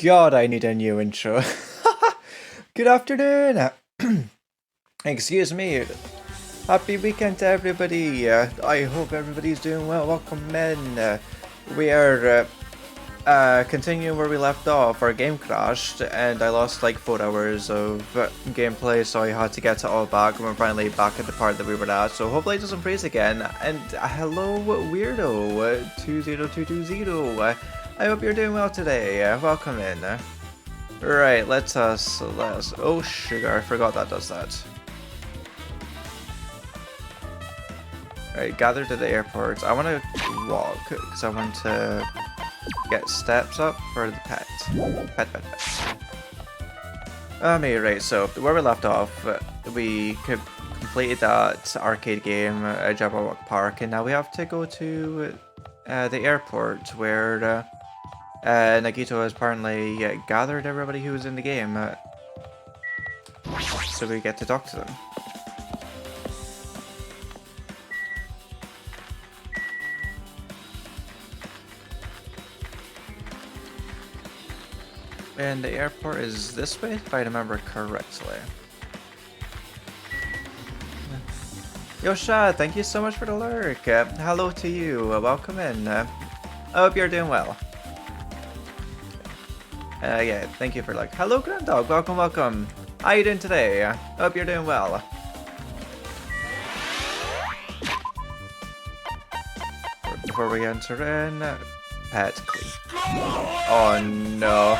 God, I need a new intro. Good afternoon. Excuse me. Happy weekend to everybody. I hope everybody's doing well. Welcome in. We are continuing where we left off. Our game crashed and I lost like 4 hours of gameplay, so I had to get it all back, and we're finally back at the part that we were at. So hopefully it doesn't freeze again. And hello, weirdo 20220. I hope you're doing well today. Welcome in. Right, let's oh sugar, I forgot that does that. Right, gather to the airport. I want to walk because I want to get steps up for the pet. Pet. Right, so where we left off, we completed that arcade game at Jabberwock Park, and now we have to go to the airport where Nagito has apparently gathered everybody who was in the game, so we get to talk to them. And the airport is this way, if I remember correctly. Yosha, thank you so much for the lurk. Hello to you. Welcome in. I hope you're doing well. Yeah, thank you for like. Hello, Grand Dog. Welcome. How you doing today? Hope you're doing well. Before we enter in, pet clean. Oh no.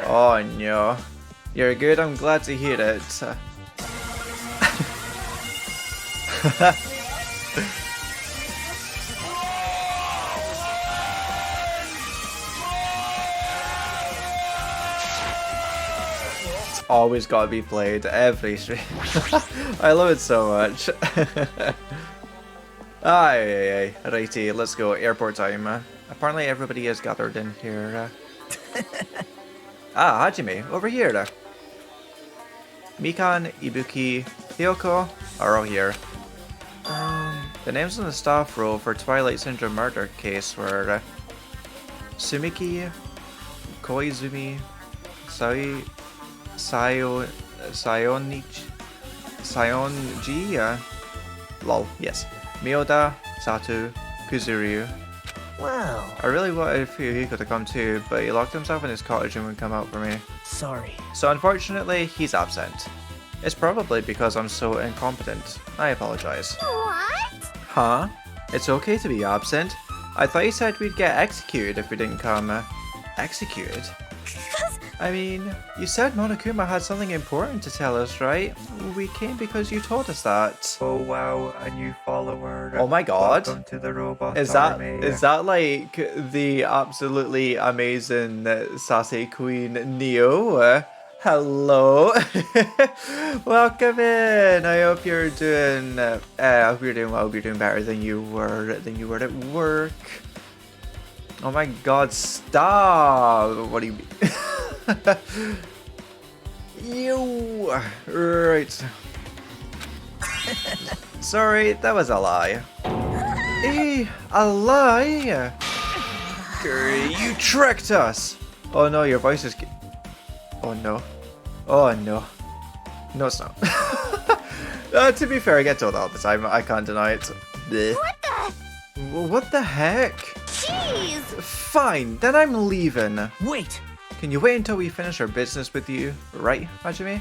Oh no. You're good, I'm glad to hear it. It's always gotta be played every stream. I love it so much. Aye. Righty, let's go. Airport time. Apparently everybody is gathered in here. Hajime, over here. Mikan, Ibuki, Hyoko are all here. The names on the staff roll for Twilight Syndrome murder case were Sumiki, Koizumi, Sionji, lol, yes, Miyoda, Satu, Kuzuryu. Wow. I really wanted Fuyuhiko to come too, but he locked himself in his cottage and wouldn't come out for me. Sorry. So unfortunately, he's absent. It's probably because I'm so incompetent. I apologize. What? Huh? It's okay to be absent. I thought you said we'd get executed if we didn't come. Executed? I mean, you said Monokuma had something important to tell us, right? We came because you told us that. Oh wow, a new follower. Oh my god. Welcome to the robot Is army. that like the absolutely amazing sassy queen Neo? Hello. Welcome in. I hope you're doing well. I hope you're doing better than you were at work. Oh my god, stop. What do you mean? You right. Sorry, that was a lie. A lie? You tricked us! Oh no, your voice is... Oh no. Oh no. No, it's not. To be fair, I get told all the time. I can't deny it. Blech. What the? What the heck? Jeez! Fine, then I'm leaving. Wait. Can you wait until we finish our business with you, right, Hajime?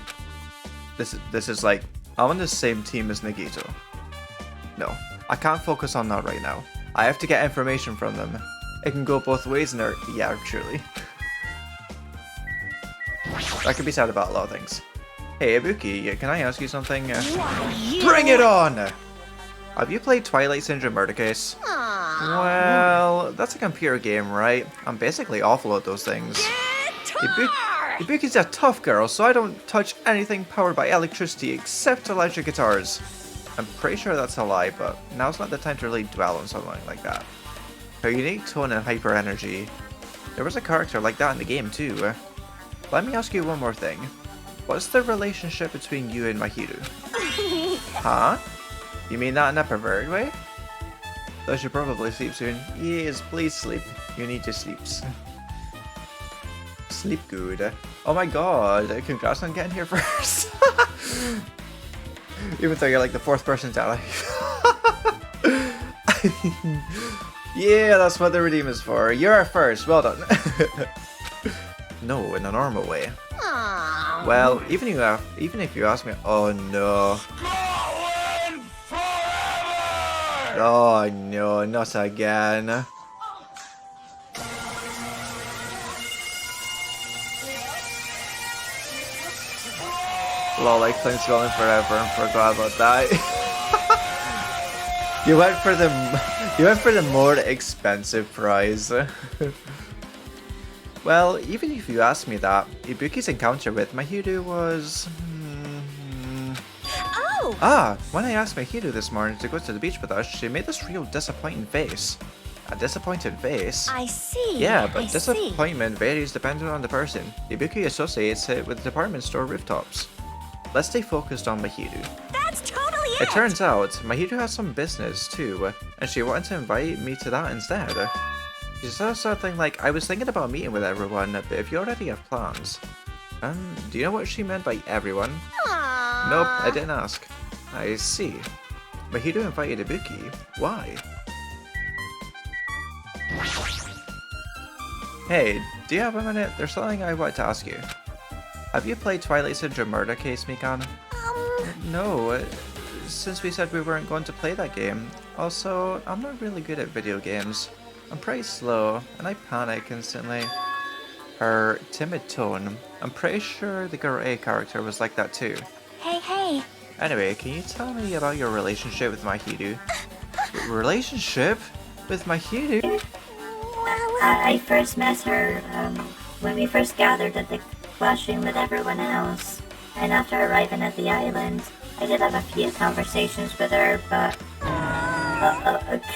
This is like, I'm on the same team as Nagito. No, I can't focus on that right now. I have to get information from them. It can go both ways, and yeah, truly. I could be sad about a lot of things. Hey, Ibuki, can I ask you something? Bring it on! Have you played Twilight Syndrome Murder Case? Aww. Well, that's a computer game, right? I'm basically awful at those things. Ibuki's a tough girl, so I don't touch anything powered by electricity except electric guitars. I'm pretty sure that's a lie, but now's not the time to really dwell on something like that. Her unique tone and hyper energy. There was a character like that in the game too. Let me ask you one more thing. What's the relationship between you and Mahiru? Huh? You mean that in a perverted way? Though should probably sleep soon. Yes, please sleep. You need to sleep. sleep good. Oh my god, congrats on getting here first. Even though you're like the 4th person to die. Yeah, that's what the redeem is for. You're first, well done. No, in a normal way. Aww. Well, even if you ask me, oh no. Oh no, not again. Lol, like things going forever and forgot about that. You went for the more expensive prize. Well, even if you ask me that, Ibuki's encounter with Mahiru was... Oh! When I asked Mahiru this morning to go to the beach with us, she made this real disappointing face. A disappointed face? I see. Yeah, but I see. disappointment varies depending on the person. Ibuki associates it with department store rooftops. Let's stay focused on Mahiru. That's totally it. It turns out, Mahiru has some business too, and she wanted to invite me to that instead. She said something like, I was thinking about meeting with everyone, but if you already have plans. Do you know what she meant by everyone? Aww. Nope, I didn't ask. I see. Mahiru invited Ibuki. Why? Hey, do you have a minute? There's something I want to ask you. Have you played Twilight Syndrome Murder Case, Mikan? No, since we said we weren't going to play that game. Also, I'm not really good at video games. I'm pretty slow, and I panic instantly. Her timid tone. I'm pretty sure the Girl A character was like that too. Hey. Anyway, can you tell me about your relationship with Mahiru? Relationship? With Mahiru? Well, I first met her when we first gathered at the classroom with everyone else. And after arriving at the island, I did have a few conversations with her, but...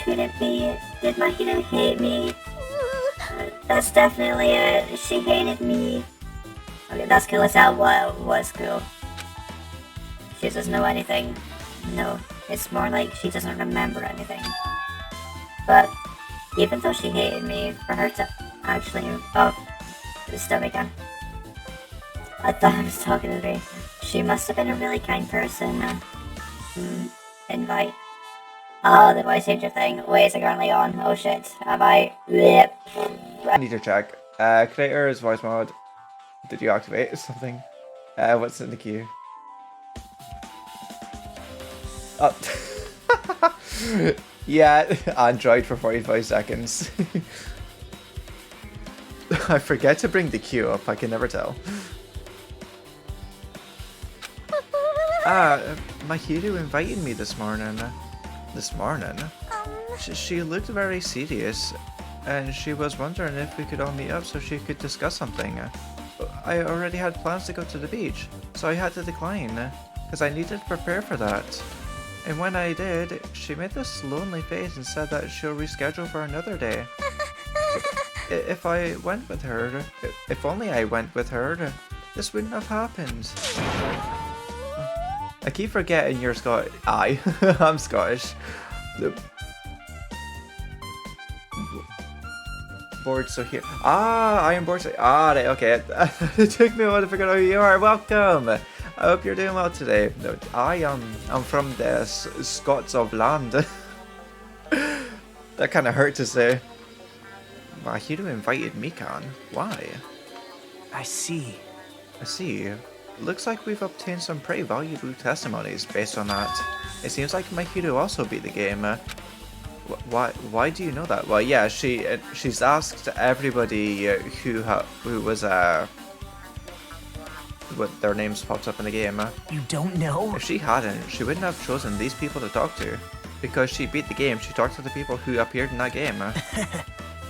could it be? Did Mahiru hate me? That's definitely it. She hated me. Okay, that's cool. That was cool. She doesn't know anything. No, it's more like she doesn't remember anything. But even though she hated me, for her to actually... Oh, stomach again. I thought I was talking to me. She must have been a really kind person. Invite. Oh, the voice changer thing. Wait, is it currently on? Oh shit. Am I... I need to check. Creator is voice mode. Did you activate something? What's in the queue? Oh. Yeah, Android for 45 seconds. I forget to bring the queue up, I can never tell. Mahiru invited me this morning. She looked very serious, and she was wondering if we could all meet up so she could discuss something. I already had plans to go to the beach, so I had to decline, because I needed to prepare for that. And when I did, she made this lonely face and said that she'll reschedule for another day. If only I went with her, this wouldn't have happened. I keep forgetting you're Scottish. I'm Scottish. Bored so here. I am bored so... right, okay. It took me a while to figure out who you are. Welcome! I hope you're doing well today. No, I'm from the Scots of land. That kind of hurt to say. Mahiru invited Mikan. Why? I see. I see. Looks like we've obtained some pretty valuable testimonies based on that. It seems like Mahiru also beat the game. Why do you know that? Well, yeah, she's asked everybody who was what their names popped up in the game. You don't know? If she hadn't, she wouldn't have chosen these people to talk to. Because she beat the game, she talked to the people who appeared in that game.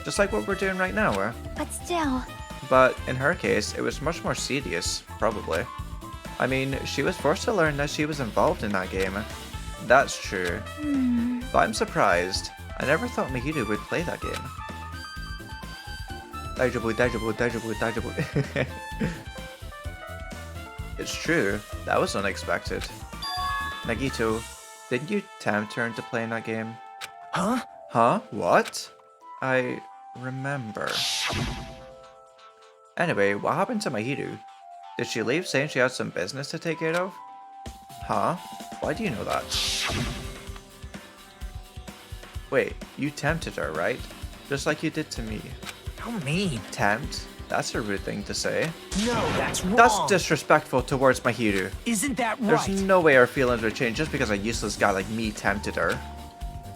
Just like what we're doing right now. but still. But in her case, it was much more serious, probably. I mean, she was forced to learn that she was involved in that game. That's true. But I'm surprised. I never thought Mahiru would play that game. Daijoubu. It's true. That was unexpected. Nagito, didn't you tempt her into playing that game? Huh? Huh? What? I remember. Anyway, what happened to Mahiru? Did she leave saying she had some business to take care of? Huh? Why do you know that? Wait, you tempted her, right? Just like you did to me. How mean. Tempt? That's a rude thing to say. No, that's wrong. That's disrespectful towards Mahiru. Isn't that right? There's no way her feelings would change just because a useless guy like me tempted her.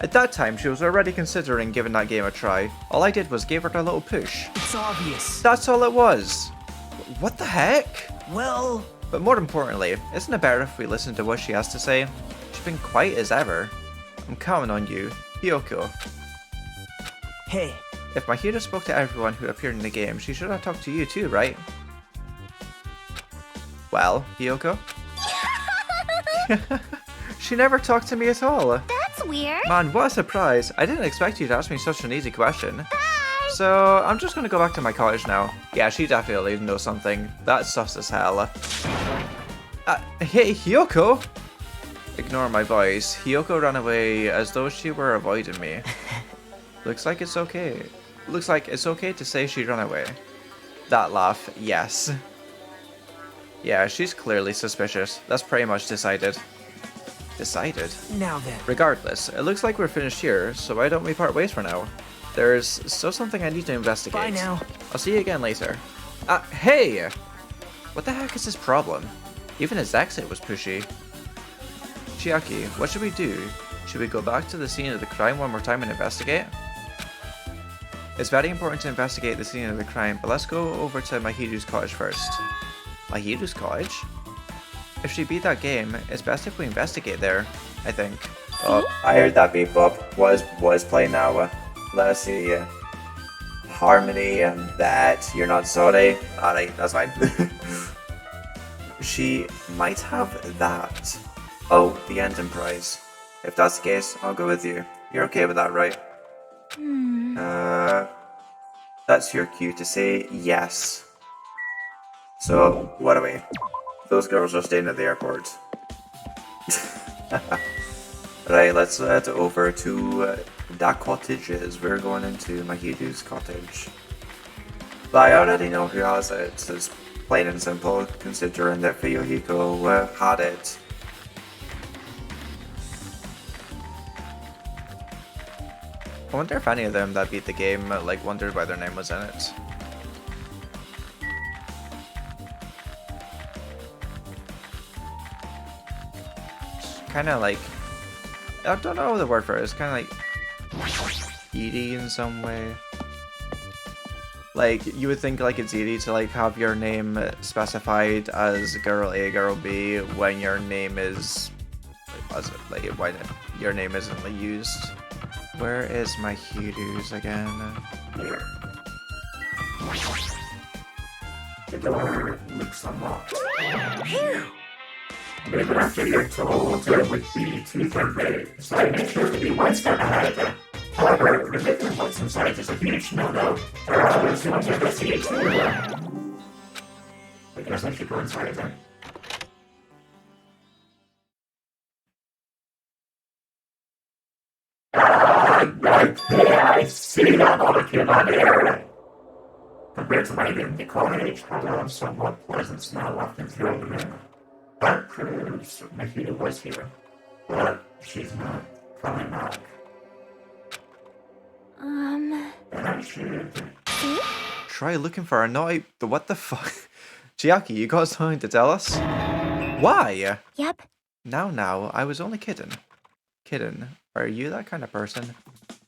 At that time, she was already considering giving that game a try. All I did was give her a little push. It's obvious. That's all it was. What the heck? Well... But more importantly, isn't it better if we listen to what she has to say? She's been quiet as ever. I'm counting on you, Hiyoko. Hey. If Mahiru spoke to everyone who appeared in the game, she should have talked to you too, right? Well, Hiyoko? She never talked to me at all. That's weird. Man, what a surprise. I didn't expect you to ask me such an easy question. So, I'm just gonna go back to my cottage now. Yeah, she definitely knows something. That's sus as hell. Hey, Hiyoko! Ignore my voice. Hiyoko ran away as though she were avoiding me. Looks like it's okay. Looks like it's okay to say she ran away. That laugh, yes. Yeah, she's clearly suspicious. That's pretty much decided. Decided? Now then. Regardless, it looks like we're finished here, so why don't we part ways for now? There's still something I need to investigate. Bye now. I'll see you again later. Hey! What the heck is his problem? Even his exit was pushy. Chiaki, what should we do? Should we go back to the scene of the crime one more time and investigate? It's very important to investigate the scene of the crime, but let's go over to Mahiru's cottage first. Mahiru's cottage? If she beat that game, it's best if we investigate there, I think. Oh, I heard that beep up. Was playing now. Let's see. Harmony and that. You're not sorry. Alright, that's fine. She might have that. Oh, the ending prize. If that's the case, I'll go with you. You're okay with that, right? That's your cue to say yes. So, what are we? Those girls are staying at the airport. Right, let's head over to that cottages. We're going into Mahiru's cottage. But I already know who has it. It's plain and simple, considering that Fuyuhiko had it. I wonder if any of them that beat the game like wondered why their name was in it. Kind of like, I don't know the word for it. It's kind of like easy in some way. Like you would think like it's easy to like have your name specified as girl A, girl B when your name is like why your name isn't like used. Where is my Hiru's again? Here. The door looks unlocked. Phew. Maybe after you're told there would be two third grade, so I make sure to be one step ahead. However, revealing what's inside is a huge no-no. There are others who want to investigate too. I guess I should go inside then. Right there, I see that molecule on air. Compared to my game, the cottage had a somewhat pleasant smell wafting through the room. That proves Mahita was here, but she's not coming back. And I should... Try looking for her, not what the fuck? Chiaki, you got something to tell us? Why? Yep. Now, I was only kidding. Kidding. Are you that kind of person?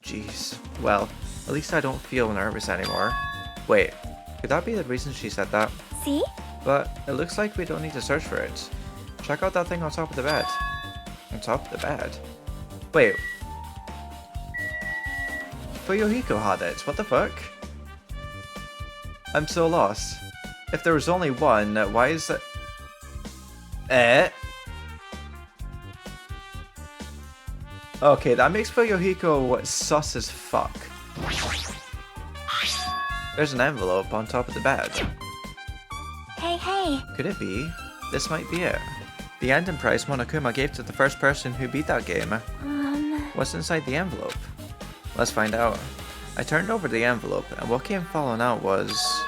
Jeez. Well, at least I don't feel nervous anymore. Wait, could that be the reason she said that? See? But it looks like we don't need to search for it. Check out that thing on top of the bed. On top of the bed? Wait. Fuyuhiko had it. What the fuck? I'm so lost. If there was only one, why is it... Okay, that makes Fuyuhiko sus as fuck. There's an envelope on top of the bed. Hey. Could it be? This might be it. The ending prize Monokuma gave to the first person who beat that game. What's inside the envelope? Let's find out. I turned over the envelope, and what came falling out was...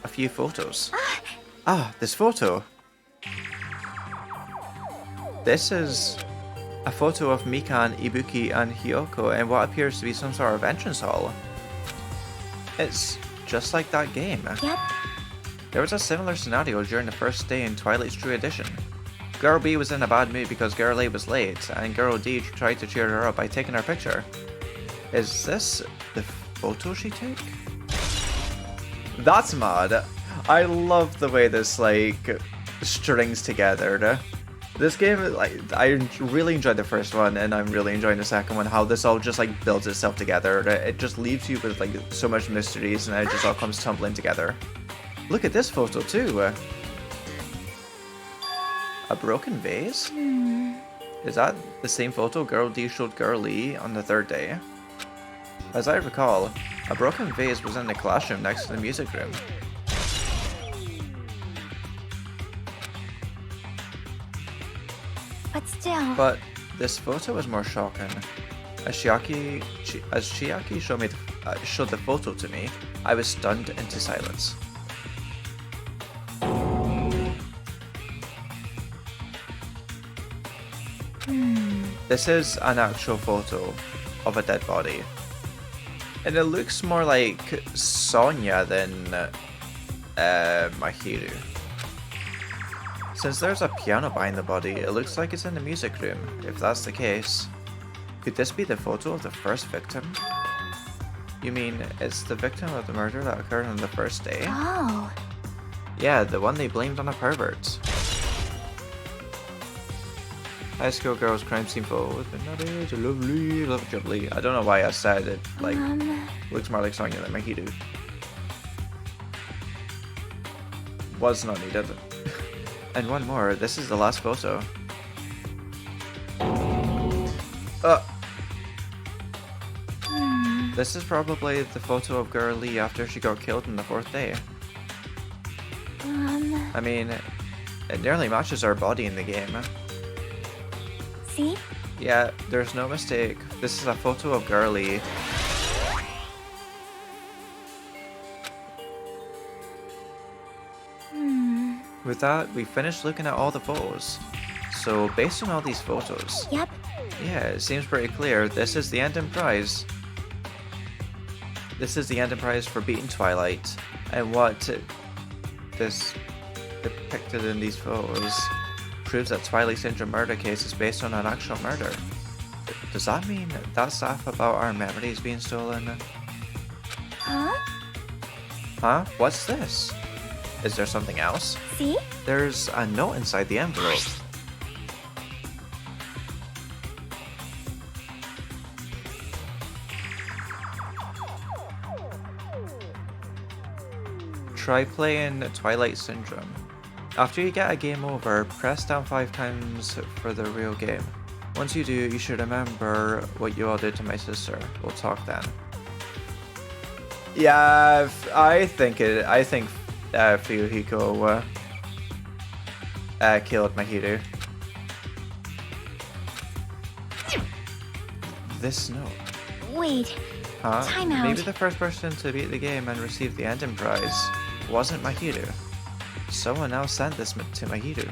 a few photos. Ah, this photo. This is a photo of Mikan, Ibuki, and Hyoko in what appears to be some sort of entrance hall. It's just like that game. Yep. There was a similar scenario during the first day in Twilight's True Edition. Girl B was in a bad mood because Girl A was late, and Girl D tried to cheer her up by taking her picture. Is this the photo she took? That's mad. I love the way this, like, strings together. This game, like, I really enjoyed the first one, and I'm really enjoying the second one, how this all just, like, builds itself together. It just leaves you with, like, so much mysteries, and it just all comes tumbling together. Look at this photo, too. A broken vase? Is that the same photo Girl D showed Girl E on the third day? As I recall, a broken vase was in the classroom next to the music room. But still. But this photo is more shocking. As Chiaki showed the photo to me, I was stunned into silence. This is an actual photo of a dead body. And it looks more like Sonya than Mahiru. Since there's a piano behind the body, it looks like it's in the music room. If that's the case, could this be the photo of the first victim? You mean it's the victim of the murder that occurred on the first day? Oh. Yeah, the one they blamed on a pervert. High school girls crime scene photos, but not it, lovely, lovely. I don't know why I said it, like, looks more like Sonya than Mahiru. Was not needed. And one more, this is the last photo. This is probably the photo of Girl Lee after she got killed on the fourth day. I mean, it nearly matches our body in the game. See? Yeah, there's no mistake. This is a photo of Girl Lee. With that, we finished looking at all the photos. So, based on all these photos, Yep. yeah, it seems pretty clear this is the ending prize. This is the ending prize for beating Twilight, and what this depicted in these photos proves that Twilight Syndrome murder case is based on an actual murder. Does that mean that stuff about our memories being stolen? Huh? Huh? What's this? Is there something else? See? There's a note inside the envelope. Try playing Twilight Syndrome. After you get a game over, press down 5 times for the real game. Once you do, you should remember what you all did to my sister. We'll talk then. Yeah, I think Fuyuhiko killed Mahiru. This note. Wait. Huh? Time out. Maybe the first person to beat the game and receive the ending prize wasn't Mahiru. Someone else sent this to Mahiru.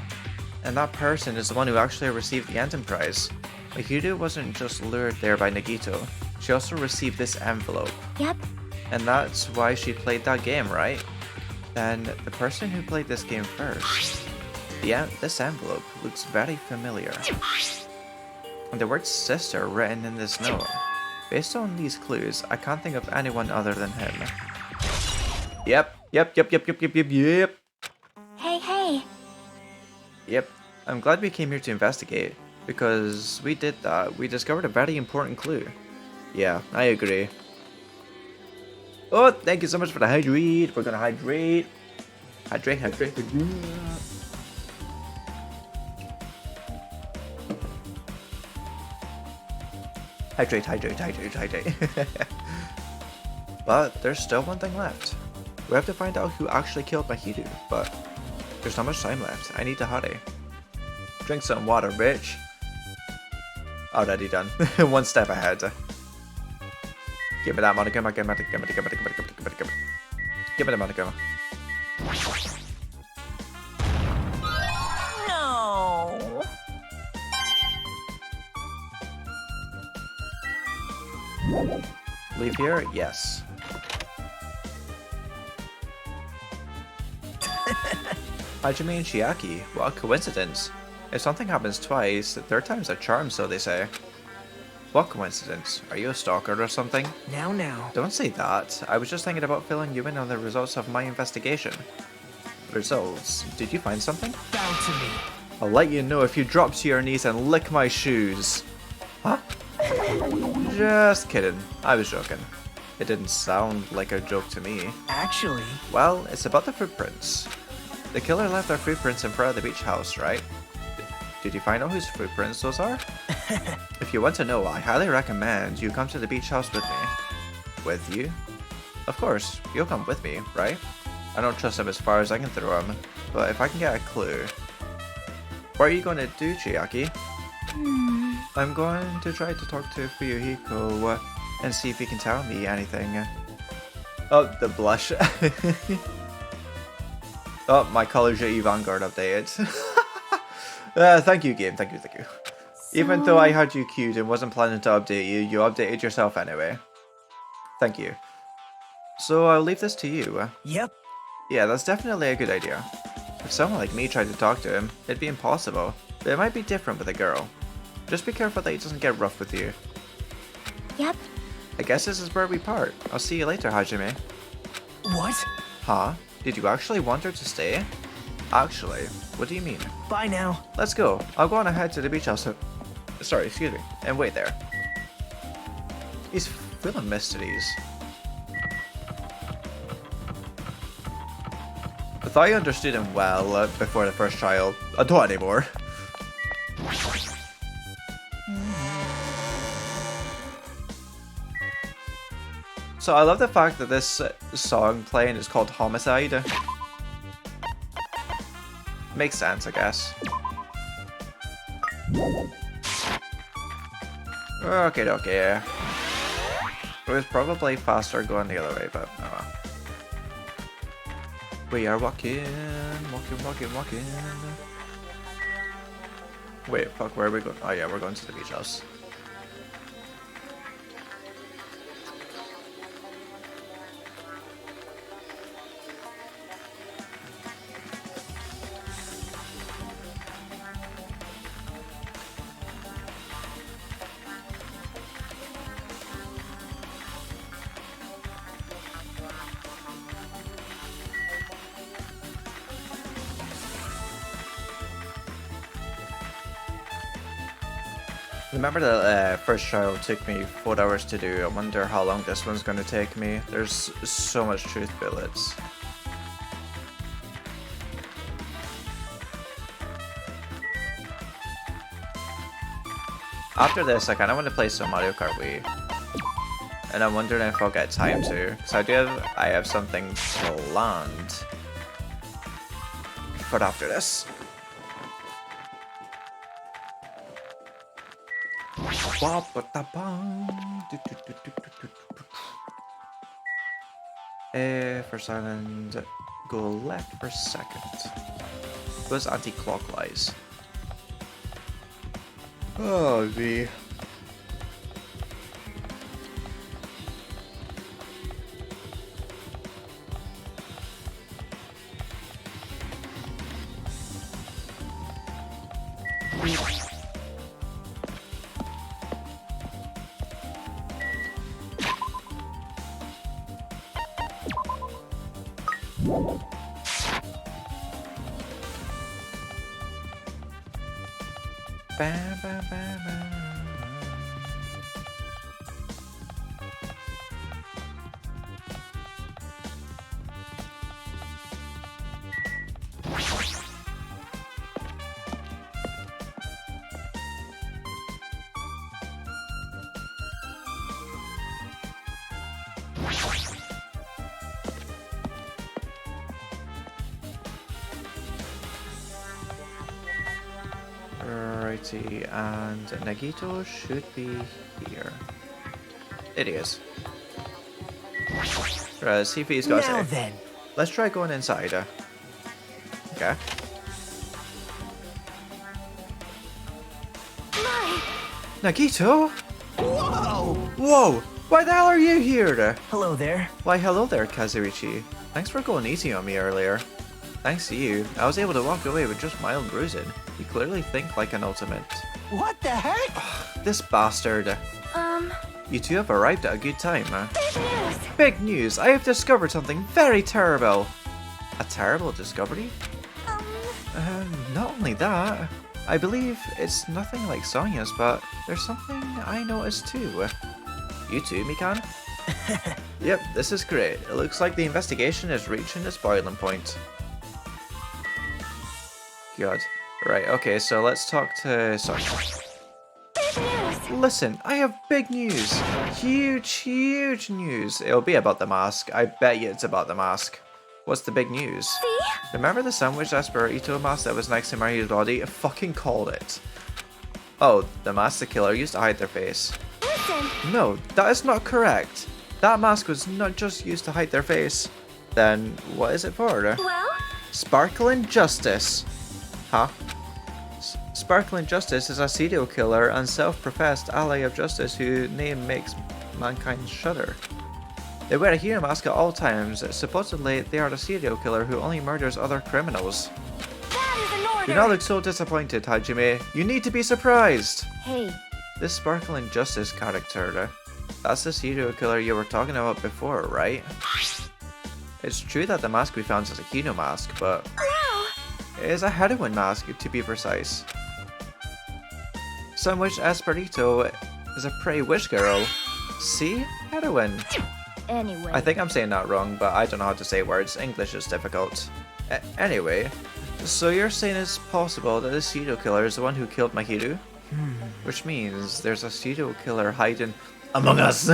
And that person is the one who actually received the ending prize. Mahiru wasn't just lured there by Nagito. She also received this envelope. Yep. And that's why she played that game, right? Then the person who played this game first. This envelope looks very familiar. And the word sister written in this note. Based on these clues, I can't think of anyone other than him. Yep. Hey. Yep. I'm glad we came here to investigate. Because we did that. We discovered a very important clue. Yeah, I agree. Oh, thank you so much for the hydrate. We're gonna hydrate. Hydrate. Hydrate. But there's still one thing left. We have to find out who actually killed Mahiru, but there's not much time left. I need to hurry. Drink some water, bitch. Already done. One step ahead. Give me that monokuma. Give me the monokuma. No. Leave here? Yes. Hajime and Chiaki, what a coincidence. If something happens twice, the third time's a charm, so they say. What coincidence? Are you a stalker or something? Now. Don't say that. I was just thinking about filling you in on the results of my investigation. Results? Did you find something? Bow to me. I'll let you know if you drop to your knees and lick my shoes. Huh? Just kidding. I was joking. It didn't sound like a joke to me. Actually, Well, it's about the footprints. The killer left their footprints in front of the beach house, right? Did you find out whose footprints those are? If you want to know, I highly recommend you come to the beach house with me. With you? Of course, you'll come with me, right? I don't trust him as far as I can throw him, but if I can get a clue. What are you going to do, Chiaki? I'm going to try to talk to Fuyuhiko and see if he can tell me anything. Oh, the blush. Oh, my Call of Duty Vanguard updated. Thank you, game. Thank you. Even though I had you queued and wasn't planning to update you, you updated yourself anyway. Thank you. So I'll leave this to you. yep. Yeah, that's definitely a good idea. If someone like me tried to talk to him, it'd be impossible. But it might be different with a girl. Just be careful that he doesn't get rough with you. Yep. I guess this is where we part. I'll see you later, Hajime. What? Huh? Did you actually want her to stay? Actually, what do you mean? Bye now. Let's go. I'll go on ahead to the beach house. Sorry, excuse me. And wait there. He's full of mysteries. I thought I understood him well before the first trial. I don't anymore. So I love the fact that this song playing is called Homicide. Makes sense, I guess. Okay. It was probably faster going the other way, but oh well. We are walking. Wait, fuck, where are we going? Oh yeah, we're going to the beach house. Remember the first trial took me 4 hours to do. I wonder how long this one's gonna take me. There's so much truth bullets. After this, I kinda want to play some Mario Kart Wii. And I'm wondering if I'll get time to, because I have something planned. But after this. First island, go left for second. Was anti-clockwise. Oh, V. Bam, bam, bam, bam. Righty, and Nagito should be here. It is. See if he's got Now it. then. let's try going inside. Okay. My. Nagito? Whoa! Whoa! Why the hell are you here? Hello there. Why hello there, Kazuichi. Thanks for going easy on me earlier. Thanks to you, I was able to walk away with just mild bruising. You clearly think like an ultimate. What the heck? This bastard. You two have arrived at a good time. Big news! Big news! I have discovered something very terrible. A terrible discovery? Not only that, I believe it's nothing like Sonya's, but there's something I noticed too. You too, Mikan? Yep, this is great. It looks like the investigation is reaching its boiling point. God. Right, okay, so let's talk to Sonya. Big news! Listen, I have big news. Huge news. It'll be about the mask. I bet you it's about the mask. What's the big news? See? Remember the sandwich Esperito mask that was next to Maria's body? I fucking called it. Oh, the mask the killer used to hide their face. Listen! No, that is not correct. That mask was not just used to hide their face. Then, what is it for? Well? Sparkling Justice. Huh? Sparkling Justice is a serial killer and self-professed ally of justice whose name makes mankind shudder. They wear a hero mask at all times. Supposedly, they are the serial killer who only murders other criminals. That is an order! Do not look so disappointed, Hajime. You need to be surprised! Hey, This Sparkling Justice character, that's the serial killer you were talking about before, right? It's true that the mask we found is a hero mask, but wow! it is a heroine mask, to be precise. Sandwich Esperito is a pretty wish girl. See? Heroine. Anyway. I think I'm saying that wrong, but I don't know how to say words. English is difficult. Anyway, so you're saying it's possible that the serial killer is the one who killed Mahiru? Which means there's a serial killer hiding among us.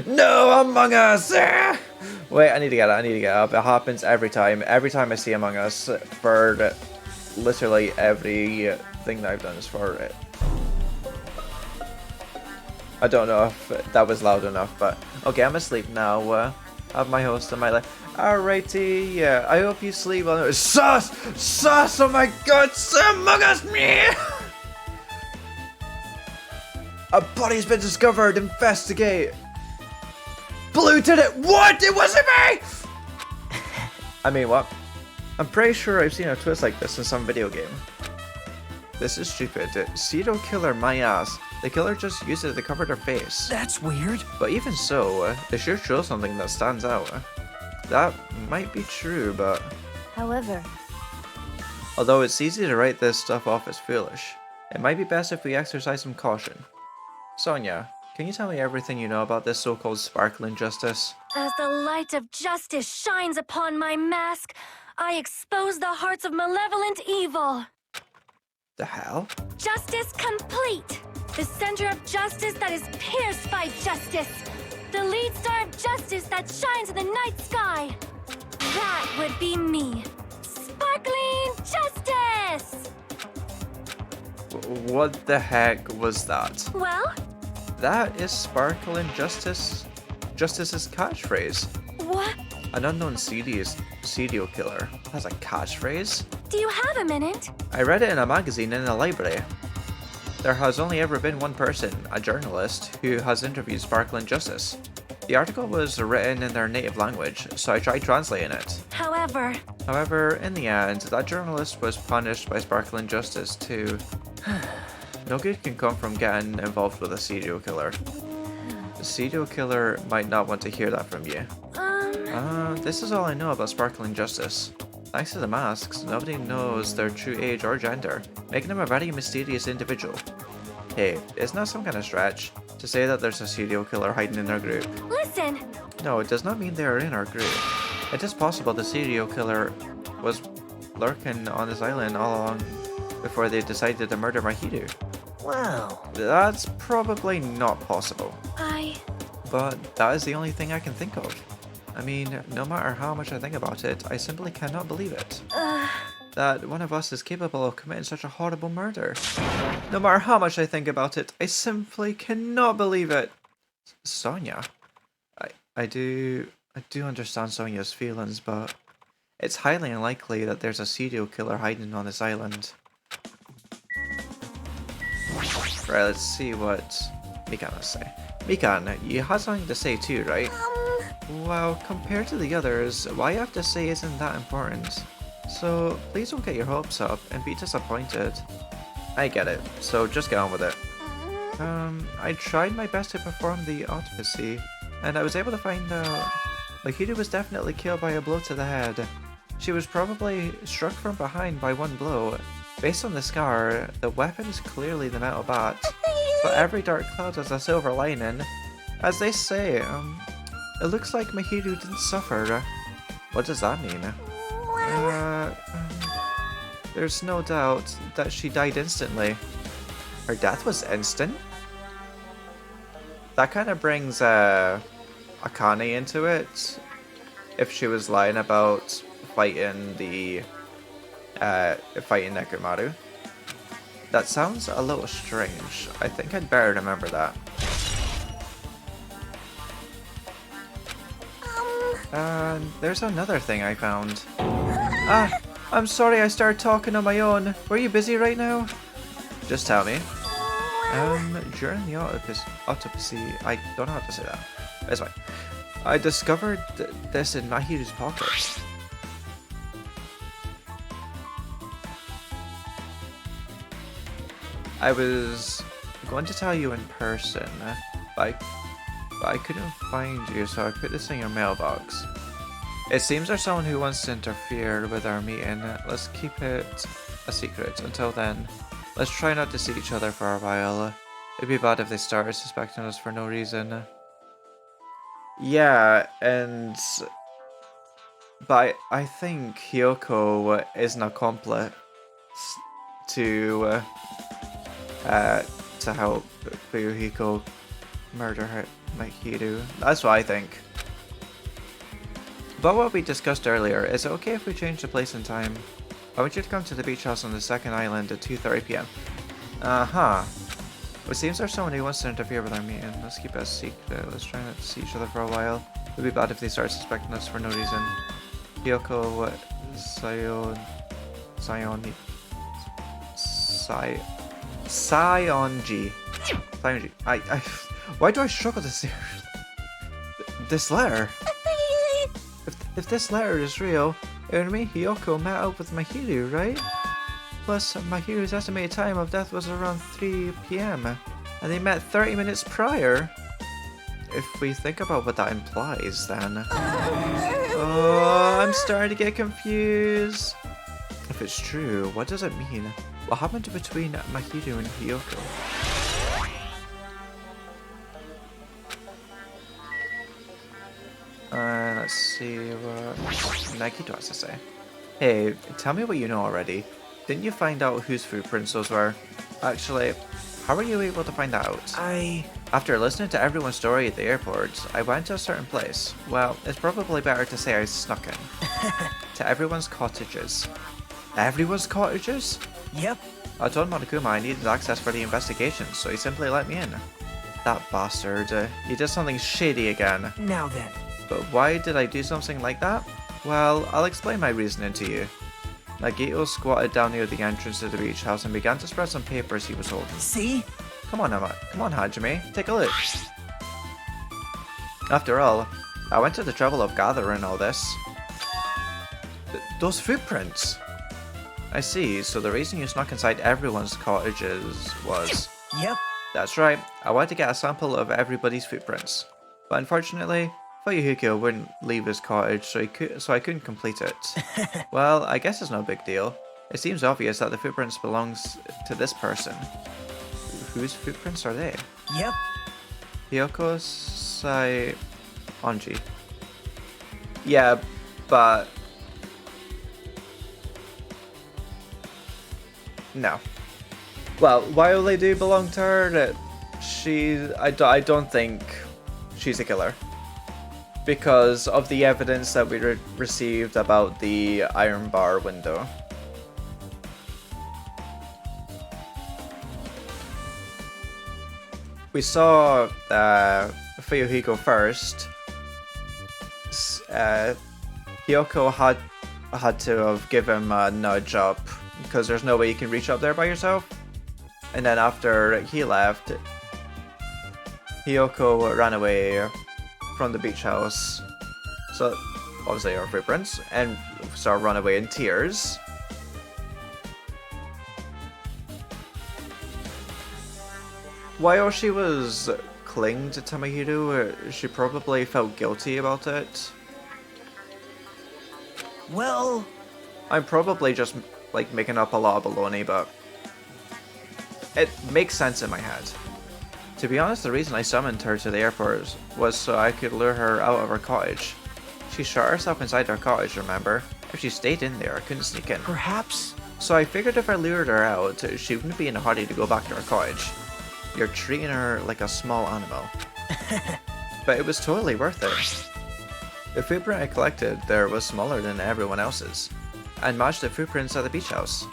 No, Among Us! Wait, I need to get it up. It happens every time. Every time I see Among Us, for literally every thing that I've done is for it. I don't know if that was loud enough, but okay, I'm asleep now. Have my host on my left. Alrighty, yeah, I hope you sleep well. Sus! Sus! Oh my god, Among Us! Me! A body's been discovered. Investigate. Blue did it. What? It wasn't me. I mean, what? I'm pretty sure I've seen a twist like this in some video game. This is stupid. Serial killer, my ass. The killer just used it to cover their face. That's weird. But even so, they sure show something that stands out. That might be true, but However, although it's easy to write this stuff off as foolish, it might be best if we exercise some caution. Sonya, can you tell me everything you know about this so-called Sparkling Justice? as the light of justice shines upon my mask, I expose the hearts of malevolent evil. The hell? Justice complete. The center of justice that is pierced by justice. The lead star of justice that shines in the night sky. That would be me. Sparkling Justice! What the heck was that? Well, That is Sparkling Justice. Justice's catchphrase. what? An unknown serial killer has a catchphrase? Do you have a minute? I read it in a magazine in a library. There has only ever been one person, a journalist, who has interviewed Sparkling Justice. The article was written in their native language, so I tried translating it. However, in the end, that journalist was punished by Sparkling Justice too. No good can come from getting involved with a serial killer. The serial killer might not want to hear that from you. This is all I know about Sparkling Justice. Thanks to the masks, nobody knows their true age or gender, making them a very mysterious individual. Hey, isn't that some kind of stretch to say that there's a serial killer hiding in our group? Listen! No, it does not mean they are in our group. It is possible the serial killer was lurking on this island all along before they decided to murder Mahiru. Wow. That's probably not possible. I... But that is the only thing I can think of. I mean, no matter how much I think about it, I simply cannot believe it. That one of us is capable of committing such a horrible murder. No matter how much I think about it, I simply cannot believe it. Sonya, I do understand Sonya's feelings, but It's highly unlikely that there's a serial killer hiding on this island. Right, let's see what Mikan has to say. Mikan, you had something to say too, right? Well, compared to the others, what you have to say isn't that important. So, please don't get your hopes up and be disappointed. I get it, so just get on with it. I tried my best to perform the autopsy, and I was able to find out Mahito was definitely killed by a blow to the head. She was probably struck from behind by one blow. Based on the scar, the weapon is clearly the metal bat, but every dark cloud has a silver lining. As they say, it looks like Mahito didn't suffer. What does that mean? There's no doubt that she died instantly. Her death was instant? That kind of brings Akane into it. If she was lying about fighting fighting Nekomaru. That sounds a little strange. I think I'd better remember that. And there's another thing I found. I'm sorry I started talking on my own. Were you busy right now? Just tell me. During the autopsy, I don't know how to say that. It's fine. I discovered this in Mahito's pocket. I was going to tell you in person, but I couldn't find you, so I put this in your mailbox. It seems there's someone who wants to interfere with our meeting. Let's keep it a secret. Until then, let's try not to see each other for a while. It'd be bad if they started suspecting us for no reason. Yeah, but I think Hyoko is an accomplice to help Fuyuhiko murder Mahito. That's what I think. But what we discussed earlier, is it okay if we change the place and time? I want you to come to the beach house on the second island at 2:30 PM. It seems there's someone who wants to interfere with our meeting. Let's keep it a secret. Let's try not to see each other for a while. It'd be bad if they start suspecting us for no reason. Hyoko Sayonji. Why do I struggle to say this letter? If this letter is real, it would mean Hyoko met up with Mahito, right? Plus, Mahiru's estimated time of death was around 3 PM, and they met 30 minutes prior. If we think about what that implies, then... Oh, I'm starting to get confused. If it's true, what does it mean? What happened between Mahito and Hyoko? Let's see what Nagito has to say. Hey, tell me what you know already. Didn't you find out whose footprints those were? Actually, how were you able to find that out? After listening to everyone's story at the airport, I went to a certain place. Well, it's probably better to say I snuck in. To everyone's cottages. Everyone's cottages? Yep. I told Monokuma I needed access for the investigation, so he simply let me in. That bastard. He did something shady again. Now then. But why did I do something like that? Well, I'll explain my reasoning to you. Nagito squatted down near the entrance to the beach house and began to spread some papers he was holding. See? Come on, Hajime, take a look. After all, I went to the trouble of gathering all this. Those footprints! I see, so the reason you snuck inside everyone's cottages was... Yep. That's right, I wanted to get a sample of everybody's footprints. But unfortunately, Fuyuhiko wouldn't leave his cottage, so I couldn't complete it. Well, I guess it's no big deal. It seems obvious that the footprints belongs to this person. Whose footprints are they? Yep. Hyoko Sayonji. Yeah, but... No. Well, while they do belong to her, I don't think she's a killer. Because of the evidence that we received about the iron bar window. We saw Fuyuhiko first. Hyoko had had to have given him a nudge up because there's no way you can reach up there by yourself. And then after he left, Hiyoko ran away from the beach house. So obviously our footprints, and started run away in tears. While she was clinging to Tomohiro, she probably felt guilty about it. Well, I'm probably just like making up a lot of baloney, but it makes sense in my head. To be honest, the reason I summoned her to the airport was so I could lure her out of her cottage. She shot herself inside her cottage, remember? If she stayed in there, I couldn't sneak in. perhaps. So I figured if I lured her out, she wouldn't be in a hurry to go back to her cottage. You're treating her like a small animal. But it was totally worth it. The footprint I collected there was smaller than everyone else's, and matched the footprints at the beach house.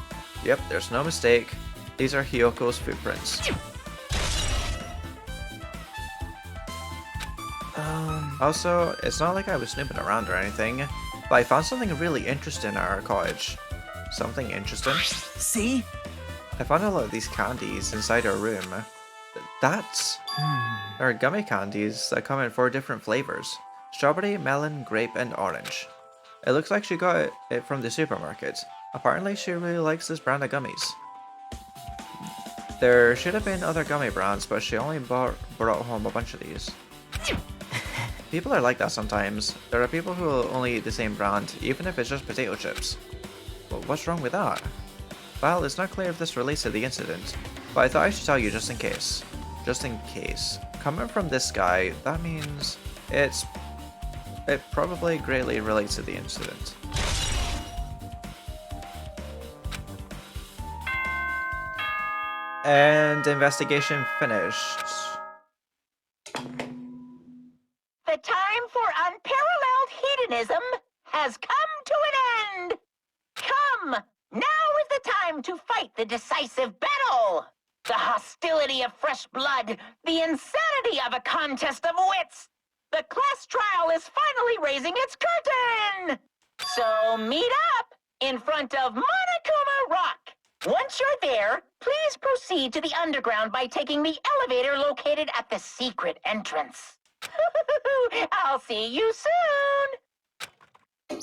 Yep, there's no mistake. These are Hiyoko's footprints. Also, it's not like I was snooping around or anything, but I found something really interesting at our cottage. Something interesting? See? I found a lot of these candies inside our room. That's... There are gummy candies that come in 4 different flavors. Strawberry, melon, grape, and orange. It looks like she got it from the supermarket. Apparently she really likes this brand of gummies. There should have been other gummy brands, but she only brought home a bunch of these. People are like that sometimes. There are people who will only eat the same brand, even if it's just potato chips. But what's wrong with that? Well, it's not clear if this relates to the incident, but I thought I should tell you just in case. Just in case. Coming from this guy, that means it probably greatly relates to the incident. And investigation finished. The time for unparalleled hedonism has come to an end! Come! Now is the time to fight the decisive battle! The hostility of fresh blood, the insanity of a contest of wits! The class trial is finally raising its curtain! So meet up in front of Monokuma Rock! Once you're there, please proceed to the underground by taking the elevator located at the secret entrance. I'll see you soon!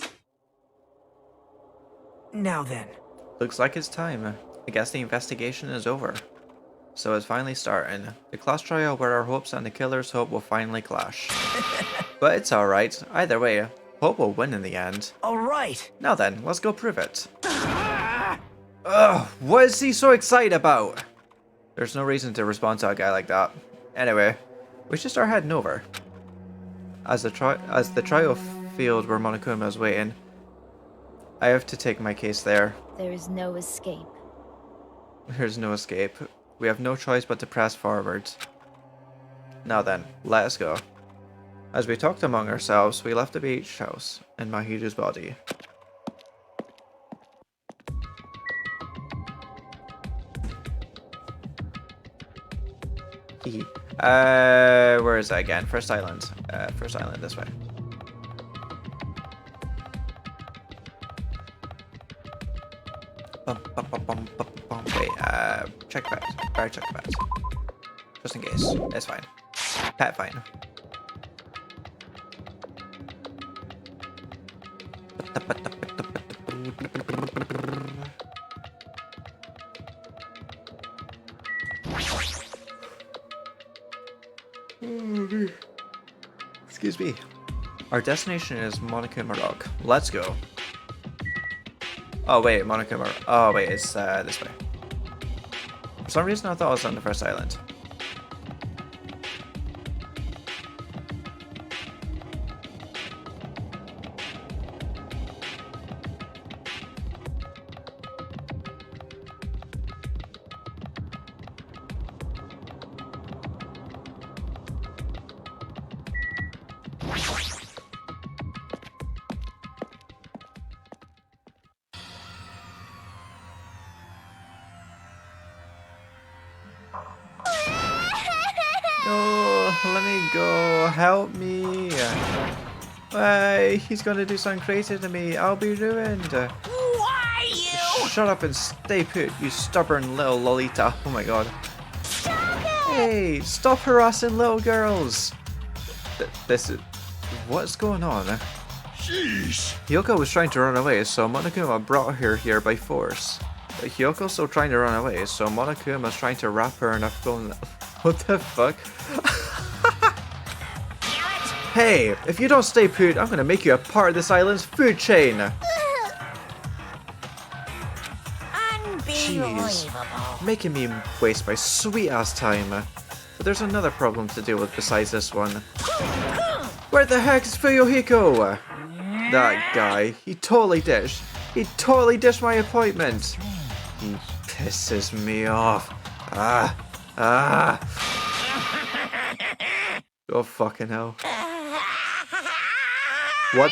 Now then. Looks like it's time. I guess the investigation is over. So it's finally starting. The class trial where our hopes and the killer's hope will finally clash. But it's alright. Either way, hope will win in the end. Alright. Now then, let's go prove it. Ugh, what is he so excited about? There's no reason to respond to a guy like that. Anyway, we should start heading over. As the trial field where Monokuma is waiting, I have to take my case there. There is no escape. There's no escape. We have no choice but to press forward. Now then, let us go. As we talked among ourselves, we left the beach house and Mahiru's body. Where is that again? First island. First island this way. Wait, check pet. Better check pet. Just in case. It's fine. Pet fine. Excuse me. Our destination is Monokuma Rock. Let's go. Oh wait, Monokuma. Oh wait, it's this way. For some reason I thought it was on the first island. No, let me go. Help me. He's gonna do something crazy to me. I'll be ruined. Why you? Shut up and stay put, you stubborn little Lolita. Oh my god. Hey, stop harassing little girls. This is... What's going on? Sheesh. Hyoko was trying to run away, so Monokuma brought her here by force. But Hyoko's still trying to run away, so Monokuma's trying to wrap her in a phone... What the fuck? Hey, if you don't stay put, I'm gonna make you a part of this island's food chain. Jeez, making me waste my sweet ass time. But there's another problem to deal with besides this one. Where the heck is Fuyuhiko? That guy, he totally dished my appointment. He pisses me off. Oh fucking hell. What?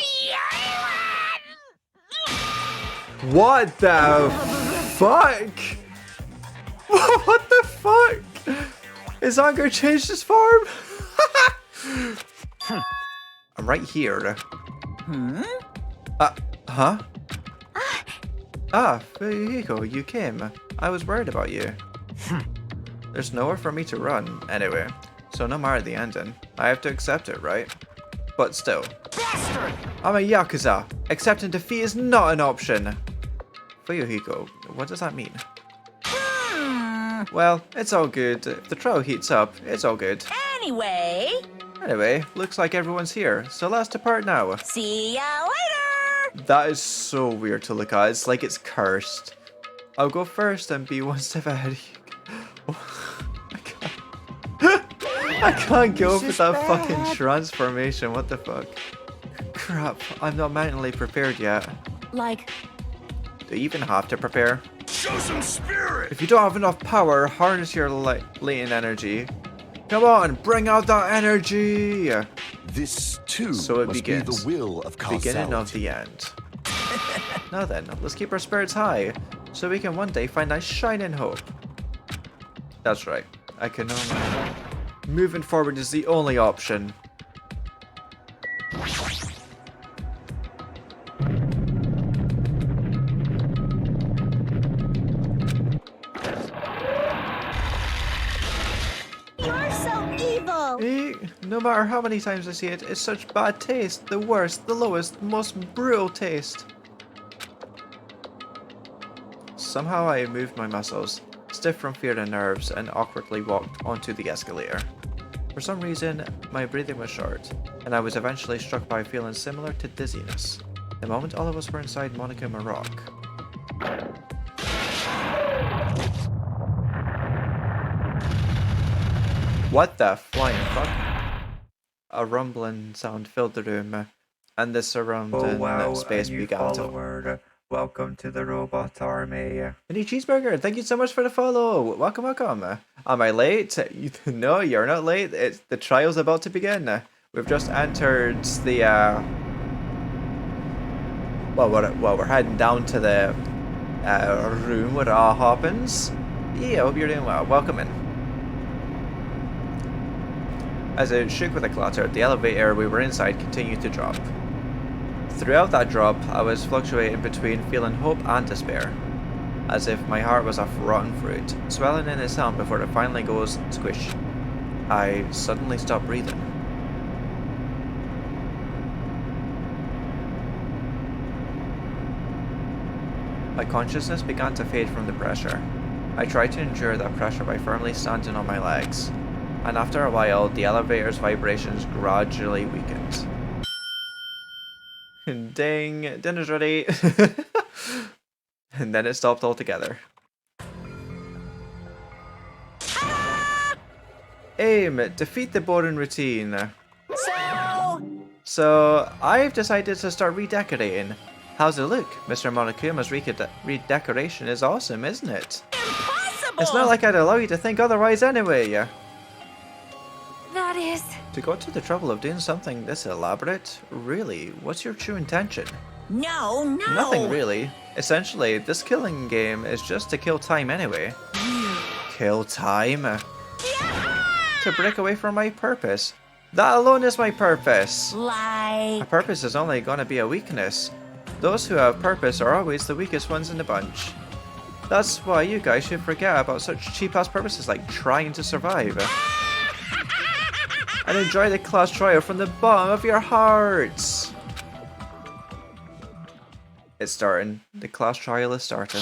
What the fuck? What the fuck? Is Anger changed his form? I'm right here. Huh? Fuyuhiko, you came. I was worried about you. There's nowhere for me to run, anyway. So no matter the ending, I have to accept it, right? But still. I'm a Yakuza. Accepting defeat is not an option. Fuyuhiko, what does that mean? Well, it's all good. If the trial heats up, it's all good. Anyway, looks like everyone's here, so let's depart now. See ya later! That is so weird to look at. It's like it's cursed. I'll go first and be one step ahead of you. I can't go with that fucking transformation. What the fuck? Crap, I'm not mentally prepared yet. Like, Do you even have to prepare? Show some spirit. If you don't have enough power, harness your latent energy. Come on, bring out that energy! This too So it must begins. be the will of causality. Beginning of the end. Now then, let's keep our spirits high, so we can one day find a shining hope. That's right, I can only... Moving forward is the only option. you're so evil! No matter how many times I see it, it's such bad taste. The worst, the lowest, most brutal taste. Somehow I moved my muscles, stiff from fear and nerves, and awkwardly walked onto the escalator. For some reason, my breathing was short, and I was eventually struck by a feeling similar to dizziness. The moment all of us were inside Monokuma Rock. What the flying fuck? A rumbling sound filled the room, and the surrounding Oh wow, space a new began to... follower. Welcome to the robot army. Mini Cheeseburger, thank you so much for the follow. Welcome, welcome. Am I late? No, you're not late. It's the trial's about to begin. We've just entered the well, we're heading down to the room where it all happens. Yeah, I hope you're doing well. Welcome in. As it shook with a clatter, the elevator we were inside continued to drop. Throughout that drop, I was fluctuating between feeling hope and despair, as if my heart was a rotten fruit, swelling in its hand before it finally goes squish. I suddenly stopped breathing. My consciousness began to fade from the pressure. I tried to endure that pressure by firmly standing on my legs, and after a while, the elevator's vibrations gradually weakened. Ding, dinner's ready. And then it stopped altogether. Aim, defeat the boring routine. So, I've decided to start redecorating. How's it look? Mr. Monokuma's redecoration is awesome, isn't it? Impossible! It's not like I'd allow you to think otherwise anyway. That is... To go to the trouble of doing something this elaborate? Really, what's your true intention? No. Nothing really. Essentially, this killing game is just to kill time anyway. Kill time? To break away from my purpose. That alone is my purpose. Like... A purpose is only gonna be a weakness. Those who have purpose are always the weakest ones in the bunch. That's why you guys should forget about such cheap-ass purposes like trying to survive. And enjoy the class trial from the bottom of your hearts. It's starting. The class trial is starting.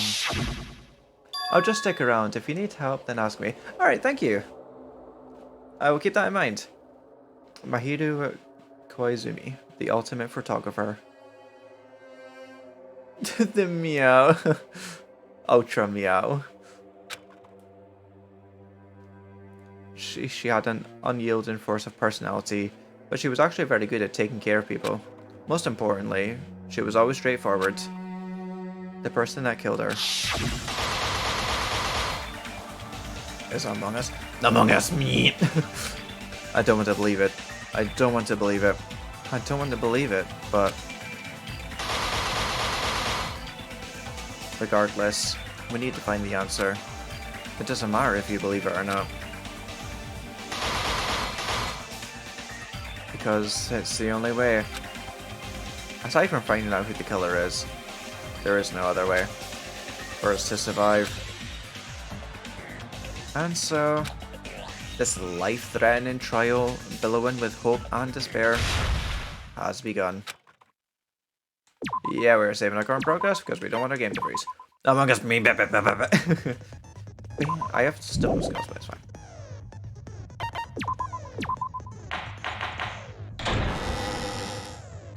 I'll just stick around. If you need help, then ask me. Alright, thank you. I will keep that in mind. Mahiru Koizumi, the ultimate photographer. The meow. Ultra meow. She had an unyielding force of personality, but she was actually very good at taking care of people. Most importantly, she was always straightforward. The person that killed her is Among Us. Among Us me! I don't want to believe it. I don't want to believe it. I don't want to believe it, but... regardless, we need to find the answer. It doesn't matter if you believe it or not. Because it's the only way. Aside from finding out who the killer is, there is no other way for us to survive. And so, this life-threatening trial, billowing with hope and despair, has begun. Yeah, we're saving our current progress because we don't want our game to freeze. Among Us me. I have stone skills, but it's fine.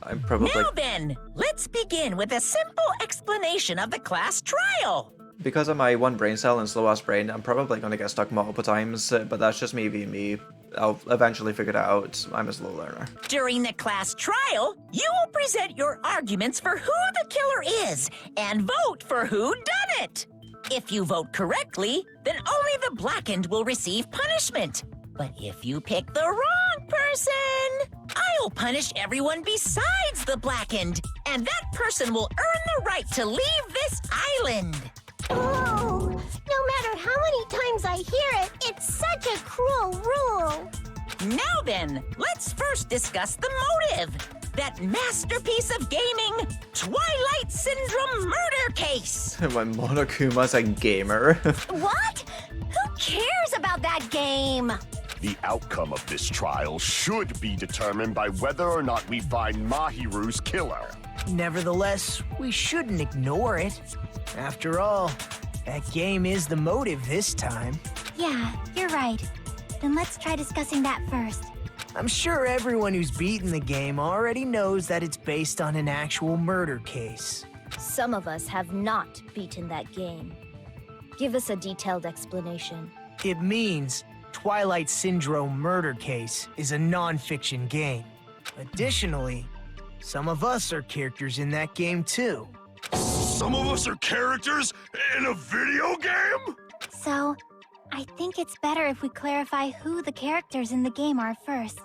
I'm probably... Now then, let's begin with a simple explanation of the class trial. Because of my one brain cell and slow-ass brain, I'm probably going to get stuck multiple times, but that's just me being me. I'll eventually figure that out. I'm a slow learner. During the class trial, you will present your arguments for who the killer is and vote for who done it. If you vote correctly, then only the blackened will receive punishment. But if you pick the wrong person, I'll punish everyone besides the blackened, and that person will earn the right to leave this island. Oh, no matter how many times I hear it, it's such a cruel rule. Now then, let's first discuss the motive. That masterpiece of gaming, Twilight Syndrome murder case. When Monokuma's a gamer. What? Who cares about that game? The outcome of this trial should be determined by whether or not we find Mahiru's killer. Nevertheless, we shouldn't ignore it. After all, that game is the motive this time. Yeah, you're right. Then let's try discussing that first. I'm sure everyone who's beaten the game already knows that it's based on an actual murder case. Some of us have not beaten that game. Give us a detailed explanation. It means Twilight Syndrome Murder Case is a non-fiction game. Additionally, some of us are characters in that game too. Some of us are characters in a video game? So, I think it's better if we clarify who the characters in the game are first.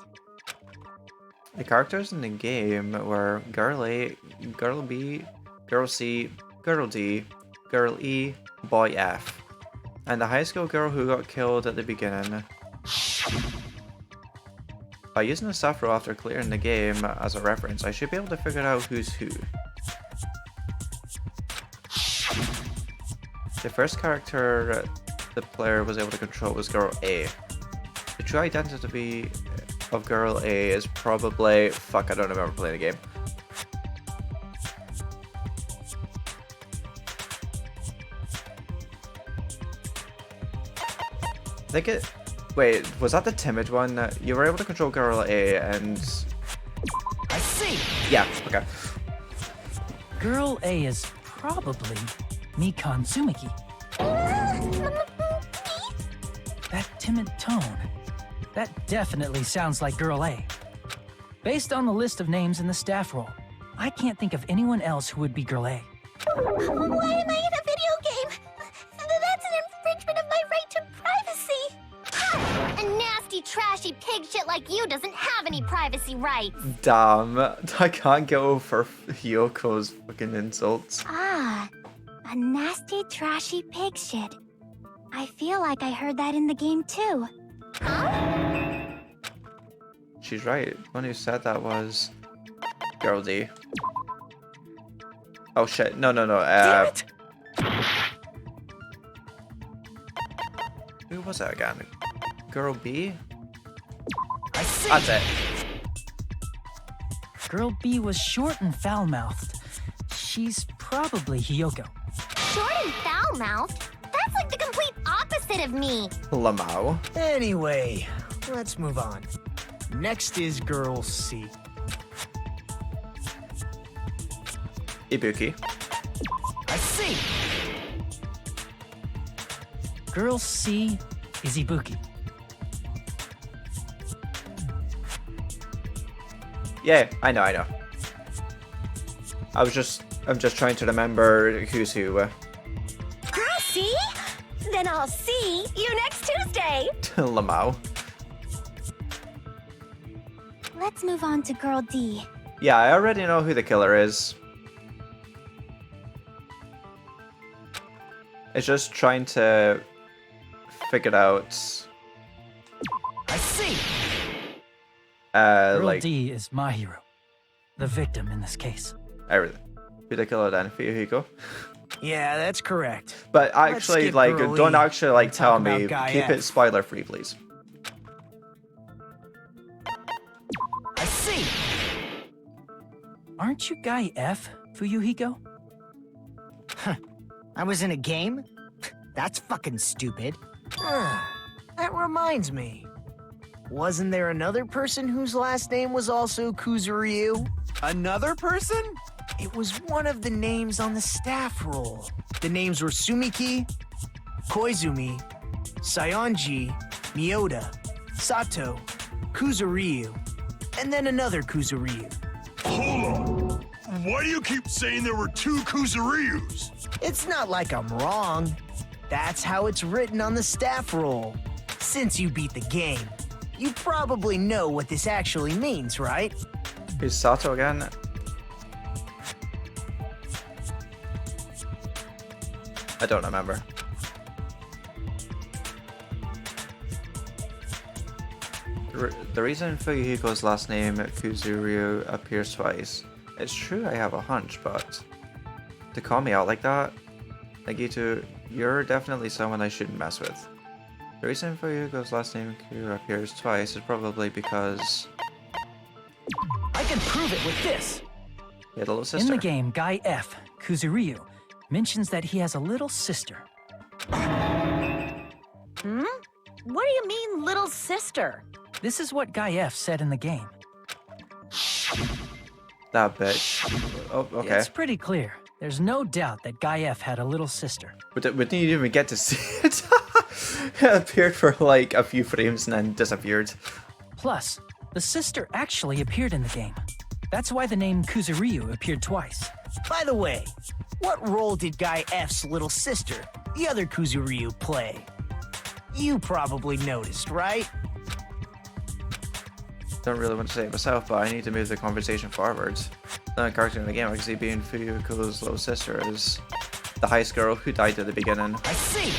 The characters in the game were Girl A, Girl B, Girl C, Girl D, Girl E, Boy F, and the high school girl who got killed at the beginning. By using the staff roll after clearing the game as a reference, I should be able to figure out who's who. The first character the player was able to control was Girl A. The true identity of Girl A is probably... Fuck, I don't remember playing the game. I think it... Wait, was that the timid one? You were able to control Girl A and... I see! Yeah, okay. Girl A is probably Mikan Tsumiki. That timid tone. That definitely sounds like Girl A. Based on the list of names in the staff roll, I can't think of anyone else who would be Girl A. Why am I in a video game? That's an infringement of my right to privacy. Ha! A nasty, trashy pig shit like you doesn't have any privacy rights. Damn, I can't get over Hyoko's fucking insults. Ah, a nasty, trashy pig shit. I feel like I heard that in the game too. Huh? she's right. The one who said that was Girl D. Oh shit! No. Damn it! Who was that again? Girl B? I see. That's it. Girl B was short and foul-mouthed. She's probably Hiyoko. Short and foul-mouthed? That's like the complete opposite of me. Lamau. Anyway, let's move on. Next is Girl C. Ibuki. I see. Girl C is Ibuki. Yeah, I know. I'm just trying to remember who's who. Girl, see? Then I'll see you next Tuesday. Lamau. Let's move on to Girl D. Yeah, I already know who the killer is. It's just trying to figure out. I see. Girl Like D is Mahiru, the victim in this case. everything. Who the killer then? Fuyuhiko. Yeah, that's correct. But Let's actually, skip like, Girl don't E actually like and tell talk me. about Guy Keep F. it spoiler free, please. I see. Aren't you Guy F, Fuyuhiko? I was in a game? That's fucking stupid. That reminds me. Wasn't there another person whose last name was also Kuzuryu? Another person? It was one of the names on the staff roll. The names were Sumiki, Koizumi, Sayonji, Miyota, Sato, Kuzuryu, and then another Kuzuryu. Hold on. Why do you keep saying there were two Kuzuryus? It's not like I'm wrong. That's how it's written on the staff roll. Since you beat the game, you probably know what this actually means, right? Who's Sato again? I don't remember. The reason Fuyuhiko's last name, Kuzuryu, appears twice. It's true I have a hunch, but to call me out like that, Nagito, you're definitely someone I shouldn't mess with. The reason Fuyuhiko's last name Kuzuryu appears twice is probably because I can prove it with this. he had a little sister. In the game, Guy F, Kuzuryu, mentions that he has a little sister. What do you mean, little sister? This is what Guy F said in the game. That bitch. Oh, okay. It's pretty clear. There's no doubt that Guy F had a little sister. But we didn't even get to see it. It appeared for like a few frames and then disappeared. Plus, the sister actually appeared in the game. That's why the name Kuzuryu appeared twice. By the way, what role did Guy F's little sister, the other Kuzuryu, play? You probably noticed, right? Don't really want to say it myself, but I need to move the conversation forward. The character in the game, I can see being Fuyuhiko's little sister is the high school girl who died at the beginning. I see.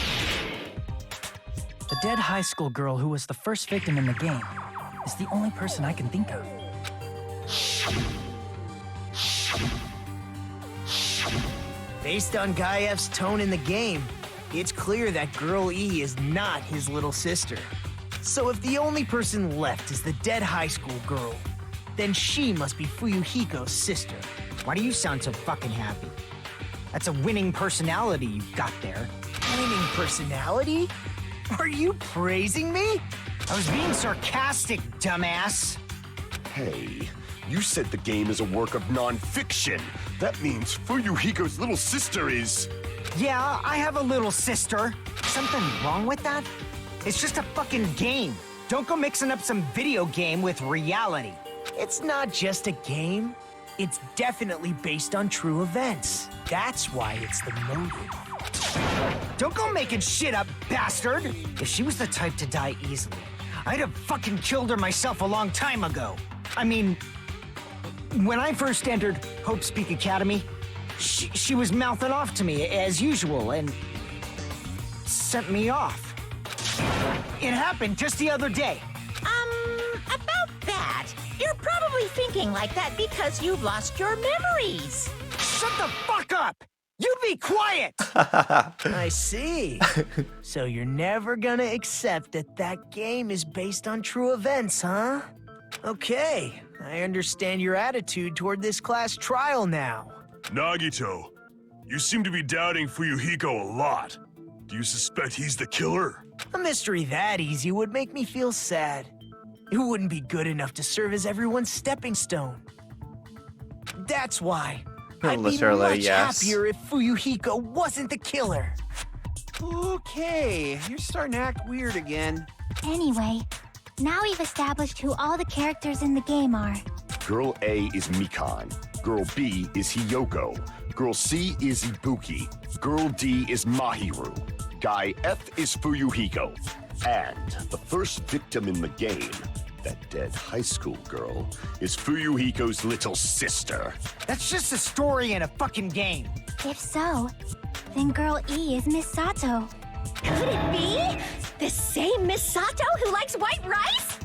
The dead high school girl who was the first victim in the game is the only person I can think of. Based on Guy F's tone in the game, it's clear that Girl E is not his little sister. So if the only person left is the dead high school girl, then she must be Fuyuhiko's sister. Why do you sound so fucking happy? That's a winning personality you got there. Winning personality? Are you praising me? I was being sarcastic, dumbass. Hey, you said the game is a work of non-fiction. That means Fuyuhiko's little sister is... Yeah, I have a little sister. Something wrong with that? It's just a fucking game. Don't go mixing up some video game with reality. It's not just a game. It's definitely based on true events. That's why it's the motive. Don't go making shit up, bastard! If she was the type to die easily, I'd have fucking killed her myself a long time ago. I mean, when I first entered Hope Speak Academy, she was mouthing off to me as usual and sent me off. It happened just the other day. About that. probably thinking like that because you've lost your memories. Shut the fuck up! You be quiet! I see. So you're never gonna accept that that game is based on true events, huh? Okay, I understand your attitude toward this class trial now. Nagito, you seem to be doubting Fuyuhiko a lot. Do you suspect he's the killer? A mystery that easy would make me feel sad. It wouldn't be good enough to serve as everyone's stepping stone. That's why I'd be much happier if Fuyuhiko wasn't the killer. Okay, you're starting to act weird again. Anyway, now we've established who all the characters in the game are. Girl A is Mikan. Girl B is Hiyoko. Girl C is Ibuki. Girl D is Mahiru. Guy F is Fuyuhiko. And the first victim in the game, that dead high school girl, is Fuyuhiko's little sister. That's just a story in a fucking game. If so, then Girl E is Miss Sato. Could it be? The same Miss Sato who likes white rice?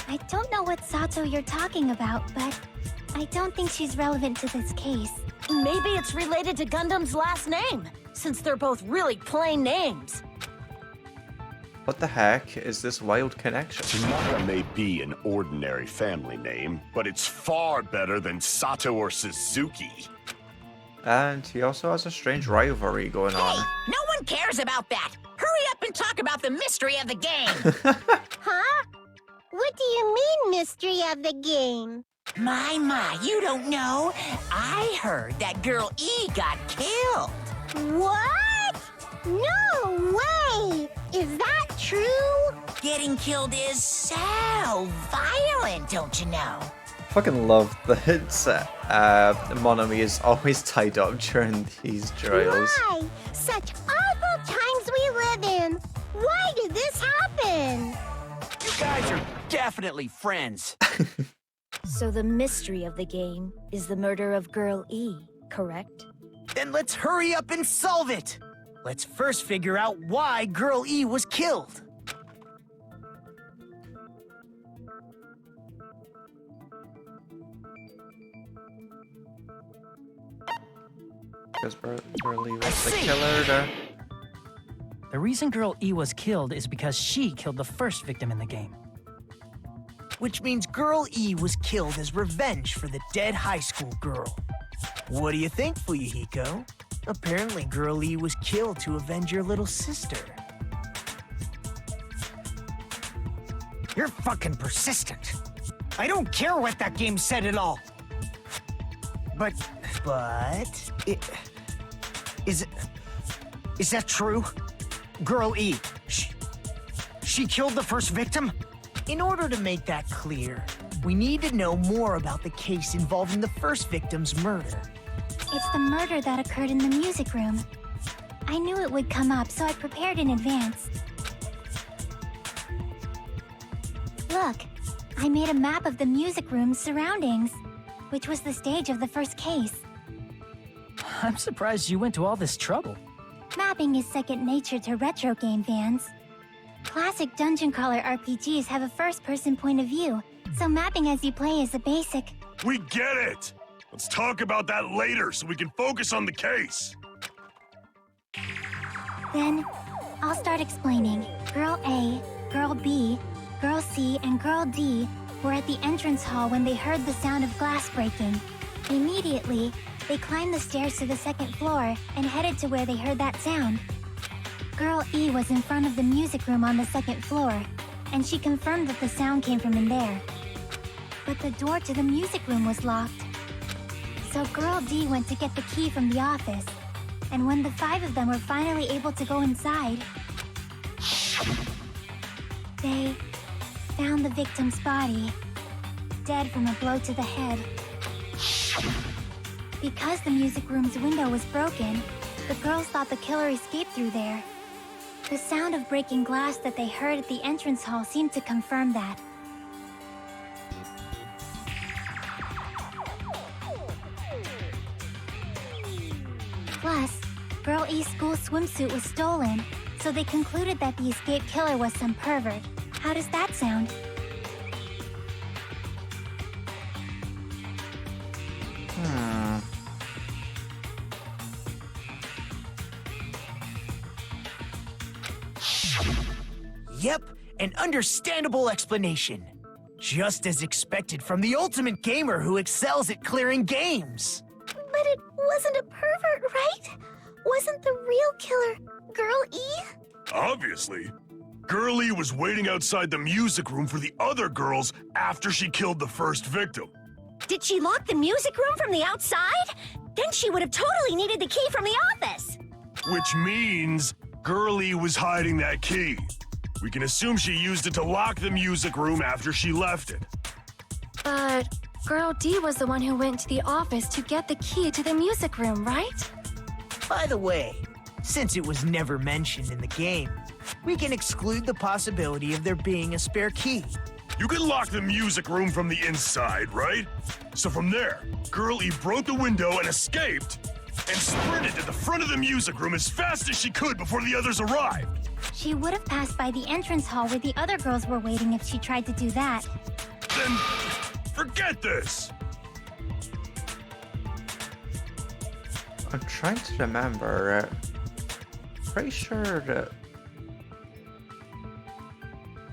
I don't know what Sato you're talking about, but I don't think she's relevant to this case. Maybe it's related to Gundam's last name, since they're both really plain names. What the heck is this wild connection? Tanaka may be an ordinary family name, but it's far better than Sato or Suzuki. And he also has a strange rivalry going on. No one cares about that. Hurry up and talk about the mystery of the game. Huh? What do you mean, mystery of the game? My, you don't know. I heard that Girl E got killed. What? No way! Is that true? Getting killed is so violent, don't you know? Fucking love that Monomi is always tied up during these trials. Why? Such awful times we live in. Why did this happen? You guys are definitely friends. So the mystery of the game is the murder of Girl E, correct? Then let's hurry up and solve it. Let's first figure out why Girl E was killed. Because Burley was the killer. The reason Girl E was killed is because she killed the first victim in the game. Which means Girl E was killed as revenge for the dead high school girl. What do you think, Fuyuhiko? Apparently, Girl E was killed to avenge your little sister. You're fucking persistent. I don't care what that game said at all. But is that true? Girl E, she killed the first victim? In order to make that clear, we need to know more about the case involving the first victim's murder. It's the murder that occurred in the music room. I knew it would come up, so I prepared in advance. Look, I made a map of the music room's surroundings, which was the stage of the first case. I'm surprised you went to all this trouble. Mapping is second nature to retro game fans. Classic dungeon crawler RPGs have a first-person point of view, so mapping as you play is a basic. We get it! Let's talk about that later so we can focus on the case. Then, I'll start explaining. Girl A, Girl B, Girl C, and Girl D were at the entrance hall when they heard the sound of glass breaking. Immediately, they climbed the stairs to the second floor and headed to where they heard that sound. Girl E was in front of the music room on the second floor, and she confirmed that the sound came from in there. But the door to the music room was locked. So Girl D went to get the key from the office, and when the 5 of them were finally able to go inside, they found the victim's body, dead from a blow to the head. Because the music room's window was broken, the girls thought the killer escaped through there. The sound of breaking glass that they heard at the entrance hall seemed to confirm that. Plus, Girl E's school swimsuit was stolen, so they concluded that the escaped killer was some pervert. How does that sound? Yep, an understandable explanation. Just as expected from the ultimate gamer who excels at clearing games. But it wasn't a pervert, right? Wasn't the real killer Girl E? Obviously. Girl E was waiting outside the music room for the other girls after she killed the first victim. Did she lock the music room from the outside? Then she would have totally needed the key from the office. Which means Girl E was hiding that key. We can assume she used it to lock the music room after she left it. But Girl D was the one who went to the office to get the key to the music room, right? By the way, since it was never mentioned in the game, we can exclude the possibility of there being a spare key. You can lock the music room from the inside, right? So from there, Girl E broke the window and escaped, and sprinted to the front of the music room as fast as she could before the others arrived. She would have passed by the entrance hall where the other girls were waiting if she tried to do that. Then, forget this! I'm trying to remember. Pretty sure that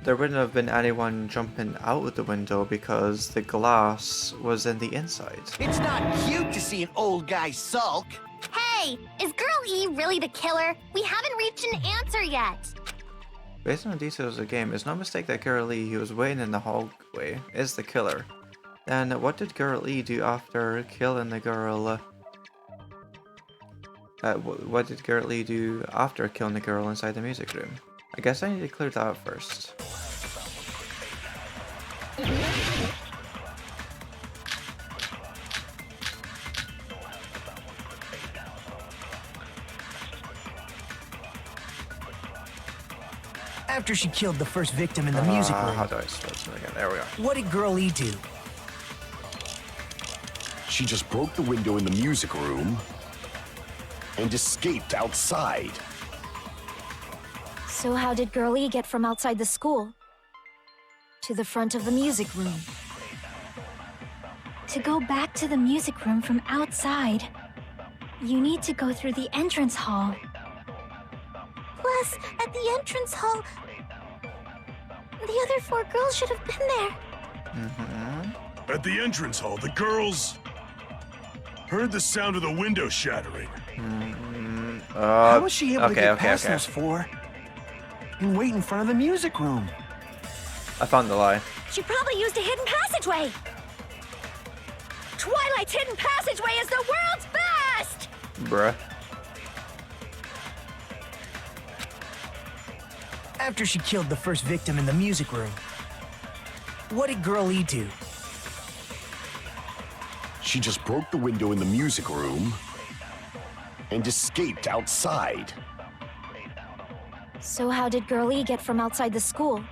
there wouldn't have been anyone jumping out of the window because the glass was in the inside. It's not cute to see an old guy sulk. Hey, is Girl E really the killer? We haven't reached an answer yet. Based on the details of the game, it's no mistake that Girl E, who was waiting in the hallway, is the killer. Then what did Girl E do after killing the girl? What did Girl E do after killing the girl inside the music room? I guess I need to clear that up first. After she killed the first victim in the music room, How do I start this again? There we go. what did Girl E do? She just broke the window in the music room and escaped outside. So how did Girl E get from outside the school to the front of the music room? To go back to the music room from outside, you need to go through the entrance hall. Plus, at the entrance hall, the other 4 girls should have been there. At the entrance hall, the girls heard the sound of the window shattering. How was she able to get past those 4 and wait in front of the music room? I found the lie. She probably used a hidden passageway. Twilight's hidden passageway is the world's best! Bruh. After she killed the first victim in the music room, what did Girl E do? She just broke the window in the music room and escaped outside. So how did Girl E get from outside the school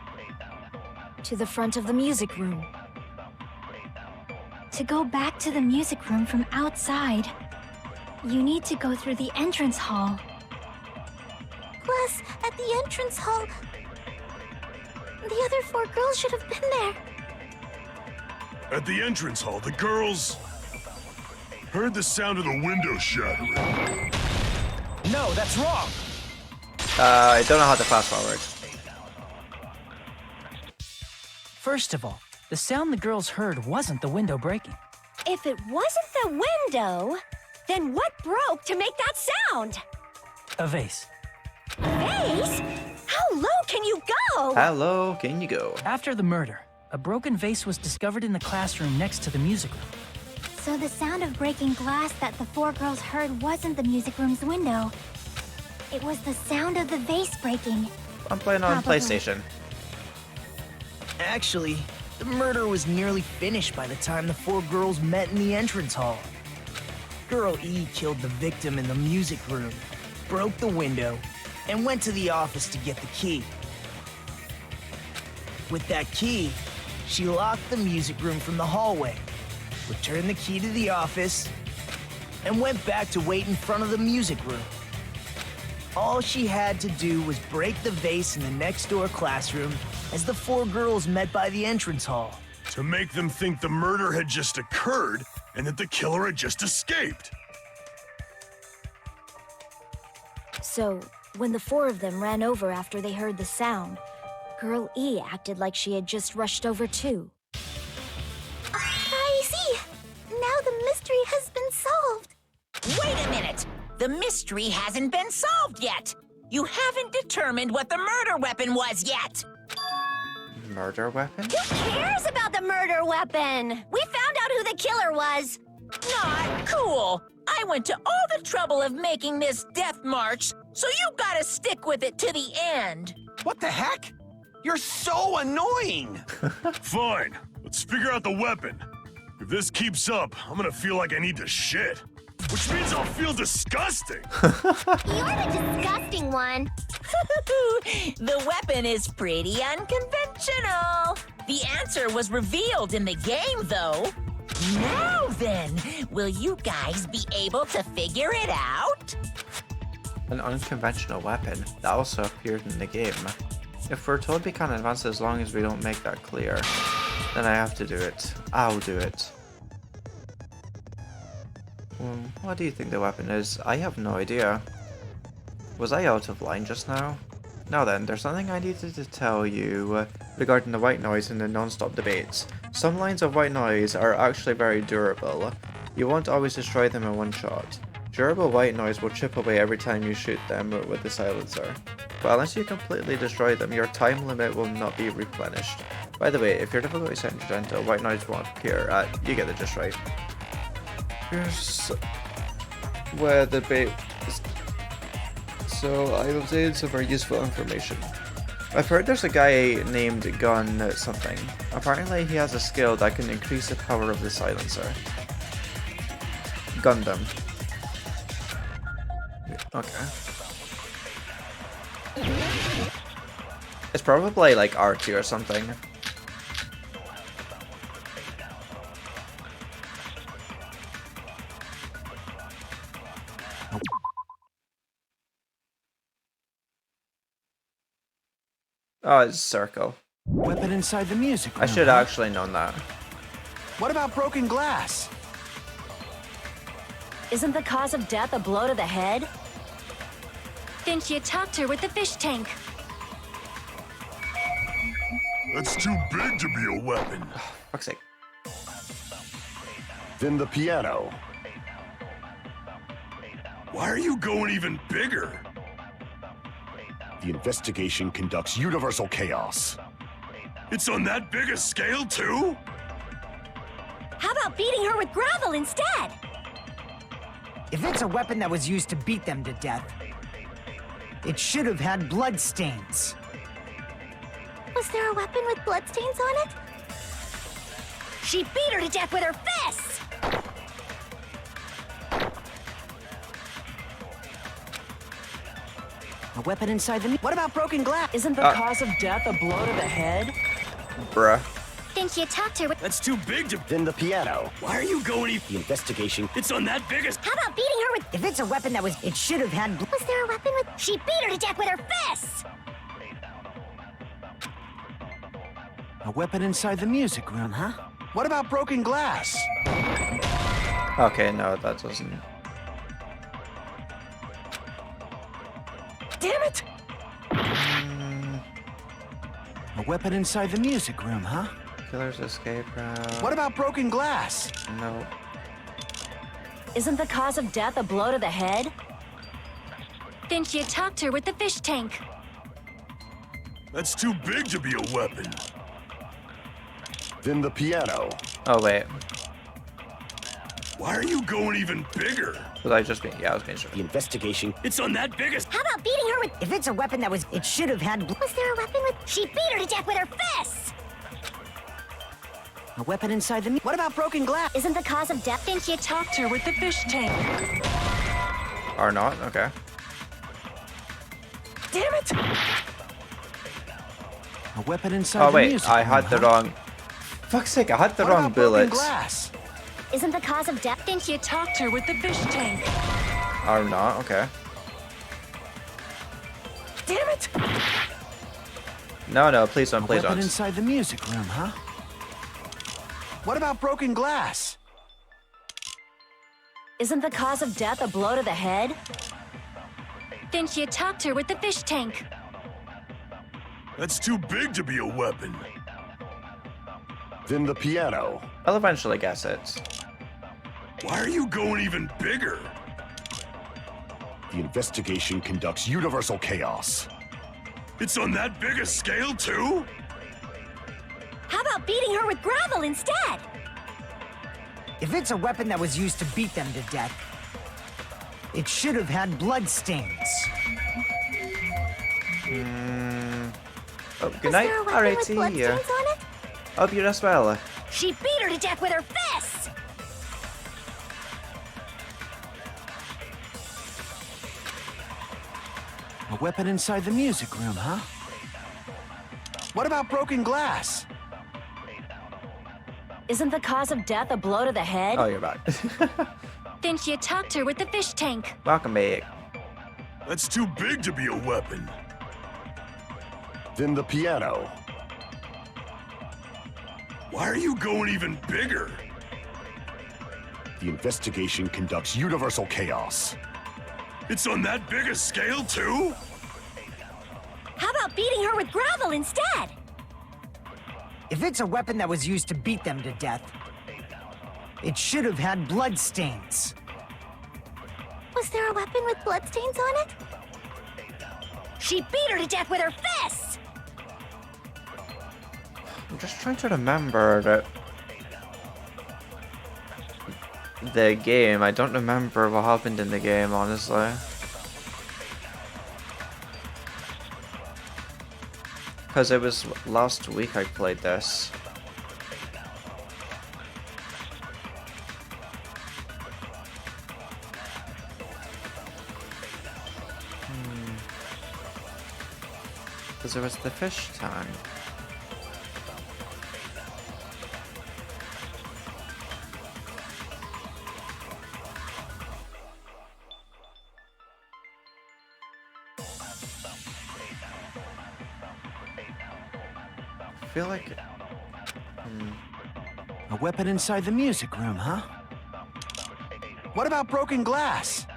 to the front of the music room? To go back to the music room from outside, you need to go through the entrance hall. Plus, at the entrance hall, the other 4 girls should have been there. At the entrance hall, the girls heard the sound of the window shattering. No, that's wrong. I don't know how to fast forward. First of all, the sound the girls heard wasn't the window breaking. If it wasn't the window, then what broke to make that sound? A vase. Vase? How low can you go? How low can you go? After the murder, a broken vase was discovered in the classroom next to the music room. So the sound of breaking glass that the 4 girls heard wasn't the music room's window. It was the sound of the vase breaking. I'm playing on Probably. PlayStation. Actually, the murder was nearly finished by the time the 4 girls met in the entrance hall. Girl E killed the victim in the music room, broke the window, and went to the office to get the key. With that key, she locked the music room from the hallway, returned the key to the office, and went back to wait in front of the music room. All she had to do was break the vase in the next door classroom as the 4 girls met by the entrance hall. To make them think the murder had just occurred and that the killer had just escaped. So, When the four of them ran over after they heard the sound, Girl E acted like she had just rushed over too. I see. Now the mystery has been solved. Wait a minute! The mystery hasn't been solved yet! You haven't determined what the murder weapon was yet! Murder weapon? Who cares about the murder weapon? We found out who the killer was. Not cool! I went to all the trouble of making this death march, so you gotta stick with it to the end! What the heck? You're so annoying! Fine, let's figure out the weapon. If this keeps up, I'm gonna feel like I need to shit. Which means I'll feel disgusting. You're the disgusting one. The weapon is pretty unconventional. The answer was revealed in the game, though. Now then, will you guys be able to figure it out? An unconventional weapon that also appeared in the game. If we're told we can't advance as long as we don't make that clear, then I have to do it. I'll do it. What do you think the weapon is? I have no idea. Was I out of line just now? Now then, there's something I needed to tell you regarding the white noise in the non-stop debates. Some lines of white noise are actually very durable. You won't always destroy them in one shot. Durable white noise will chip away every time you shoot them with the silencer. But unless you completely destroy them, your time limit will not be replenished. By the way, if your difficulty is set to gentle, white noise won't appear. You get the gist right. Here's where the debate is. So I obtained some very useful information. I've heard there's a guy named Gun something. Apparently he has a skill that can increase the power of the silencer. Gundam. Okay. It's probably like R2 or something. Oh, it's circle. Weapon inside the music room. I should have actually known that. What about broken glass? Isn't the cause of death a blow to the head? Then she attacked her with the fish tank. That's too big to be a weapon. Fuck's sake. Then the piano. Why are you going even bigger? The investigation conducts universal chaos. It's on that big a scale, too? How about beating her with gravel instead? If it's a weapon that was used to beat them to death, it should have had blood stains. Was there a weapon with bloodstains on it? She beat her to death with her fists! A weapon inside the... What about broken glass? Isn't the cause of death a blow to the head? Bruh. Then she attacked her with... That's too big to... Then the piano. Why are you going even... The investigation. It's on that big a... How about beating her with... If it's a weapon that was... It should have had... Was there a weapon with... She beat her to death with her fists! A weapon inside the music room, huh? What about broken glass? Okay, no, that doesn't. Damn it! A weapon inside the music room, huh? Killer's escape route. What about broken glass? No. Isn't the cause of death a blow to the head? Then she attacked her with the fish tank. That's too big to be a weapon. Then the piano. Oh wait. Why are you going even bigger? Was I just being? Yeah, I was being sure. The investigation. It's on that big a... How about beating her with... If it's a weapon that was... It should have had... Was there a weapon with... She beat her to death with her fists! A weapon inside the... What about broken glass? Isn't the cause of death... Then she attacked her with the fish tank. Or not? Okay. Damn it! A weapon inside Oh the wait, music I room, had the huh? wrong. Fuck's sake, I had the What wrong about broken bullets. glass? Isn't the cause of death... Then she attacked her with the fish tank. Or not? Okay. Damn it! No, no, please don't, A please weapon don't. inside the music room, huh? What about broken glass? Isn't the cause of death a blow to the head? Then she attacked her with the fish tank. That's too big to be a weapon. Then the piano. I'll eventually guess it. Why are you going even bigger? The investigation conducts universal chaos. It's on that big a scale, too? How about beating her with gravel instead? If it's a weapon that was used to beat them to death, it should have had blood stains. Oh, good night, alrighty. Hope you rest well. She beat her to death with her fists! A weapon inside the music room, huh? What about broken glass? Isn't the cause of death a blow to the head? Oh, you're back. Then she attacked her with the fish tank. Welcome back. That's too big to be a weapon. Then the piano. Why are you going even bigger? The investigation conducts universal chaos. It's on that big a scale, too? How about beating her with gravel instead? If it's a weapon that was used to beat them to death, it should have had blood stains. Was there a weapon with bloodstains on it? She beat her to death with her fists! I'm just trying to remember the game. I don't remember what happened in the game, honestly. Because it was last week I played this. Because it was the fish tank. I feel like A weapon inside the music room, huh? What about broken glass?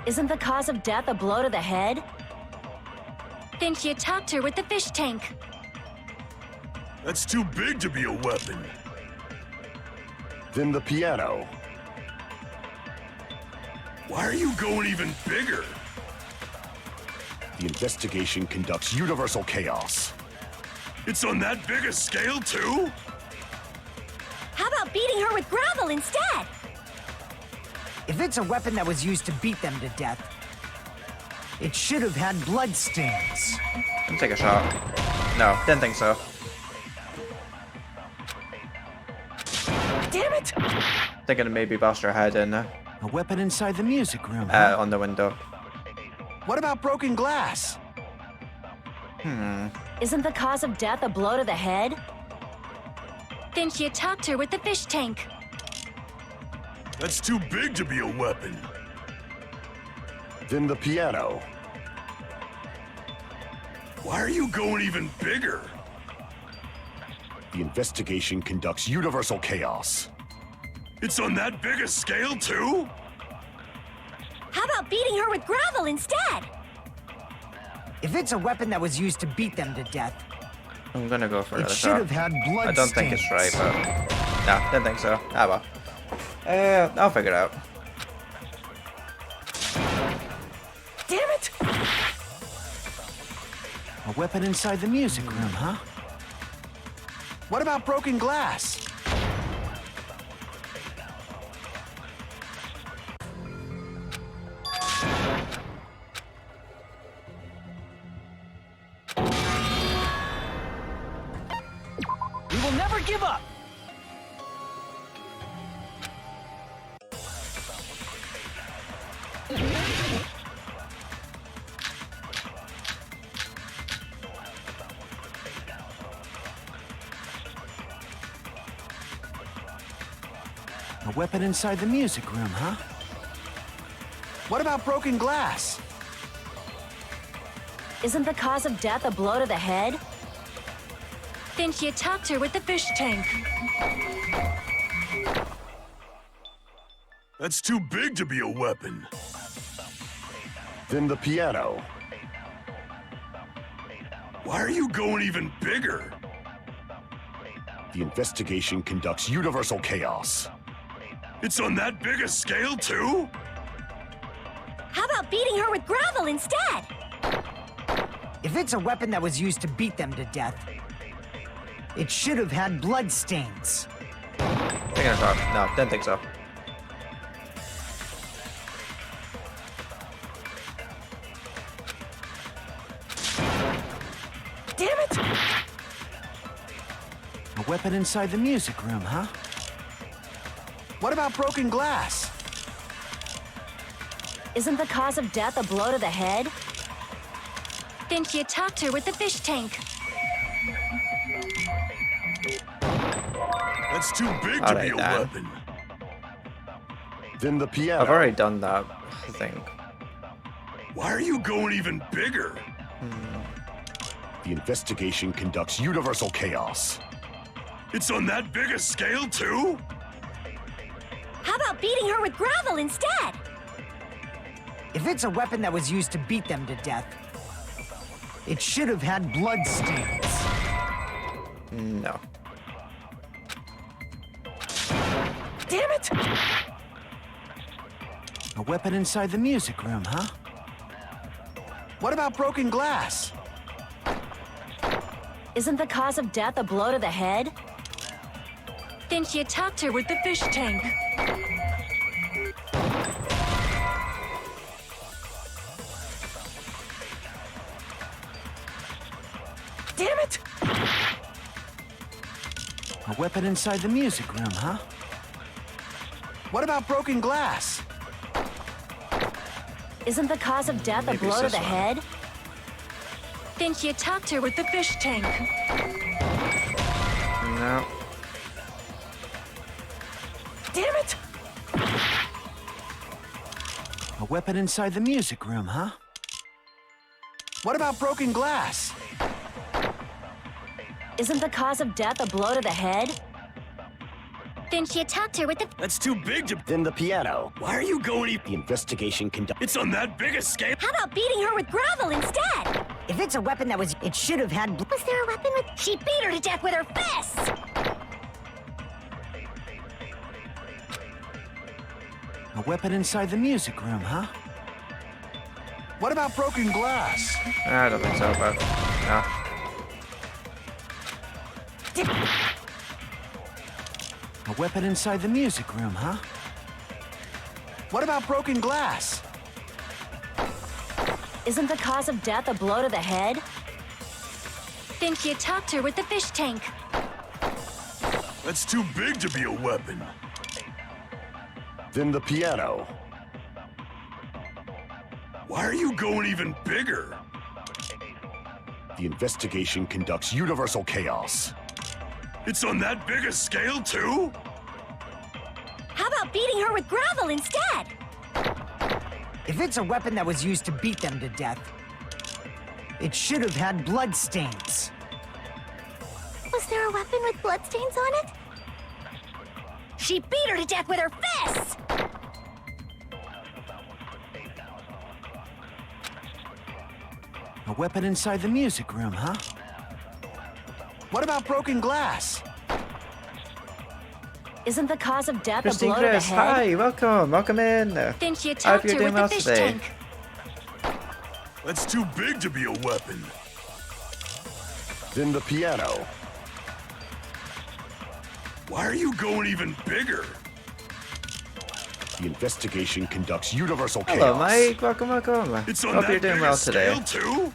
Isn't the cause of death a blow to the head? Then she attacked her with the fish tank. That's too big to be a weapon. Then the piano. Why are you going even bigger? The investigation conducts universal chaos. It's on that big a scale, too? How about beating her with gravel instead? If it's a weapon that was used to beat them to death, it should have had blood stains. let me take a shot. No, didn't think so. Damn it! Thinking maybe bust her head in A weapon inside the music room, huh? on the window. What about broken glass? Isn't the cause of death a blow to the head? Then she attacked her with the fish tank. That's too big to be a weapon. Then the piano. Why are you going even bigger? The investigation conducts universal chaos. It's on that big a scale, too? How about beating her with gravel instead? If it's a weapon that was used to beat them to death, I'm gonna go for it another should shot. have had blood I don't think it's right, but no, didn't think so. Ah well. I'll figure it out. Damn it! A weapon inside the music room, huh? What about broken glass? We will never give up! A weapon inside the music room, huh? What about broken glass? Isn't the cause of death a blow to the head? Then she attacked her with the fish tank. That's too big to be a weapon. Then the piano. Why are you going even bigger? The investigation conducts universal chaos. It's on that big a scale, too? How about beating her with gravel instead? If it's a weapon that was used to beat them to death, it should have had blood stains. No, didn't think so. Damn it! A weapon inside the music room, huh? What about broken glass? Isn't the cause of death a blow to the head? Then she attacked her with the fish tank. That's too big to be a weapon. Then the piano. I've already done that, I think. Why are you going even bigger? The investigation conducts universal chaos. It's on that big a scale, too? How about beating her with gravel instead? If it's a weapon that was used to beat them to death, it should have had blood stains. No. Damn it! A weapon inside the music room, huh? What about broken glass? Isn't the cause of death a blow to the head? Then she attacked her with the fish tank. Damn it! A weapon inside the music room, huh? What about broken glass? Isn't the cause of death a blow to the head? Then she attacked her with the fish tank. No. Damn it! A weapon inside the music room, huh? What about broken glass? Isn't the cause of death a blow to the head? Then she attacked her with the... That's too big to... Then the piano. Why are you going even... The investigation conducts... It's on that big a scale? How about beating her with gravel instead? If it's a weapon that was... It should have had... Was there a weapon with... She beat her to death with her fists! A weapon inside the music room, huh? What about broken glass? I don't think so, but no. A weapon inside the music room, huh? What about broken glass? Isn't the cause of death a blow to the head? Then she attacked her with the fish tank. That's too big to be a weapon. Then the piano. Why are you going even bigger? The investigation conducts universal chaos. It's on that big a scale, too? How about beating her with gravel instead? If it's a weapon that was used to beat them to death, it should have had blood stains. Was there a weapon with bloodstains on it? She beat her to death with her fists! A weapon inside the music room, huh? What about broken glass? Isn't the cause of death Christine a blow to the Chris, head? hi, welcome in. Then she Hope attacked you're her doing with the well fish today. tank. That's too big to be a weapon. Then the piano. Why are you going even bigger? The investigation conducts universal chaos. Hello, Mike. Welcome. It's on Hope that you're doing big well a today. scale, too?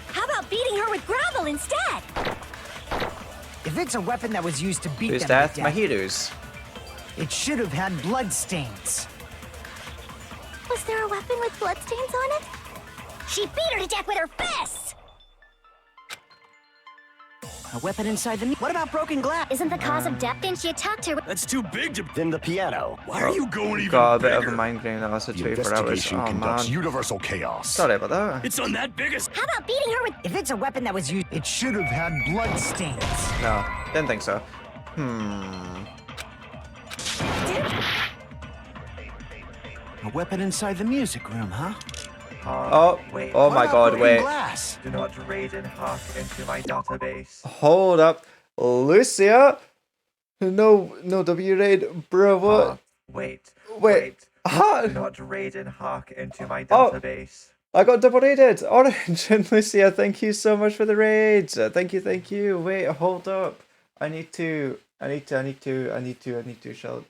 How about beating her with gravel instead? If it's a weapon that was used to beat Who's them that? to My death, heroes. it should have had blood stains. Was there a weapon with bloodstains on it? She beat her to death with her fists! A weapon inside the... What about broken glass? Isn't the cause of death? Then she attacked her with... That's too big to... Then the piano. Why are you going even Got a bit bigger? of a mind game that lasted The 24 hours. investigation Oh conducts man. universal chaos. Sorry about that. It's on that big a... How about beating her with... If it's a weapon that was used... It should have had blood stains. No, didn't think so. A weapon inside the music room, huh? Wait. Oh my god, wait. Glass? Do not raid and hack into my database. Hold up. Lucia? No, W raid, bro, what? Wait. Ah! Do not raid and hack into my database. I got double raided. Orange and Lucia, thank you so much for the raids. Thank you. Wait, hold up. I need to shout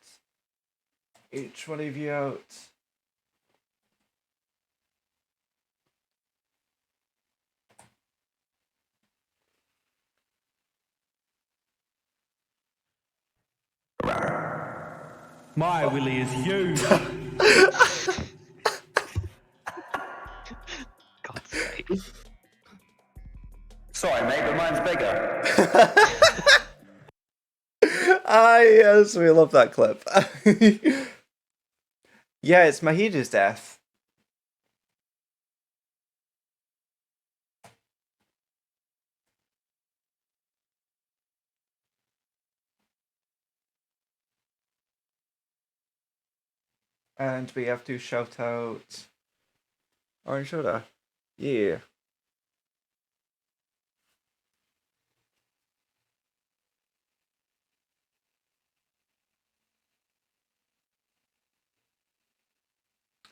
each one of you out. My Willie is you. God's sake. Sorry, mate, but mine's bigger. Yes, we love that clip. Yeah, it's Mahida's death. And we have to shout out Orange Soda. Yeah.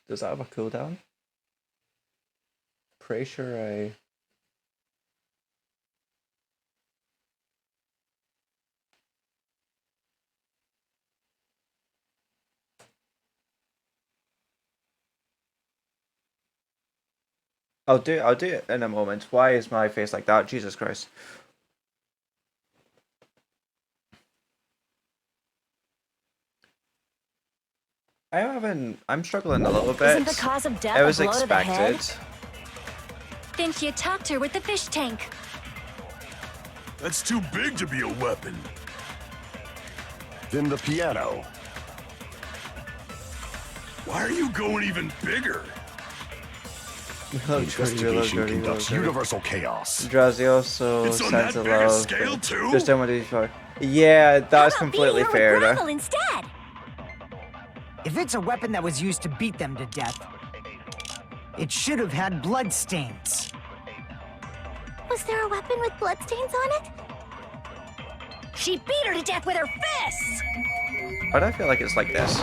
Does that have a cooldown? Pretty sure I... I'll do it in a moment. Why is my face like that? Jesus Christ. I'm struggling a little bit. Isn't the cause of death it was a blow to the head? expected. Think you attacked her with the fish tank. That's too big to be a weapon. Then the piano. Why are you going even bigger? The investigation conducts universal chaos. Drazioso It's on sense that of big a love. scale, too? Just doing what he's for. Yeah, that's completely fair. Gravel instead. If it's a weapon that was used to beat them to death, it should have had blood stains. Was there a weapon with bloodstains on it? She beat her to death with her fists! Why do I feel like it's like this?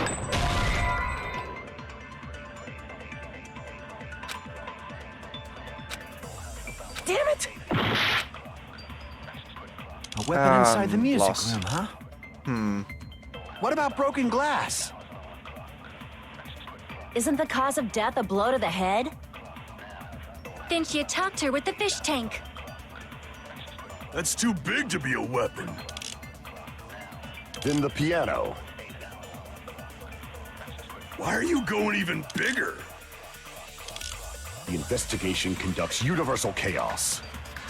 Damn it! A weapon inside the music lost. room, huh? Hmm. What about broken glass? Isn't the cause of death a blow to the head? Think you attacked her with the fish tank. That's too big to be a weapon. Then the piano. Why are you going even bigger? The investigation conducts universal chaos.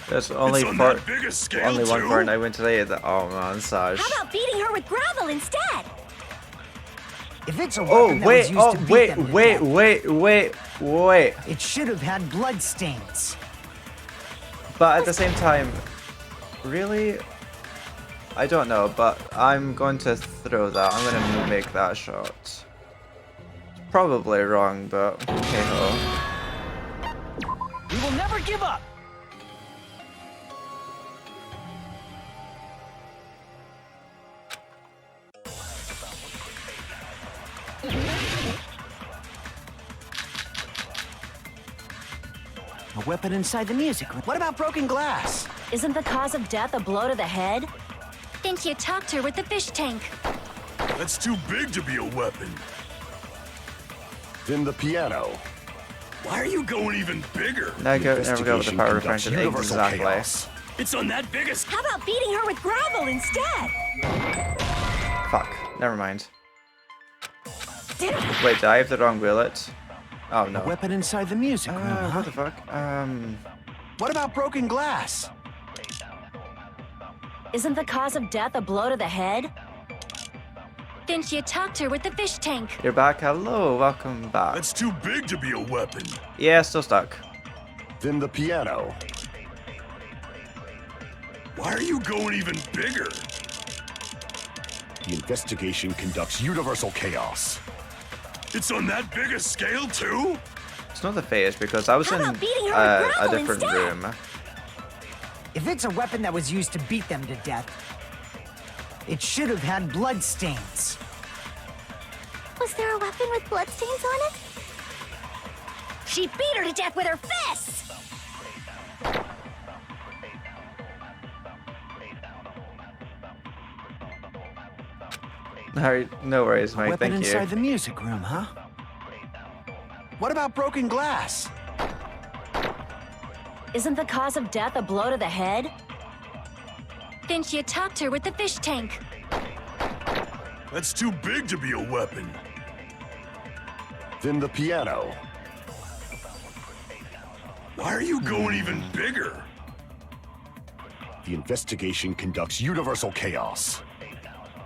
There's only It's on part, that big a scale, only one too? part I went today. Oh man, Saj. How about beating her with gravel instead? If it's a Oh weapon that wait! was used Oh to beat wait! them to Wait! death, Wait! it should have had blood stains. But at the same time, really, I don't know. But I'm going to throw that. I'm going to make that shot. It's probably wrong, but hey ho. We will never give up. A weapon inside the music room. What about broken glass? Isn't the cause of death a blow to the head? Think you attacked her with the fish tank. That's too big to be a weapon. Then the piano. Why are you going even bigger? Never go with the power reference. Exactly. Chaos. It's on that biggest. How about beating her with gravel instead? Fuck. Never mind. Wait, did I have the wrong bullet? Oh no. A weapon inside the music room, huh? What the fuck? What about broken glass? Isn't the cause of death a blow to the head? Think you attacked her with the fish tank. You're back. Hello, welcome back. That's too big to be a weapon. Yeah, still stuck. Then the piano. Why are you going even bigger? The investigation conducts universal chaos. It's on that big a scale too? It's not the face because I was in beating her with a gravel different instead? room. If it's a weapon that was used to beat them to death, it should have had blood stains. Was there a weapon with bloodstains on it? She beat her to death with her fists! Alright, no worries, mate. Weapon Thank inside you. the music room, huh? What about broken glass? Isn't the cause of death a blow to the head? Then she attacked her with the fish tank. That's too big to be a weapon. Then the piano. Why are you going even bigger? The investigation conducts universal chaos.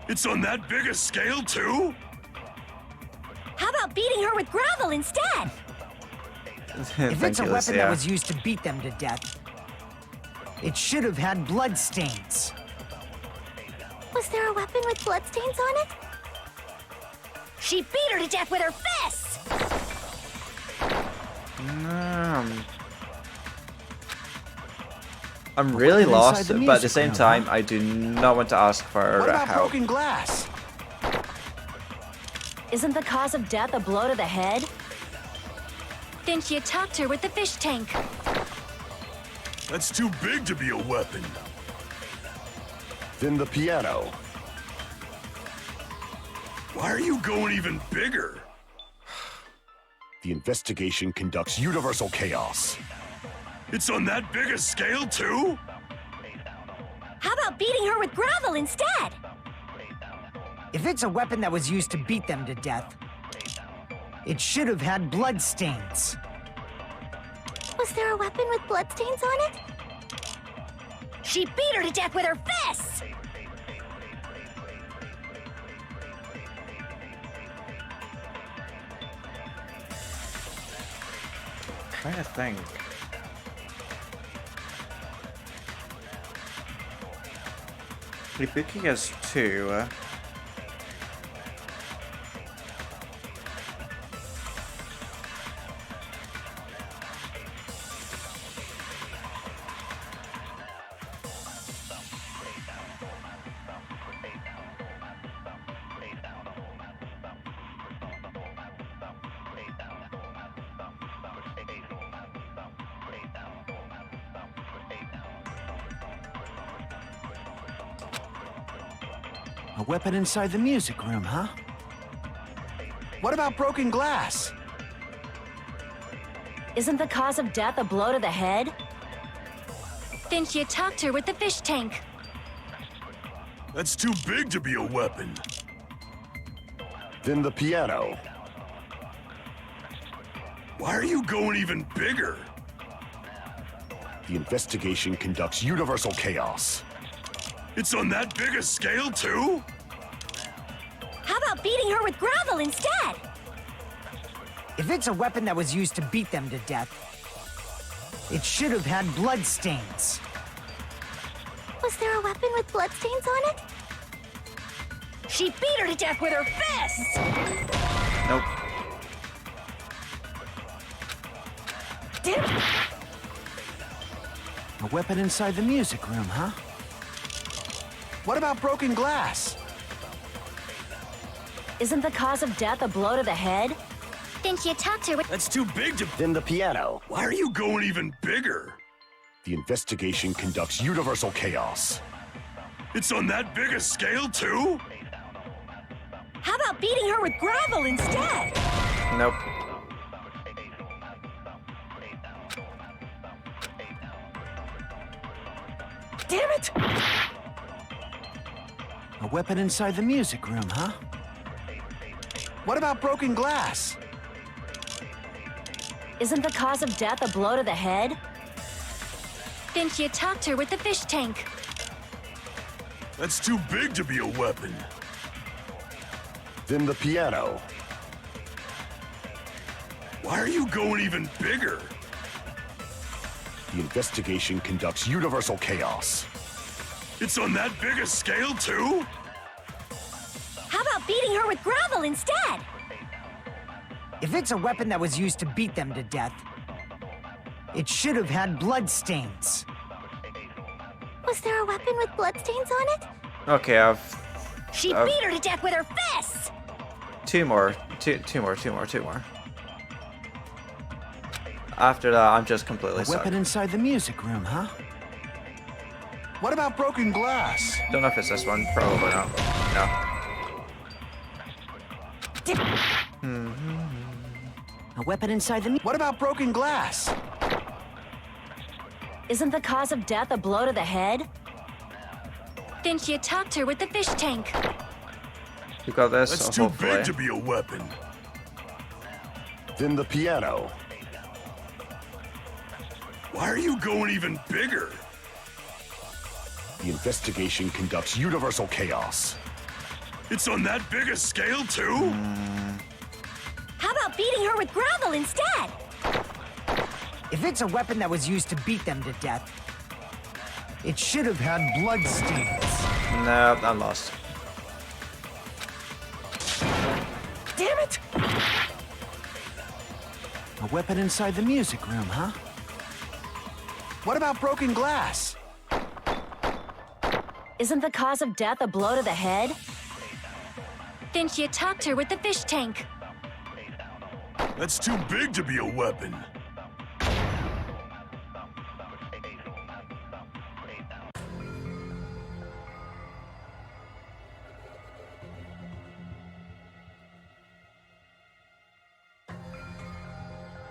It's on that big a scale too? How about beating her with gravel instead? If it's a weapon that was used to beat them to death, it should have had blood stains. Was there a weapon with bloodstains on it? She beat her to death with her fists! I'm really Weapon lost, inside the but at the music same room, time, huh? I do not want to ask for What about help. broken glass? Isn't the cause of death a blow to the head? Then she attacked her with the fish tank. That's too big to be a weapon. Then the piano. Why are you going even bigger? The investigation conducts universal chaos. It's on that big a scale too? How about beating her with gravel instead? If it's a weapon that was used to beat them to death, it should have had blood stains. Was there a weapon with bloodstains on it? She beat her to death with her fists! Trying to think. Ibuki has two. A weapon inside the music room, huh? What about broken glass? Isn't the cause of death a blow to the head? Then she attacked her with the fish tank. That's too big to be a weapon. Then the piano. Why are you going even bigger? The investigation conducts universal chaos. It's on that big a scale too? How about beating her with gravel instead? If it's a weapon that was used to beat them to death, it should have had blood stains. Was there a weapon with bloodstains on it? She beat her to death with her fists! Nope. Damn. A weapon inside the music room, huh? What about broken glass? Isn't the cause of death a blow to the head? Then she attacked her with... That's too big to... Then the piano. Why are you going even bigger? The investigation conducts universal chaos. It's on that big a scale too? How about beating her with gravel instead? Nope. Damn it! A weapon inside the music room, huh? What about broken glass? Isn't the cause of death a blow to the head? Then she attacked her with the fish tank. That's too big to be a weapon. Then the piano. Why are you going even bigger? The investigation conducts universal chaos. It's on that big a scale too? How about beating her with gravel instead? If it's a weapon that was used to beat them to death, it should have had bloodstains. Was there a weapon with bloodstains on it? Okay, She beat her to death with her fists! two more. After that, I'm just completely stuck. Weapon inside the music room, huh? What about broken glass? Don't know if it's this one. Probably not. No. A weapon inside the... What about broken glass? Isn't the cause of death a blow to the head? Then she attacked her with the fish tank. You got this. That's so too hopefully. big to be a weapon. Then the piano. Why are you going even bigger? The investigation conducts universal chaos. It's on that big a scale, too? How about beating her with gravel instead? If it's a weapon that was used to beat them to death, it should have had bloodstains. No, I'm lost. Damn it! A weapon inside the music room, huh? What about broken glass? Isn't the cause of death a blow to the head? Then she attacked her with the fish tank. That's too big to be a weapon.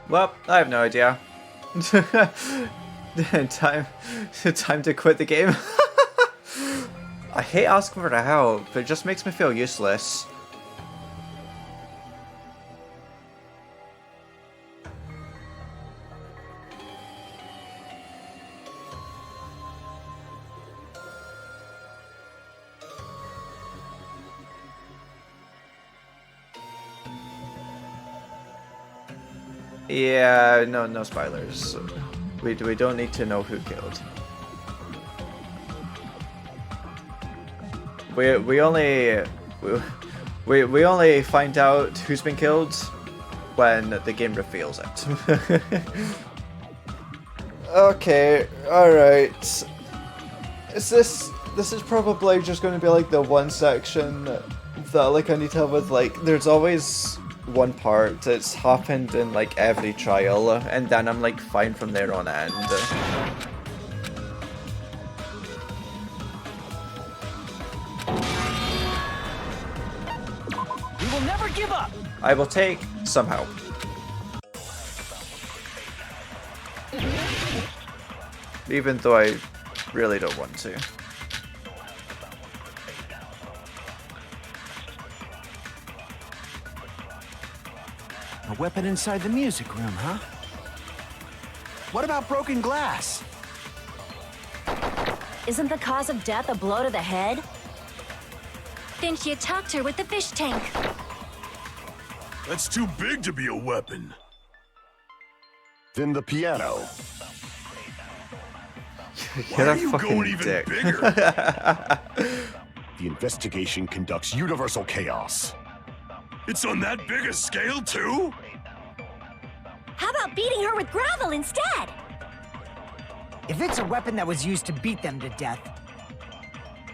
Well, I have no idea. Time to quit the game. I hate asking for the help, but it just makes me feel useless. Yeah, no spoilers. We don't need to know who killed. We only find out who's been killed when the game reveals it. Okay, alright. This is probably just going to be like the one section that like I need help with. Like there's always one part that's happened in like every trial, and then I'm like fine from there on end. We will never give up! I will take some help. Even though I really don't want to. A weapon inside the music room, huh? What about broken glass? Isn't the cause of death a blow to the head? Then she attacked her with the fish tank. That's too big to be a weapon. Then the piano. Why are you going even bigger? The investigation conducts universal chaos. It's on that big a scale, too? How about beating her with gravel instead? If it's a weapon that was used to beat them to death,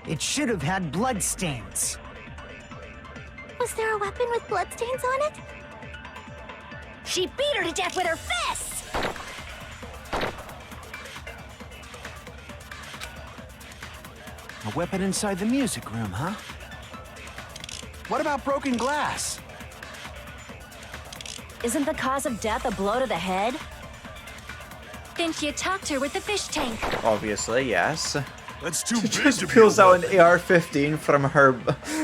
it should have had bloodstains. Was there a weapon with bloodstains on it? She beat her to death with her fists! A weapon inside the music room, huh? What about broken glass? Isn't the cause of death a blow to the head? Then she attacked her with the fish tank. Obviously, yes. That's too She big just to be pulls a out an weapon. AR-15 from her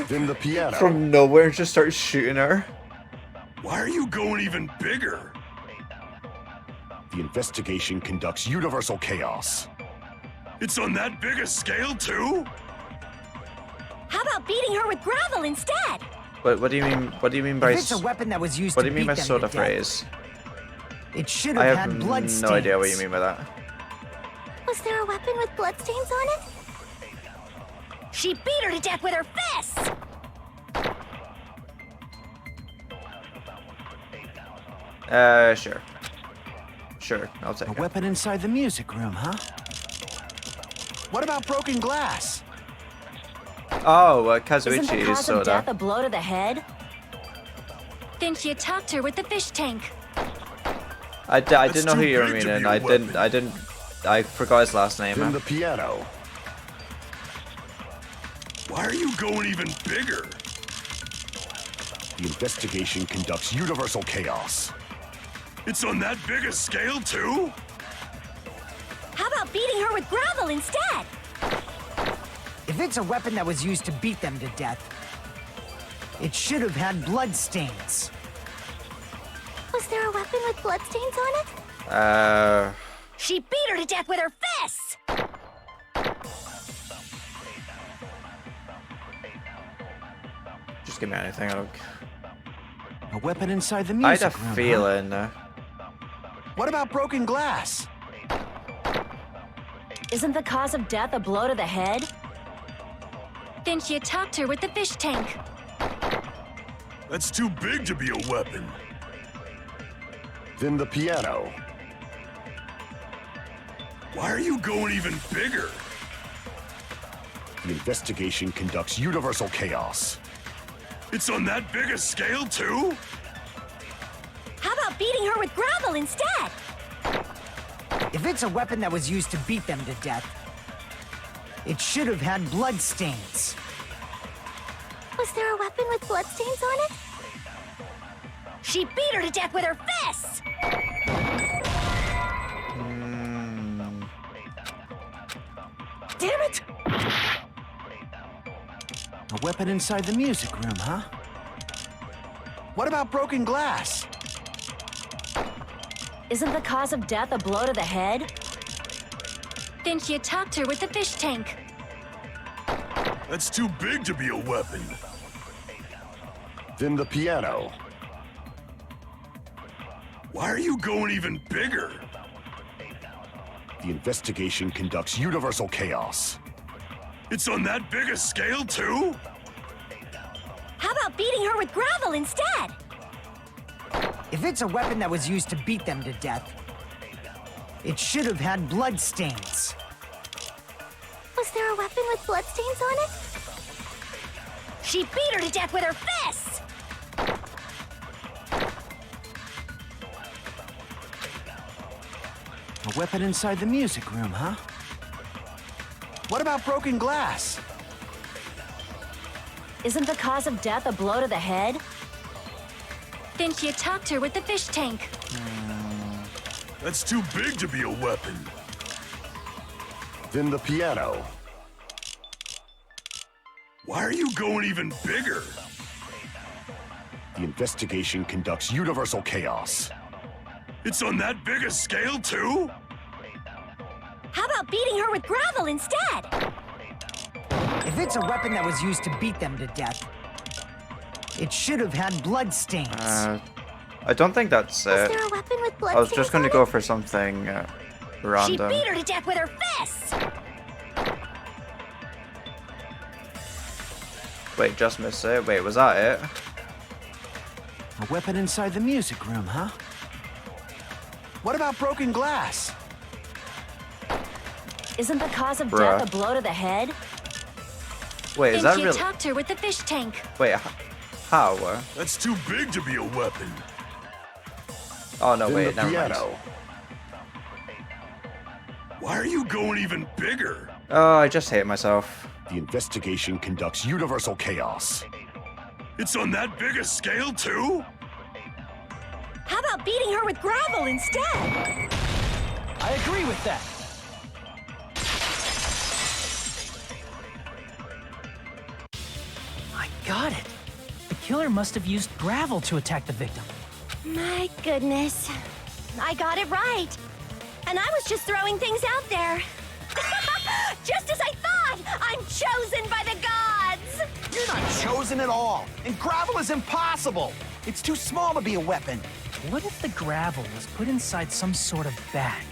Then the piano. from nowhere and just starts shooting her. Why are you going even bigger? The investigation conducts universal chaos. It's on that big a scale, too? How about beating her with gravel instead? What do you mean? What do you mean by? If it's a weapon that was used What to do you mean beat by them soda to death, phrase? it should I have have had bloodstains. no idea what you mean by that. Was there a weapon with bloodstains on it? She beat her to death with her fists! Sure. Sure, I'll take it. A weapon inside the music room, huh? What about broken glass? Oh, Isn't the Kazuichi cause of soda. death a blow to the head? Then she attacked her with the fish tank. I didn't know who you were meaning. I forgot his last name. Then the piano. Why are you going even bigger? The investigation conducts universal chaos. It's on that big a scale, too? How about beating her with gravel instead? If it's a weapon that was used to beat them to death, it should have had blood stains. Was there a weapon with bloodstains on it? She beat her to death with her fists! Just give me anything. I don't. A weapon inside the I music had a room, feeling. huh? What about broken glass? Isn't the cause of death a blow to the head? Then she attacked her with the fish tank. That's too big to be a weapon. Then the piano. Why are you going even bigger? The investigation conducts universal chaos. It's on that big a scale, too? How about beating her with gravel instead? If it's a weapon that was used to beat them to death, it should have had blood stains. Was there a weapon with bloodstains on it? She beat her to death with her fists! Damn it! A weapon inside the music room, huh? What about broken glass? Isn't the cause of death a blow to the head? Then she attacked her with the fish tank. That's too big to be a weapon. Then the piano. Why are you going even bigger? The investigation conducts universal chaos. It's on that big a scale, too? How about beating her with gravel instead? If it's a weapon that was used to beat them to death, it should have had blood stains. Was there a weapon with bloodstains on it? She beat her to death with her fists! A weapon inside the music room, huh? What about broken glass? Isn't the cause of death a blow to the head? Then she attacked her with the fish tank. That's too big to be a weapon. Then the piano. Why are you going even bigger? The investigation conducts universal chaos. It's on that big a scale, too? How about beating her with gravel instead? If it's a weapon that was used to beat them to death, it should have had blood stains. I don't think that's Was it. there a weapon with bloodstains I was just going to on go it? for something She random. beat her to death with her fists! Wait, just missed it. Wait, was that it? A weapon inside the music room, huh? What about broken glass? Isn't the cause of Bruh. death a blow to the head? Wait, Then is that she really? attacked her with the fish tank. Wait, how? That's too big to be a weapon. Oh no, Then wait, the never mind. piano. Why are you going even bigger? Oh, I just hate myself. The investigation conducts universal chaos. It's on that big a scale, too? How about beating her with gravel instead? I agree with that. I got it. The killer must have used gravel to attack the victim. My goodness. I got it right. And I was just throwing things out there. Just as I thought! I'm chosen by the gods! You're not chosen at all, and gravel is impossible. It's too small to be a weapon. What if the gravel was put inside some sort of bag?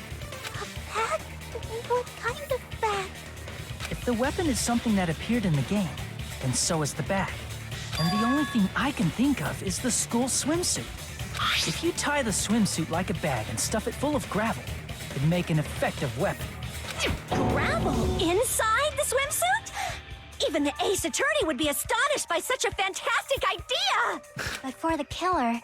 Bag? What kind of bag? If the weapon is something that appeared in the game, then so is the bag. And the only thing I can think of is the school swimsuit. If you tie the swimsuit like a bag and stuff it full of gravel, it'd make an effective weapon. Gravel inside the swimsuit? Even the Ace Attorney would be astonished by such a fantastic idea! But for the killer,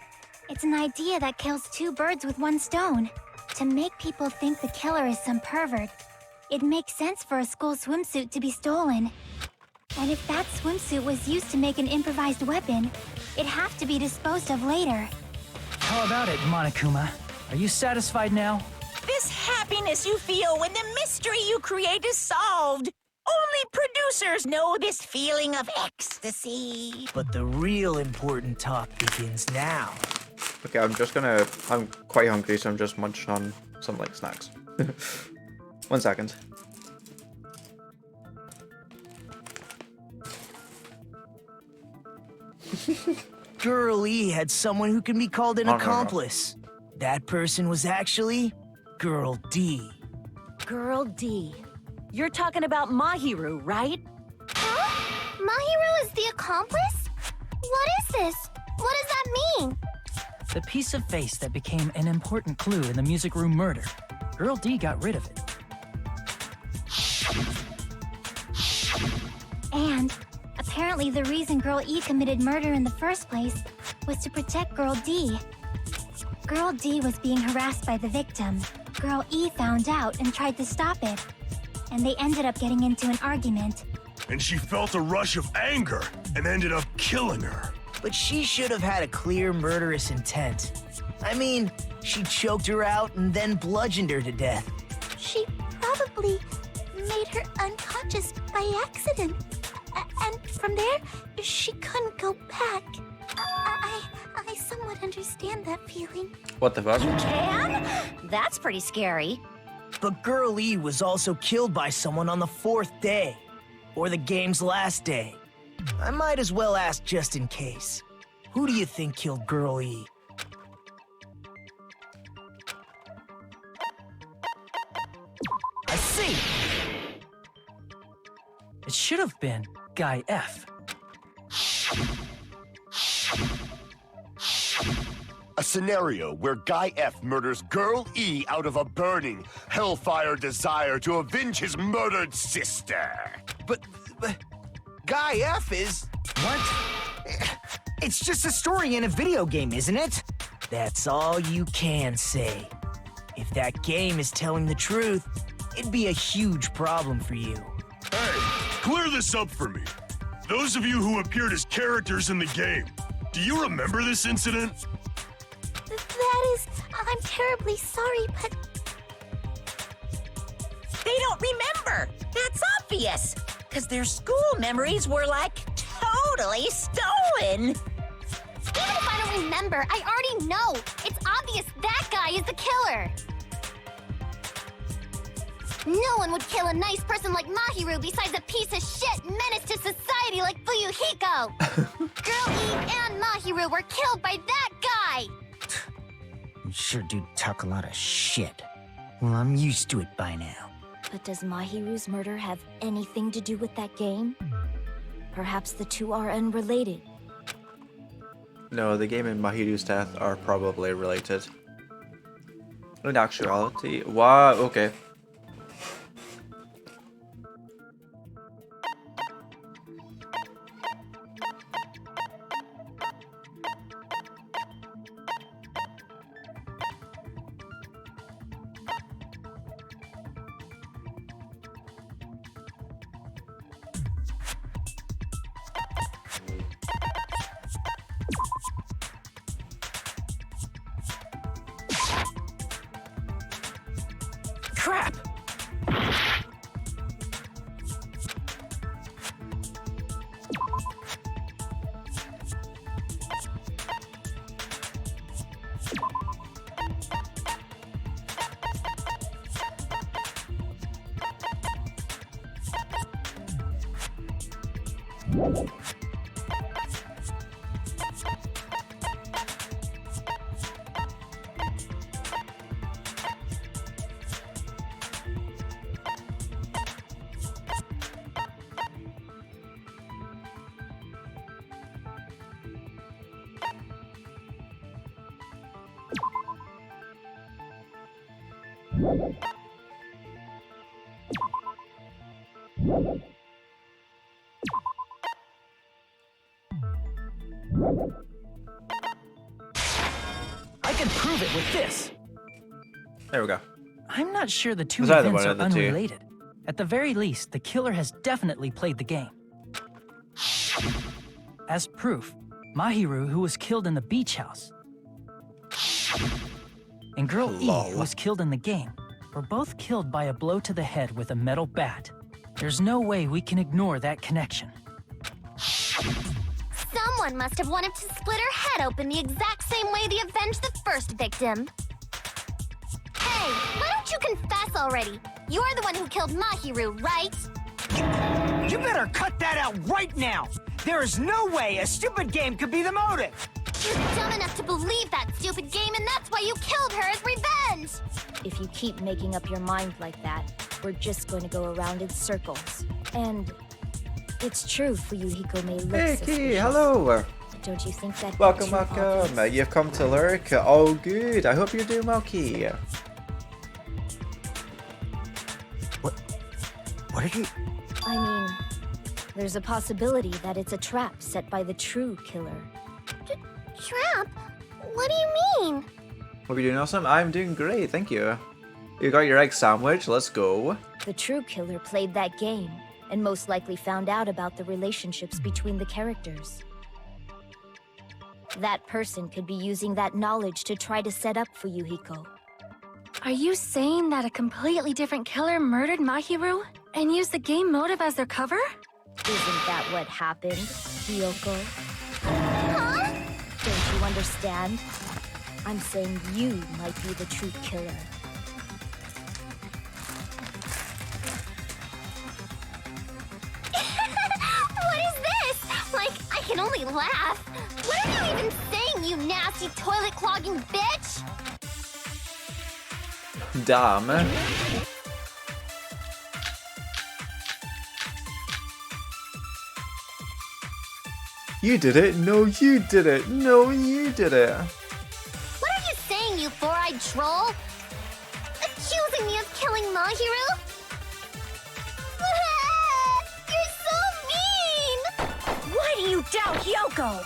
it's an idea that kills two birds with one stone. To make people think the killer is some pervert, it makes sense for a school swimsuit to be stolen. And if that swimsuit was used to make an improvised weapon, it'd have to be disposed of later. How about it, Monokuma? Are you satisfied now? This happiness you feel when the mystery you create is solved. Only producers know this feeling of ecstasy. But the real important talk begins now. Okay, I'm quite hungry, so I'm just munching on some like snacks. 1 second. Girl E had someone who can be called an accomplice. That person was actually Girl D. Girl D. You're talking about Mahiru, right? Huh? Mahiru is the accomplice? What is this? What does that mean? The piece of face that became an important clue in the music room murder. Girl D got rid of it. And apparently the reason Girl E committed murder in the first place was to protect Girl D. Girl D was being harassed by the victim. Girl E found out and tried to stop it. And they ended up getting into an argument. And she felt a rush of anger and ended up killing her. But she should have had a clear murderous intent. I mean, she choked her out and then bludgeoned her to death. She probably made her unconscious by accident. And from there, she couldn't go back. I somewhat understand that feeling. What the fuck? Can? That's pretty scary. But Girl E was also killed by someone on the 4th day. Or the game's last day. I might as well ask just in case. Who do you think killed Girl E? I see! It should have been Guy F. A scenario where Guy F murders Girl E out of a burning, hellfire desire to avenge his murdered sister. But Guy F is... What? It's just a story in a video game, isn't it? That's all you can say. If that game is telling the truth, it'd be a huge problem for you. Hey, clear this up for me. Those of you who appeared as characters in the game, do you remember this incident? That is... I'm terribly sorry, but... They don't remember. That's obvious. Because their school memories were, like, totally stolen. Even if I don't remember, I already know. It's obvious that guy is the killer. No one would kill a nice person like Mahiru besides a piece of shit menace to society like Fuyuhiko. Girl E and Mahiru were killed by that guy. You sure do talk a lot of shit. Well, I'm used to it by now. But does Mahiru's murder have anything to do with that game? Perhaps the two are unrelated. No, the game and Mahiru's death are probably related. In actuality, wow, okay. Crap! I can prove it with this. There we go. I'm not sure the two It's either events one are of the two. unrelated. At the very least, the killer has definitely played the game. As proof, Mahiru, who was killed in the beach house, and Girl E, who was killed in the game, were both killed by a blow to the head with a metal bat. There's no way we can ignore that connection. Someone must have wanted to split her head open the exact same way they avenged the first victim. Hey, why don't you confess already? You're the one who killed Mahiru, right? You better cut that out right now! There is no way a stupid game could be the motive! You're dumb enough to believe that stupid game, and that's why you killed her as revenge! If you keep making up your mind like that, we're just going to go around in circles. And it's true, Fuyuhiko may look Hey, suspicious. Key, hello. Don't you think that? Welcome, welcome. You've come to lurk. Oh, good. I hope you're doing well, Key. What did you... I mean, there's a possibility that it's a trap set by the true killer. Trap? What do you mean? Hope you're doing awesome. I'm doing great, thank you. You got your egg sandwich, let's go. The true killer played that game, and most likely found out about the relationships between the characters. That person could be using that knowledge to try to set up Fuyuhiko. Are you saying that a completely different killer murdered Mahiru and used the game motive as their cover? Isn't that what happened, Hiyoko? Huh? Don't you understand? I'm saying you might be the true killer. What is this? Like, I can only laugh. What are you even saying, you nasty toilet-clogging bitch? Damn. You did it. No, you did it. No, you did it. What are you saying, you four-eyed troll? Accusing me of killing Mahiru? You're so mean! Why do you doubt Hiyoko?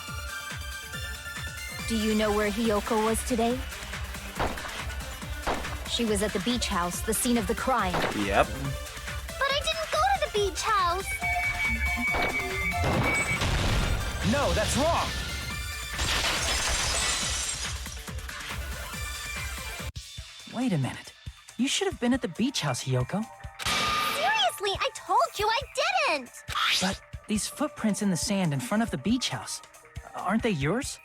Do you know where Hiyoko was today? She was at the beach house, the scene of the crime. Yep. But I didn't go to the beach house! No, that's wrong! Wait a minute. You should have been at the beach house, Hiyoko. Seriously, I told you I didn't! But these footprints in the sand in front of the beach house, aren't they yours?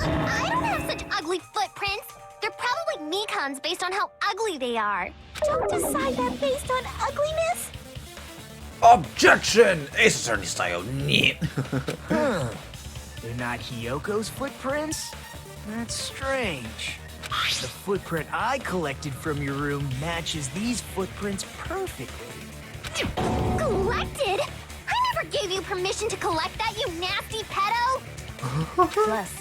I don't have such ugly footprints! They're probably Mikan's based on how ugly they are. Don't decide that based on ugliness! Objection! Ace Attorney style. Neat. Huh. They're not Hiyoko's footprints? That's strange. The footprint I collected from your room matches these footprints perfectly. Collected? I never gave you permission to collect that, you nasty pedo! Plus,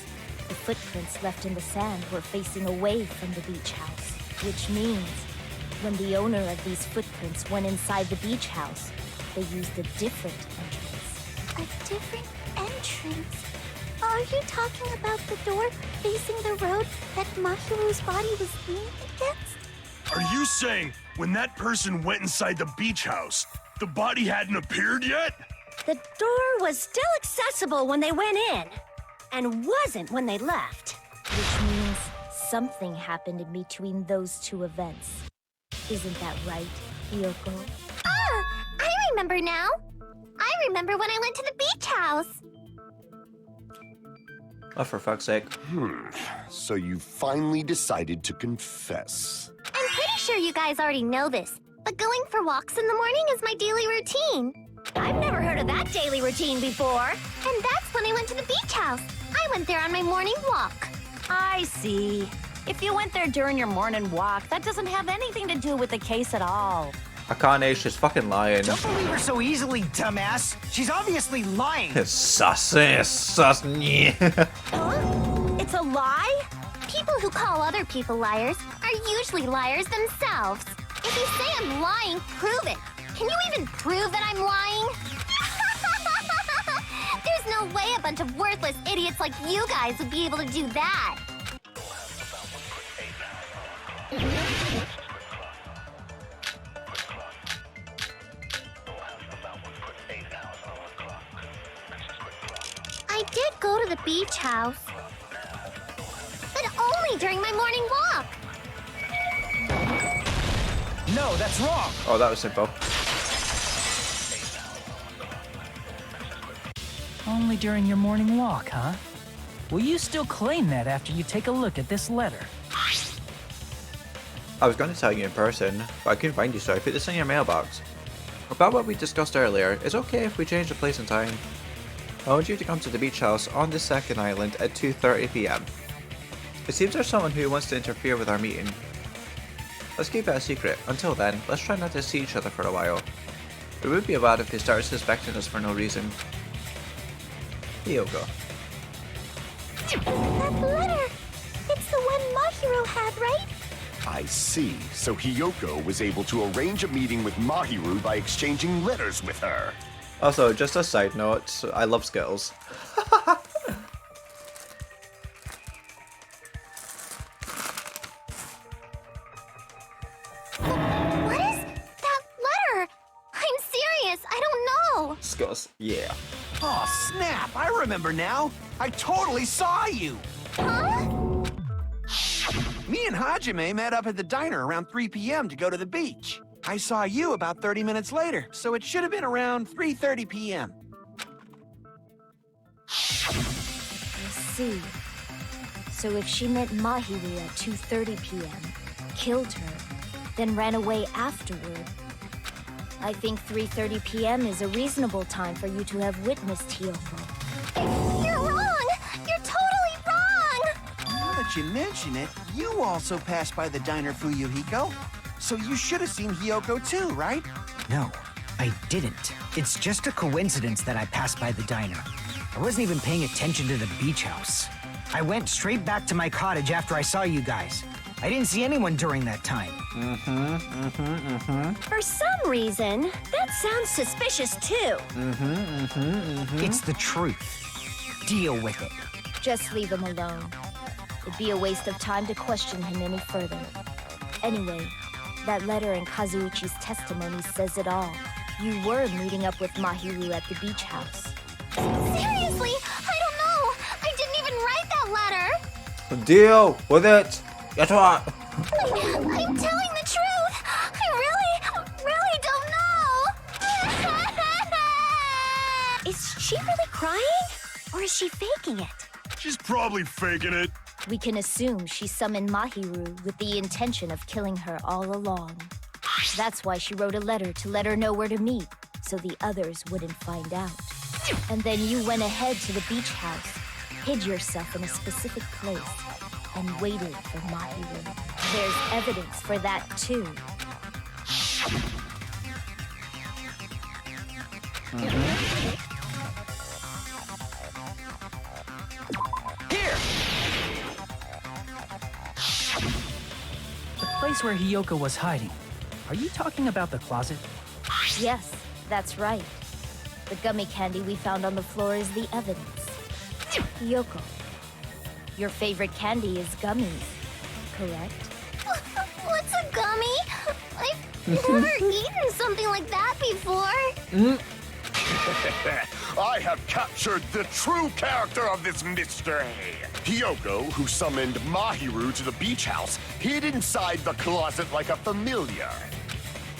the footprints left in the sand were facing away from the beach house, which means when the owner of these footprints went inside the beach house, they used a different entrance. A different entrance? Are you talking about the door facing the road that Mahiru's body was leaned against? Are you saying when that person went inside the beach house, the body hadn't appeared yet? The door was still accessible when they went in, and wasn't when they left. Which means something happened in between those two events. Isn't that right, Hiyoko? Ah! I remember now! I remember when I went to the beach house! Oh, for fuck's sake. So you finally decided to confess. I'm pretty sure you guys already know this, but going for walks in the morning is my daily routine. I've never heard of that daily routine before. And that's when I went to the beach house. I went there on my morning walk. I see. If you went there during your morning walk, that doesn't have anything to do with the case at all. Akane, she's fucking lying. Don't believe her so easily, dumbass. She's obviously lying. Sus. Yeah. Huh? It's a lie? People who call other people liars are usually liars themselves. If you say I'm lying, prove it. Can you even prove that I'm lying? There's no way a bunch of worthless idiots like you guys would be able to do that. I did go to the beach house, but only during my morning walk. No, that's wrong. Oh, that was simple. Only during your morning walk, huh? Will you still claim that after you take a look at this letter? I was going to tell you in person, but I couldn't find you, so I put this in your mailbox. About what we discussed earlier, it's okay if we change the place and time. I want you to come to the beach house on the second island at 2:30 PM. It seems there's someone who wants to interfere with our meeting. Let's keep it a secret. Until then, let's try not to see each other for a while. It would be bad if they started suspecting us for no reason. Hiyoko. That letter! It's the one Mahiro had, right? I see. So Hiyoko was able to arrange a meeting with Mahiru by exchanging letters with her. Also, just a side note, I love Skittles. What is that letter? I'm serious, I don't know. Skittles, yeah. Oh, snap! I remember now. I totally saw you. Huh? Me and Hajime met up at the diner around 3 p.m. to go to the beach. I saw you about 30 minutes later, so it should have been around 3:30 p.m. I see. So if she met Mahiru at 2:30 p.m., killed her, then ran away afterward, I think 3:30 p.m. is a reasonable time for you to have witnessed Hiyoko. You're wrong! You're totally wrong! Now that you mention it, you also passed by the diner, Fuyuhiko. So you should have seen Hiyoko too, right? No, I didn't. It's just a coincidence that I passed by the diner. I wasn't even paying attention to the beach house. I went straight back to my cottage after I saw you guys. I didn't see anyone during that time. For some reason, that sounds suspicious too. It's the truth. Deal with it. Just leave him alone. It'd be a waste of time to question him any further. Anyway, that letter in Kazuichi's testimony says it all. You were meeting up with Mahiru at the beach house. Seriously, I don't know! I didn't even write that letter! Deal with it! Get what? I'm telling the truth! I really don't know! Is she really crying? Or is she faking it? She's probably faking it. We can assume she summoned Mahiru with the intention of killing her all along. That's why she wrote a letter to let her know where to meet, so the others wouldn't find out. And then you went ahead to the beach house, hid yourself in a specific place, and waited for Mahiru. There's evidence for that too. Here! The place where Hiyoko was hiding. Are you talking about the closet? Yes, that's right. The gummy candy we found on the floor is the evidence. Hiyoko, your favorite candy is gummies, correct? What's a gummy? I've never eaten something like that before. I have captured the true character of this mystery. Hiyoko, who summoned Mahiru to the beach house, hid inside the closet like a familiar.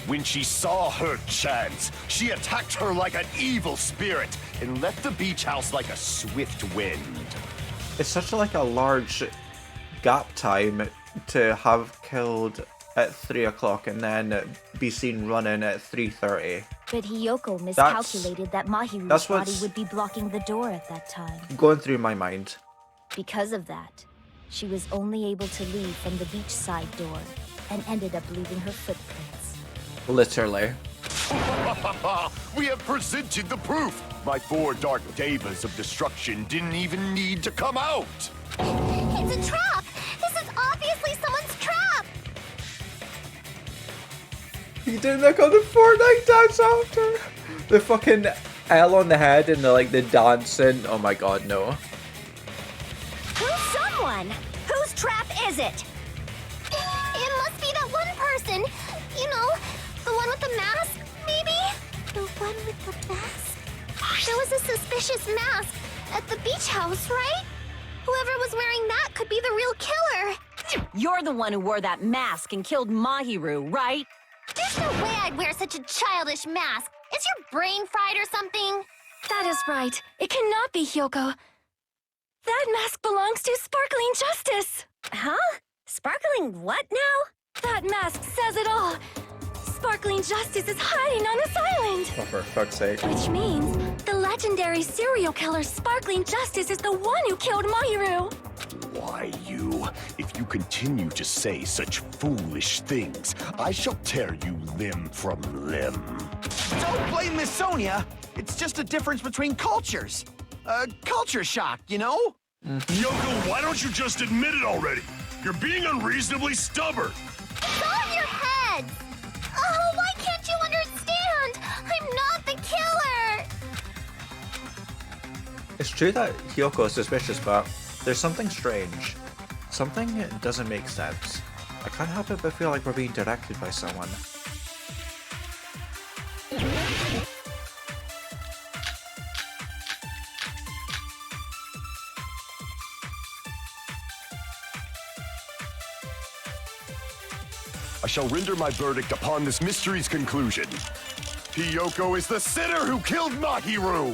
When she saw her chance, she attacked her like an evil spirit and left the beach house like a swift wind. It's such a large gap time to have killed at 3 o'clock and then be seen running at 3:30. But Hiyoko miscalculated that Mahiru's body what's would be blocking the door at that time. going through my mind. Because of that, she was only able to leave from the beachside door and ended up leaving her footprints. Literally. We have presented the proof. My 4 dark devas of destruction didn't even need to come out. It's a trap! This is You didn't look on the Fortnite dance after? The fucking L on the head and the dancing. Oh my god, no. Who's someone? Whose trap is it? It must be that one person. You know, the one with the mask, maybe? The one with the mask? There was a suspicious mask at the beach house, right? Whoever was wearing that could be the real killer. You're the one who wore that mask and killed Mahiru, right? There's no way I'd wear such a childish mask. Is your brain fried or something? That is right. It cannot be Hyoko. That mask belongs to Sparkling Justice. Huh? Sparkling what now? That mask says it all. Sparkling Justice is hiding on this island. Oh, for fuck's sake. Which means the legendary serial killer Sparkling Justice is the one who killed Mahiru. Why, you? If you continue to say such foolish things, I shall tear you limb from limb. Don't blame Miss Sonia. It's just a difference between cultures. Culture shock, you know? Yoko, why don't you just admit it already? You're being unreasonably stubborn. It's all in your head. Oh, why can't you understand? I'm not the killer. It's true that Hyoko is suspicious, but there's something strange. Something doesn't make sense. I can't help it but feel like we're being directed by someone. I shall render my verdict upon this mystery's conclusion. Hyoko is the sinner who killed Mahiru!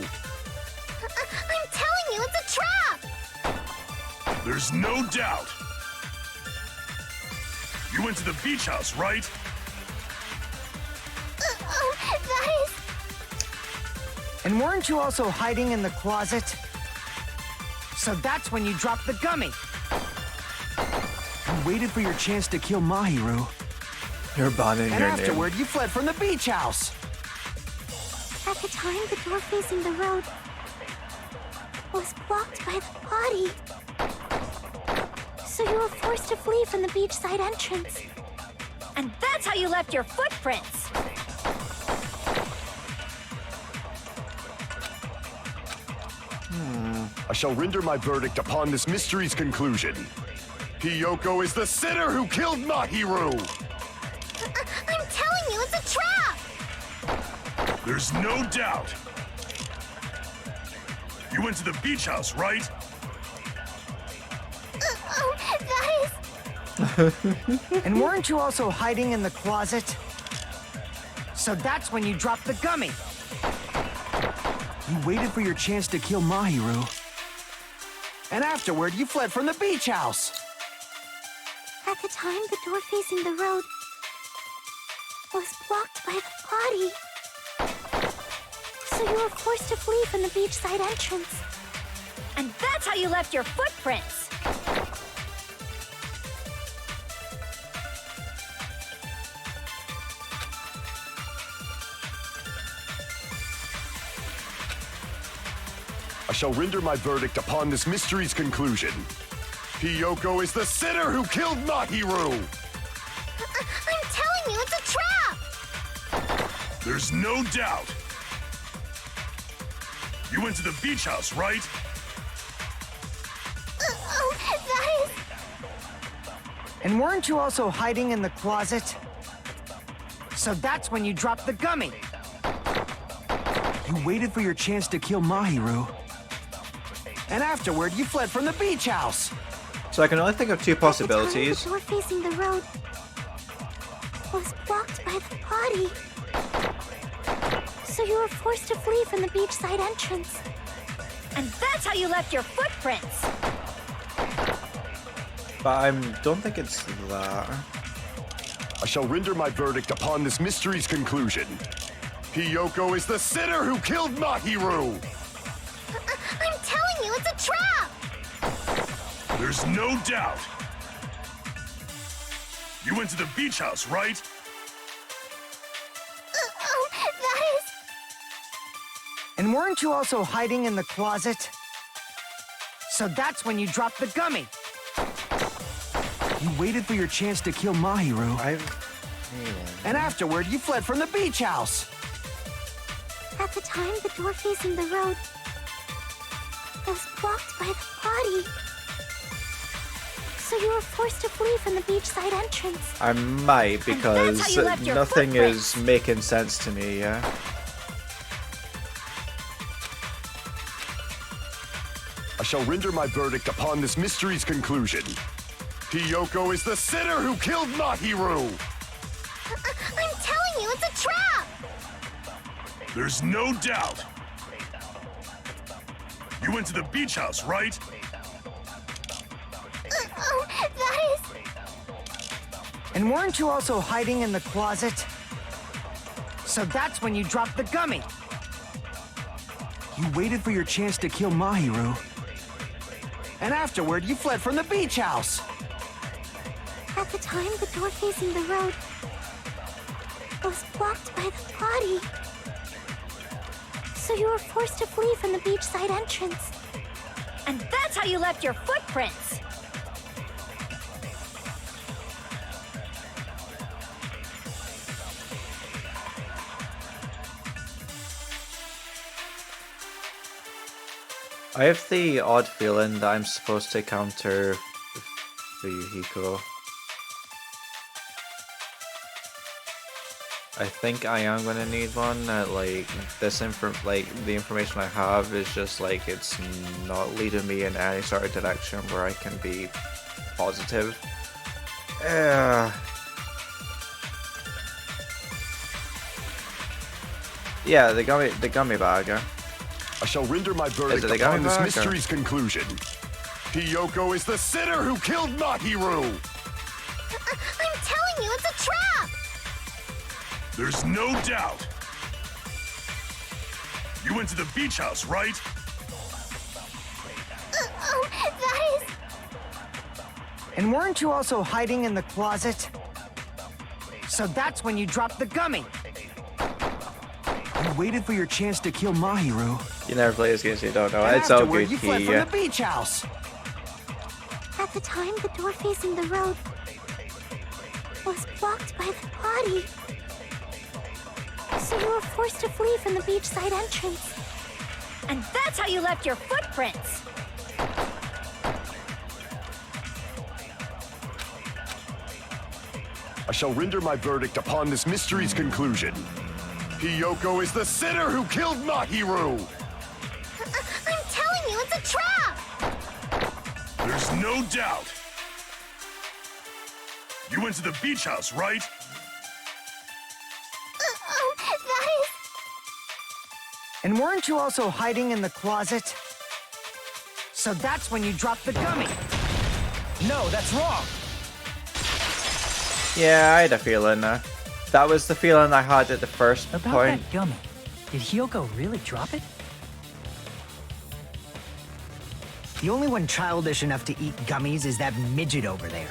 I'm telling you, it's a trap. There's no doubt. You went to the beach house, right? Oh, that is... And weren't you also hiding in the closet? So that's when you dropped the gummy. You waited for your chance to kill Mahiru. You're banning And your afterward, name. you fled from the beach house. At the time, the door facing the road was blocked by the body. So you were forced to flee from the beachside entrance. And that's how you left your footprints. I shall render my verdict upon this mystery's conclusion. Hyoko is the sinner who killed Mahiru! I'm telling you, it's a trap! There's no doubt. You went to the beach house, right? Oh, that is... And weren't you also hiding in the closet? So that's when you dropped the gummy. You waited for your chance to kill Mahiru. And afterward, you fled from the beach house. At the time, the door facing the road was blocked by the body. So you were forced to flee from the beachside entrance. And that's how you left your footprints. I shall render my verdict upon this mystery's conclusion. Hyoko is the sinner who killed Mahiru! I'm telling you, it's a trap! There's no doubt. You went to the beach house, right? Oh, that is... And weren't you also hiding in the closet? So that's when you dropped the gummy. You waited for your chance to kill Mahiru. And afterward, you fled from the beach house. So I can only think of two possibilities. The door facing the road was blocked by the body. So you were forced to flee from the beachside entrance. And that's how you left your footprints. But I don't think it's that. I shall render my verdict upon this mystery's conclusion. Hyoko is the sinner who killed Mahiru! I'm telling you, it's a trap! There's no doubt. You went to the beach house, right? Oh, that is... And weren't you also hiding in the closet? So that's when you dropped the gummy. You waited for your chance to kill Mahiru. And afterward, you fled from the beach house. At the time, the door facing the road was blocked by the body. So you were forced to flee from the beachside entrance. I might, because how you left your nothing footprints. is making sense to me, yeah? I shall render my verdict upon this mystery's conclusion. Hiyoko is the sinner who killed Mahiru! I'm telling you, it's a trap! There's no doubt. You went to the beach house, right? Oh, that is... And weren't you also hiding in the closet? So that's when you dropped the gummy. You waited for your chance to kill Mahiru. And afterward, you fled from the beach house. At the time, the door facing the road was blocked by the body. So you were forced to flee from the beachside entrance. And that's how you left your footprints! I have the odd feeling that I'm supposed to counter Fuyuhiko. I think I am gonna need one. Like this the information I have is just like it's not leading me in any sort of direction where I can be positive. Yeah, the gummy bag. I shall render my verdict the upon gummy this bag, or- mystery's conclusion. Hiyoko is the sinner who killed Mahiru! I'm telling you, it's a trap! There's no doubt. You went to the beach house, right? Oh, that is... And weren't you also hiding in the closet? So that's when you dropped the gummy. You waited for your chance to kill Mahiru. You never play this game, so you don't know. And It's all afterward, good, you fled Key. from the beach house. At the time, the door facing the road was blocked by the body. So you were forced to flee from the beachside entrance. And that's how you left your footprints! I shall render my verdict upon this mystery's conclusion. Hiyoko is the sinner who killed Mahiru! I'm telling you, it's a trap! There's no doubt. You went to the beach house, right? Oh, that is... And weren't you also hiding in the closet? So that's when you dropped the gummy. No, that's wrong. Yeah, I had a feeling. That was the feeling I had at the first About point. that gummy, did Hiyoko really drop it? The only one childish enough to eat gummies is that midget over there.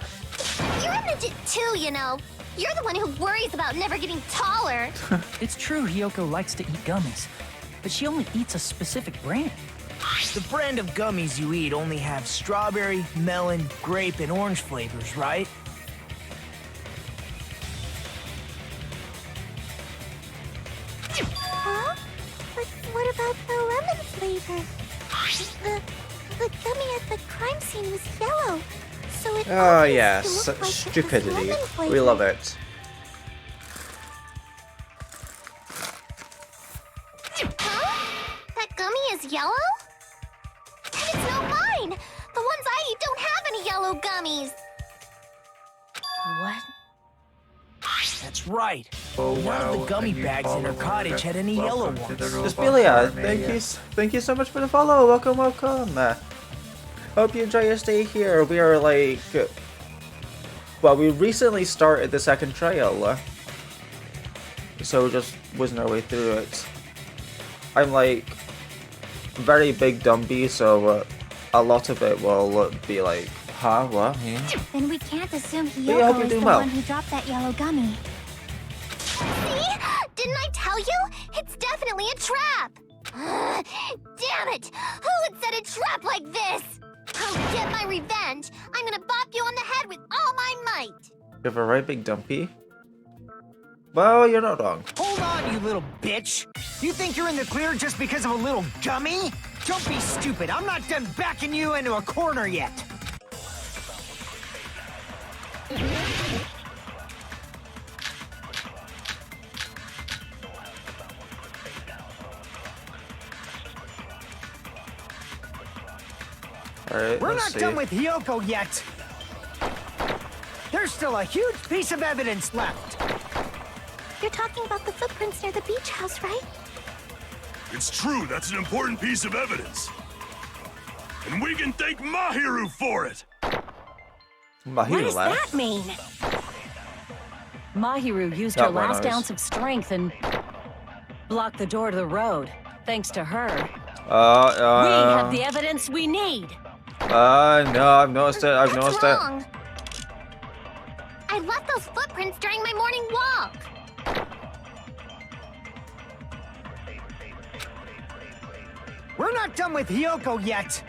You're a midget too, you know. You're the one who worries about never getting taller. It's true Hiyoko likes to eat gummies, but she only eats a specific brand. The brand of gummies you eat only have strawberry, melon, grape, and orange flavors, right? Huh? But what about the lemon flavor? The gummy at the crime scene was yellow, so it Oh obviously yeah, looked such like it was stupidity. lemon We flavor. love it. Huh? That gummy is yellow? And it's not mine! The ones I eat don't have any yellow gummies! What? That's right. Oh, None wow, of the gummy a new bags in her follower. cottage had any yellow Welcome to ones. the Robot Despilia, Army. thank you so much for the follow. Welcome. Hope you enjoy your stay here. We are like, well, we recently started the second trial, so just whizzing our way through it. I'm like very big Dumby, so a lot of it will be like, huh, what? Hmm? Then we can't assume yeah, I hope Hiyoko you're is the doing well. one who dropped that yellow gummy. See? Didn't I tell you? It's definitely a trap! Damn it! Who would set a trap like this? I'll get my revenge! I'm gonna bop you on the head with all my might! You have a right big Dumpy. Well, you're not wrong. Hold on, you little bitch! You think you're in the clear just because of a little gummy? Don't be stupid. I'm not done backing you into a corner yet. Alright, We're let's not see. done with Hiyoko yet. There's still a huge piece of evidence left. You're talking about the footprints near the beach house, right? It's true, that's an important piece of evidence. And we can thank Mahiru for it! What does that mean? Mahiru used her That one last knows. ounce of strength and blocked the door to the road. Thanks to her, we have the evidence we need. No, I've noticed it. I've That's noticed wrong. I left those footprints during my morning walk. We're not done with Hiyoko yet.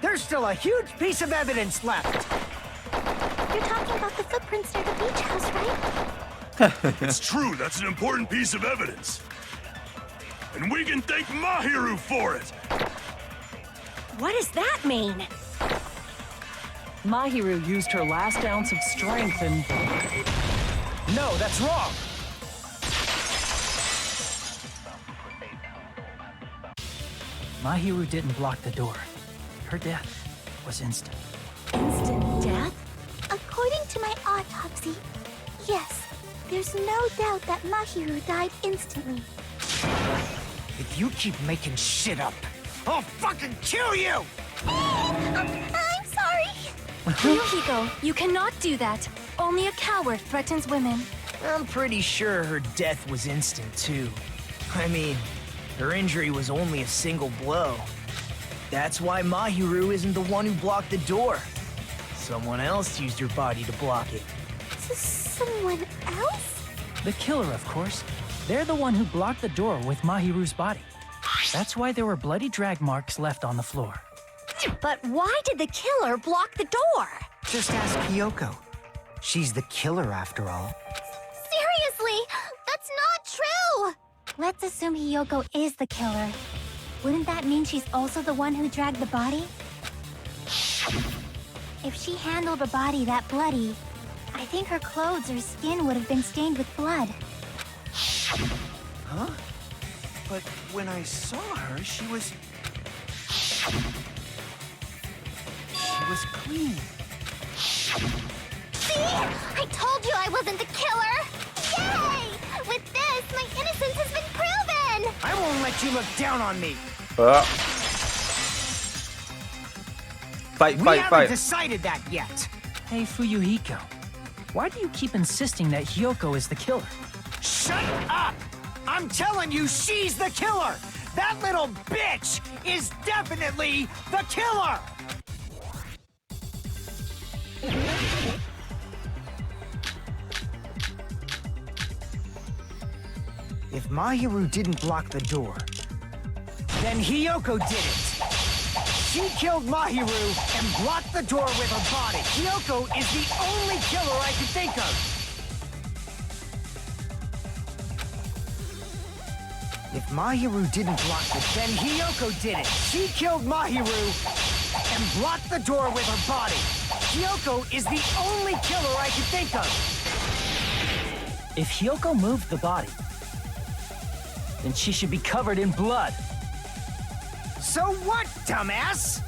There's still a huge piece of evidence left. You're talking about the footprints near the beach house, right? It's true, that's an important piece of evidence. And we can thank Mahiru for it! What does that mean? Mahiru used her last ounce of strength and... No, that's wrong. Mahiru didn't block the door. Her death was instant. Instant death? According to my autopsy, yes. There's no doubt that Mahiru died instantly. If you keep making shit up, I'll fucking kill you! I'm sorry. Fuyuhiko, you cannot do that. Only a coward threatens women. I'm pretty sure her death was instant, too. I mean, her injury was only a single blow. That's why Mahiru isn't the one who blocked the door. Someone else used her body to block it. Someone else? The killer, of course. They're the one who blocked the door with Mahiru's body. That's why there were bloody drag marks left on the floor. But why did the killer block the door? Just ask Hiyoko. She's the killer after all. Seriously, that's not true! Let's assume Hiyoko is the killer. Wouldn't that mean she's also the one who dragged the body? If she handled a body that bloody, I think her clothes or skin would have been stained with blood. Huh? But when I saw her, she was clean. See? I told you I wasn't the killer! Yay! With this, my innocence has been proven! I won't let you look down on me. We haven't decided that yet. Hey, Fuyuhiko. Why do you keep insisting that Hiyoko is the killer? Shut up! I'm telling you, she's the killer! That little bitch is definitely the killer! If Mahiru didn't block the door, then Hiyoko did it! She killed Mahiru and blocked the door with her body. Hiyoko is the only killer I can think of. If Mahiru didn't block it, then Hiyoko did it. She killed Mahiru and blocked the door with her body. Hiyoko is the only killer I can think of. If Hiyoko moved the body, then she should be covered in blood. So what, dumbass?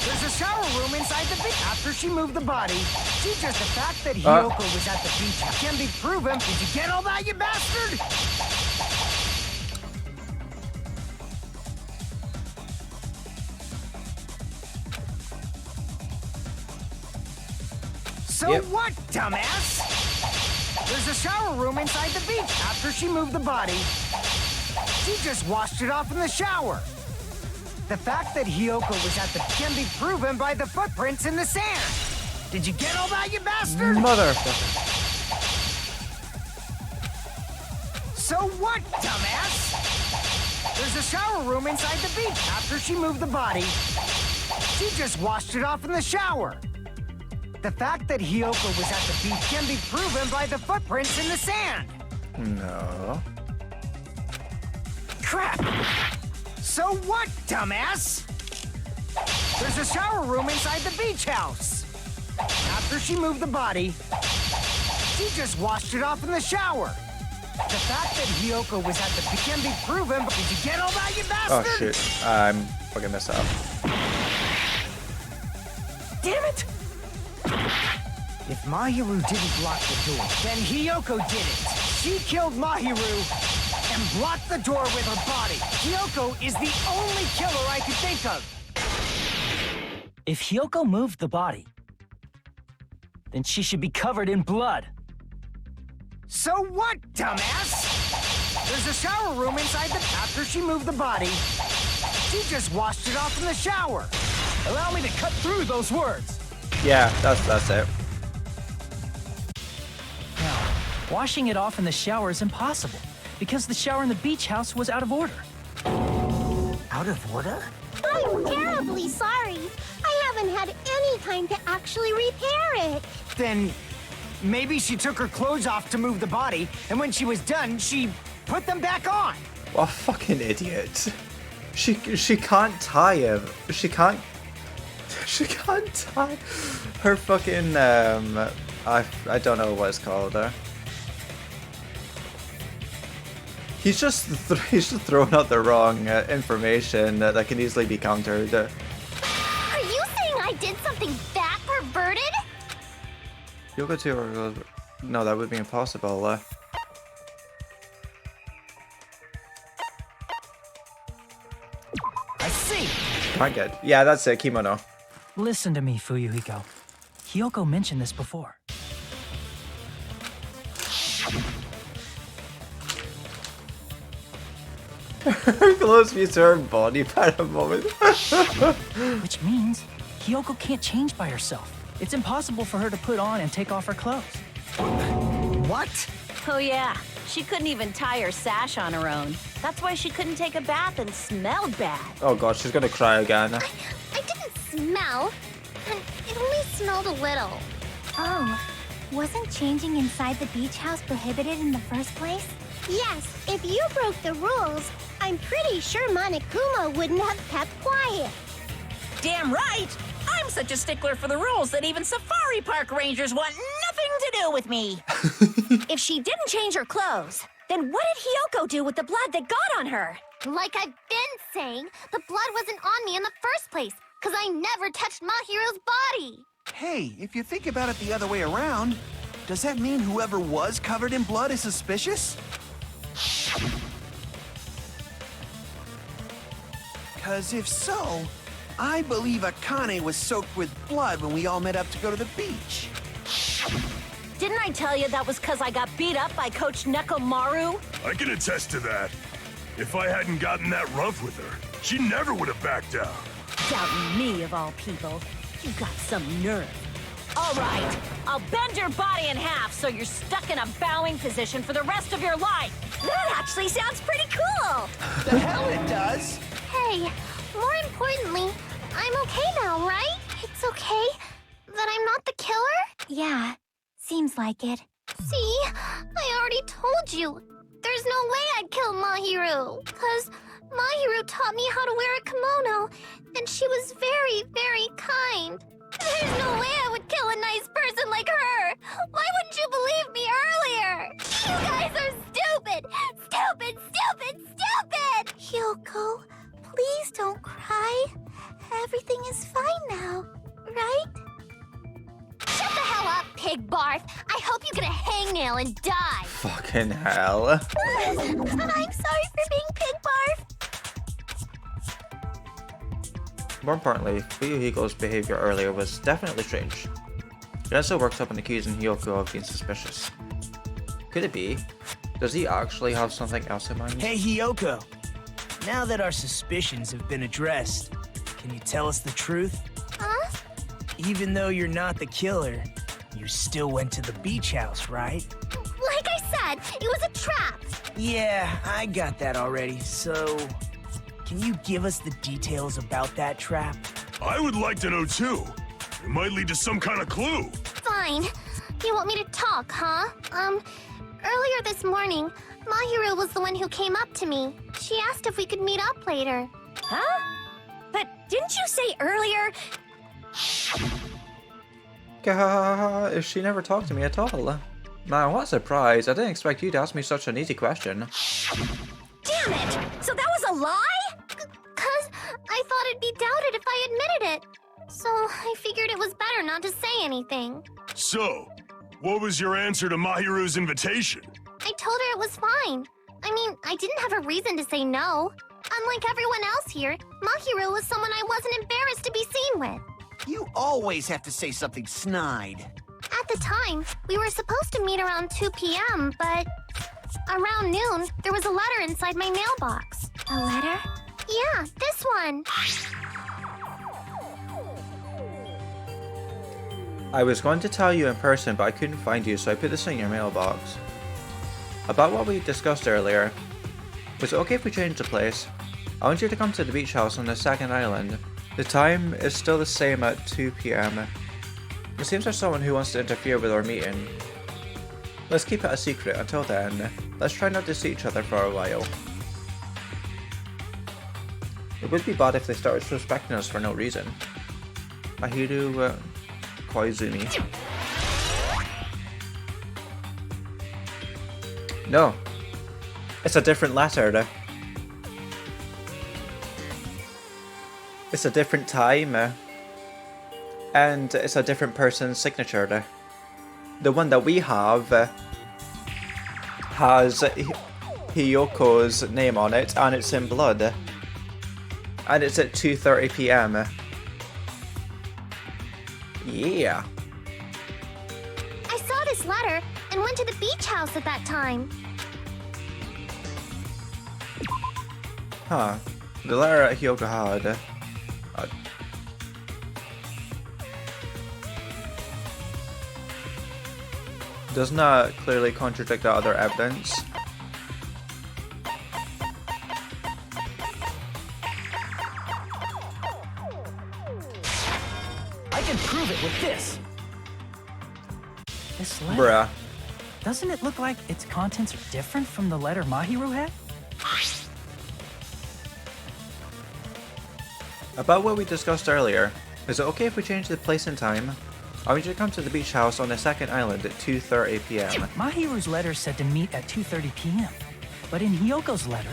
There's a shower room inside the beach. After she moved the body, just the fact that Hiyoko was at the beach can be proven. Did you get all that, you bastard? So what, dumbass? There's a shower room inside the beach. After she moved the body, she just washed it off in the shower. The fact that Hiyoko was at the can be proven by the footprints in the sand. Did you get all that, you bastard? Motherfucker. So what, dumbass? There's a shower room inside the beach. After she moved the body, she just washed it off in the shower. the fact that Hiyoko was at the beach can be proven by the footprints in the sand. No. Crap! So what, dumbass? There's a shower room inside the beach house. After she moved the body, she just washed it off in the shower. The fact that Hiyoko was at the beach can be proven, but did you get all that, you bastard? Oh shit, I'm fucking messed up. Damn it! If Mahiru didn't block the door, then Hiyoko did it. She killed Mahiru and blocked the door with her body. Hiyoko is the only killer I could think of. If Hiyoko moved the body, then she should be covered in blood. So what, dumbass? There's a shower room inside the... After she moved the body, she just washed it off in the shower. Allow me to cut through those words. Yeah, that's it. Now, washing it off in the shower is impossible because the shower in the beach house was out of order. Out of order? I'm terribly sorry. I haven't had any time to actually repair it. Then maybe she took her clothes off to move the body, and when she was done, she put them back on. What a fucking idiot. She can't tie him. She can't tie her fucking I don't know what it's called there. He's just throwing out the wrong information that can easily be countered. Are you saying I did something that perverted? You'll go to no, that would be impossible. I see. Can't get. Yeah, that's it. Kimono. Listen to me, Fuyuhiko. Hiyoko mentioned this before. Close me to her body by a moment. Which means Hiyoko can't change by herself. It's impossible for her to put on and take off her clothes. What? Oh yeah, she couldn't even tie her sash on her own. That's why she couldn't take a bath and smelled bad. Oh god, she's gonna cry again. I didn't smell. It only smelled a little. Oh, wasn't changing inside the beach house prohibited in the first place? Yes, if you broke the rules, I'm pretty sure Monokuma wouldn't have kept quiet. Damn right! I'm such a stickler for the rules that even safari park rangers want nothing to do with me. If she didn't change her clothes, then what did Hiyoko do with the blood that got on her? Like I've been saying, the blood wasn't on me in the first place, because I never touched Mahiru's body. Hey, if you think about it the other way around, does that mean whoever was covered in blood is suspicious? Because if so, I believe Akane was soaked with blood when we all met up to go to the beach. Didn't I tell you that was because I got beat up by Coach Nekomaru? I can attest to that. If I hadn't gotten that rough with her, she never would have backed down. Doubting me, of all people. You got some nerve. All right, I'll bend your body in half so you're stuck in a bowing position for the rest of your life. That actually sounds pretty cool. The hell it does! Hey, more importantly, I'm okay now, right? It's okay that I'm not the killer? Yeah, seems like it. See, I already told you. There's no way I'd kill Mahiru, because Mahiru taught me how to wear a kimono, and she was very, very kind. There's no way I would kill a nice person like her. Why wouldn't you believe me earlier? You guys are stupid! Stupid, stupid, stupid! Hyoko, please don't cry. Everything is fine now, right? Shut the hell up, pig barf! I hope you get a hangnail and die! Fucking hell. I'm sorry for being pig barf! More importantly, Fuyuhiko's behavior earlier was definitely strange. He also worked up on accusing Hiyoko of being suspicious. Could it be? Does he actually have something else in mind? Hey, Hiyoko. Now that our suspicions have been addressed, can you tell us the truth? Huh? Even though you're not the killer, you still went to the beach house, right? Like I said, it was a trap! Yeah, I got that already, so... Can you give us the details about that trap? I would like to know too. It might lead to some kind of clue. Fine. You want me to talk, huh? Earlier this morning, Mahiru was the one who came up to me. She asked if we could meet up later. Huh? But didn't you say earlier? She never talked to me at all. Man, what a surprise. I didn't expect you to ask me such an easy question. Damn it! So that was a lie? Cause I thought it'd be doubted if I admitted it. So I figured it was better not to say anything. So, what was your answer to Mahiru's invitation? I told her it was fine. I mean, I didn't have a reason to say no. Unlike everyone else here, Mahiru was someone I wasn't embarrassed to be seen with. You always have to say something snide. At the time, we were supposed to meet around 2 p.m., but around noon, there was a letter inside my mailbox. A letter? Yeah, this one. I was going to tell you in person, but I couldn't find you, so I put this in your mailbox. About what we discussed earlier. Was it okay if we changed the place? I want you to come to the beach house on the second island. The time is still the same at 2 p.m. It seems there's someone who wants to interfere with our meeting. Let's keep it a secret until then. Let's try not to see each other for a while. It would be bad if they started suspecting us for no reason. Mahiru Koizumi. No. It's a different letter. It's a different time. And it's a different person's signature. The one that we have has Hiyoko's name on it, and it's in blood. And it's at 2:30 p.m. Yeah. I saw this letter and went to the beach house at that time. Huh. The letter that Hyoko had. Does not clearly contradict the other evidence. I can prove it with this. This letter. Bruh. Doesn't it look like its contents are different from the letter Mahiru had? About what we discussed earlier, is it okay if we change the place and time? I want you to come to the beach house on the second island at 2:30 p.m. Mahiru's letter said to meet at 2:30 p.m. But in Hyoko's letter...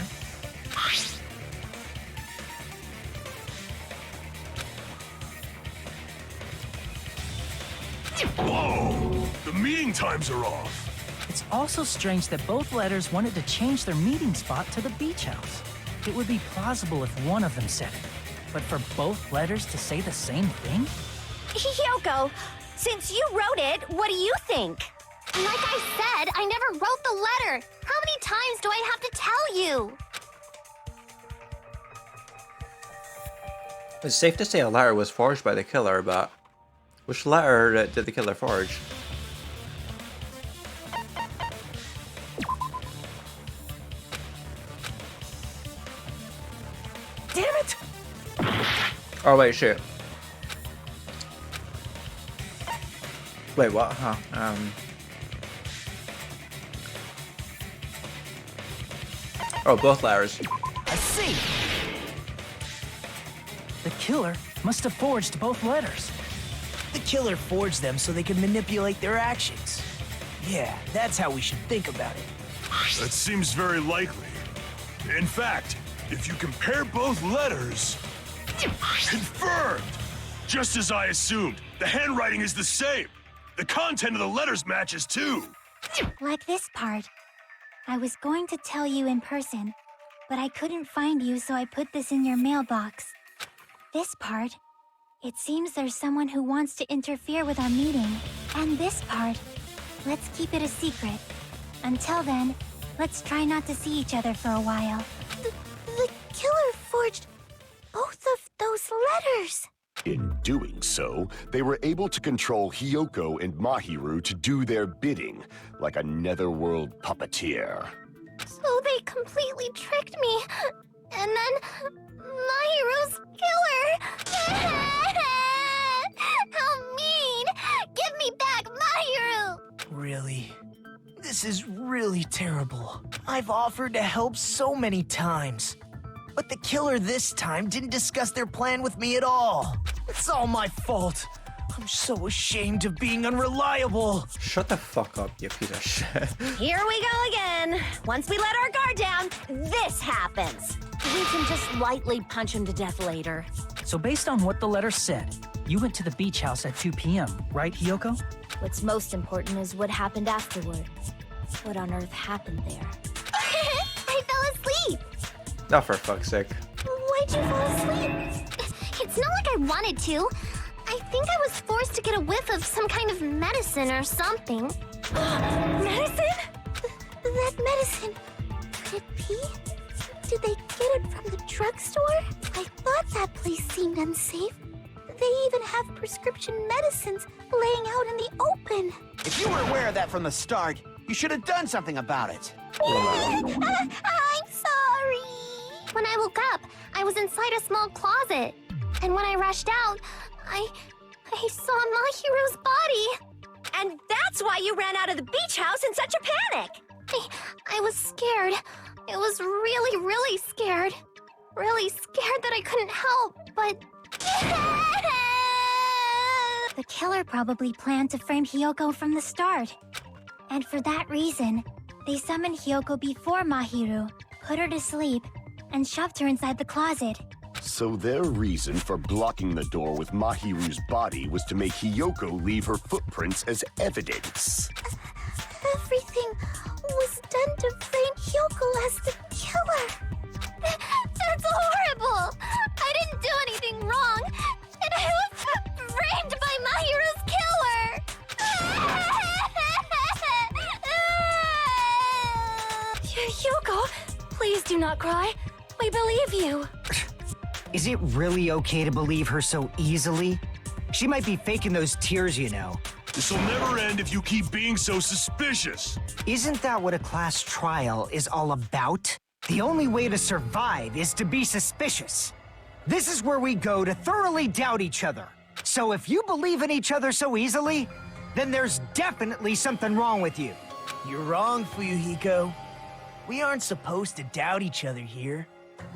Whoa! The meeting times are off. It's also strange that both letters wanted to change their meeting spot to the beach house. It would be plausible if one of them said it. But for both letters to say the same thing? Hyoko, since you wrote it, what do you think? Like I said, I never wrote the letter. How many times do I have to tell you? It's safe to say a letter was forged by the killer, but which letter did the killer forge? Damn it! Oh wait, shit. Wait, what? Huh? Oh, both letters. I see! The killer must have forged both letters. The killer forged them so they could manipulate their actions. Yeah, that's how we should think about it. That seems very likely. In fact, if you compare both letters... Confirmed! Just as I assumed, the handwriting is the same. The content of the letters matches too. Like this part. I was going to tell you in person, but I couldn't find you, so I put this in your mailbox. This part. It seems there's someone who wants to interfere with our meeting. And this part. Let's keep it a secret. Until then, let's try not to see each other for a while. The killer forged both of those letters. In doing so, they were able to control Hyoko and Mahiru to do their bidding, like a netherworld puppeteer. So they completely tricked me. And then Mahiru's killer. Help really. This is really terrible. I've offered to help so many times. But the killer this time didn't discuss their plan with me at all. It's all my fault. I'm so ashamed of being unreliable. Shut the fuck up, you piece of shit. Here we go again. Once we let our guard down, this happens. We can just lightly punch him to death later. So based on what the letter said, you went to the beach house at 2 p.m., right, Hiyoko? What's most important is what happened afterward. What on earth happened there? I fell asleep! Not for fuck's sake. Why'd you fall asleep? It's not like I wanted to. I think I was forced to get a whiff of some kind of medicine or something. Medicine? That medicine. Could it be? Did they get it from the drugstore? I thought that place seemed unsafe. They even have prescription medicines laying out in the open. If you were aware of that from the start, you should have done something about it. I'm sorry. When I woke up, I was inside a small closet. And when I rushed out, I saw Mahiro's body. And that's why you ran out of the beach house in such a panic. I was scared. I was really, really scared. Really scared that I couldn't help, but... The killer probably planned to frame Hiyoko from the start. And for that reason, they summoned Hiyoko before Mahiru, put her to sleep, and shoved her inside the closet. So their reason for blocking the door with Mahiru's body was to make Hiyoko leave her footprints as evidence. Everything was done to frame Hiyoko as the killer. That's horrible! I didn't do anything wrong, and I was framed by Mahiru's killer! Hiyoko, please do not cry. We believe you. Is it really okay to believe her so easily? She might be faking those tears, you know. This'll never end if you keep being so suspicious. Isn't that what a class trial is all about? The only way to survive is to be suspicious. This is where we go to thoroughly doubt each other. So if you believe in each other so easily, then there's definitely something wrong with you. You're wrong, Fuyuhiko. We aren't supposed to doubt each other here.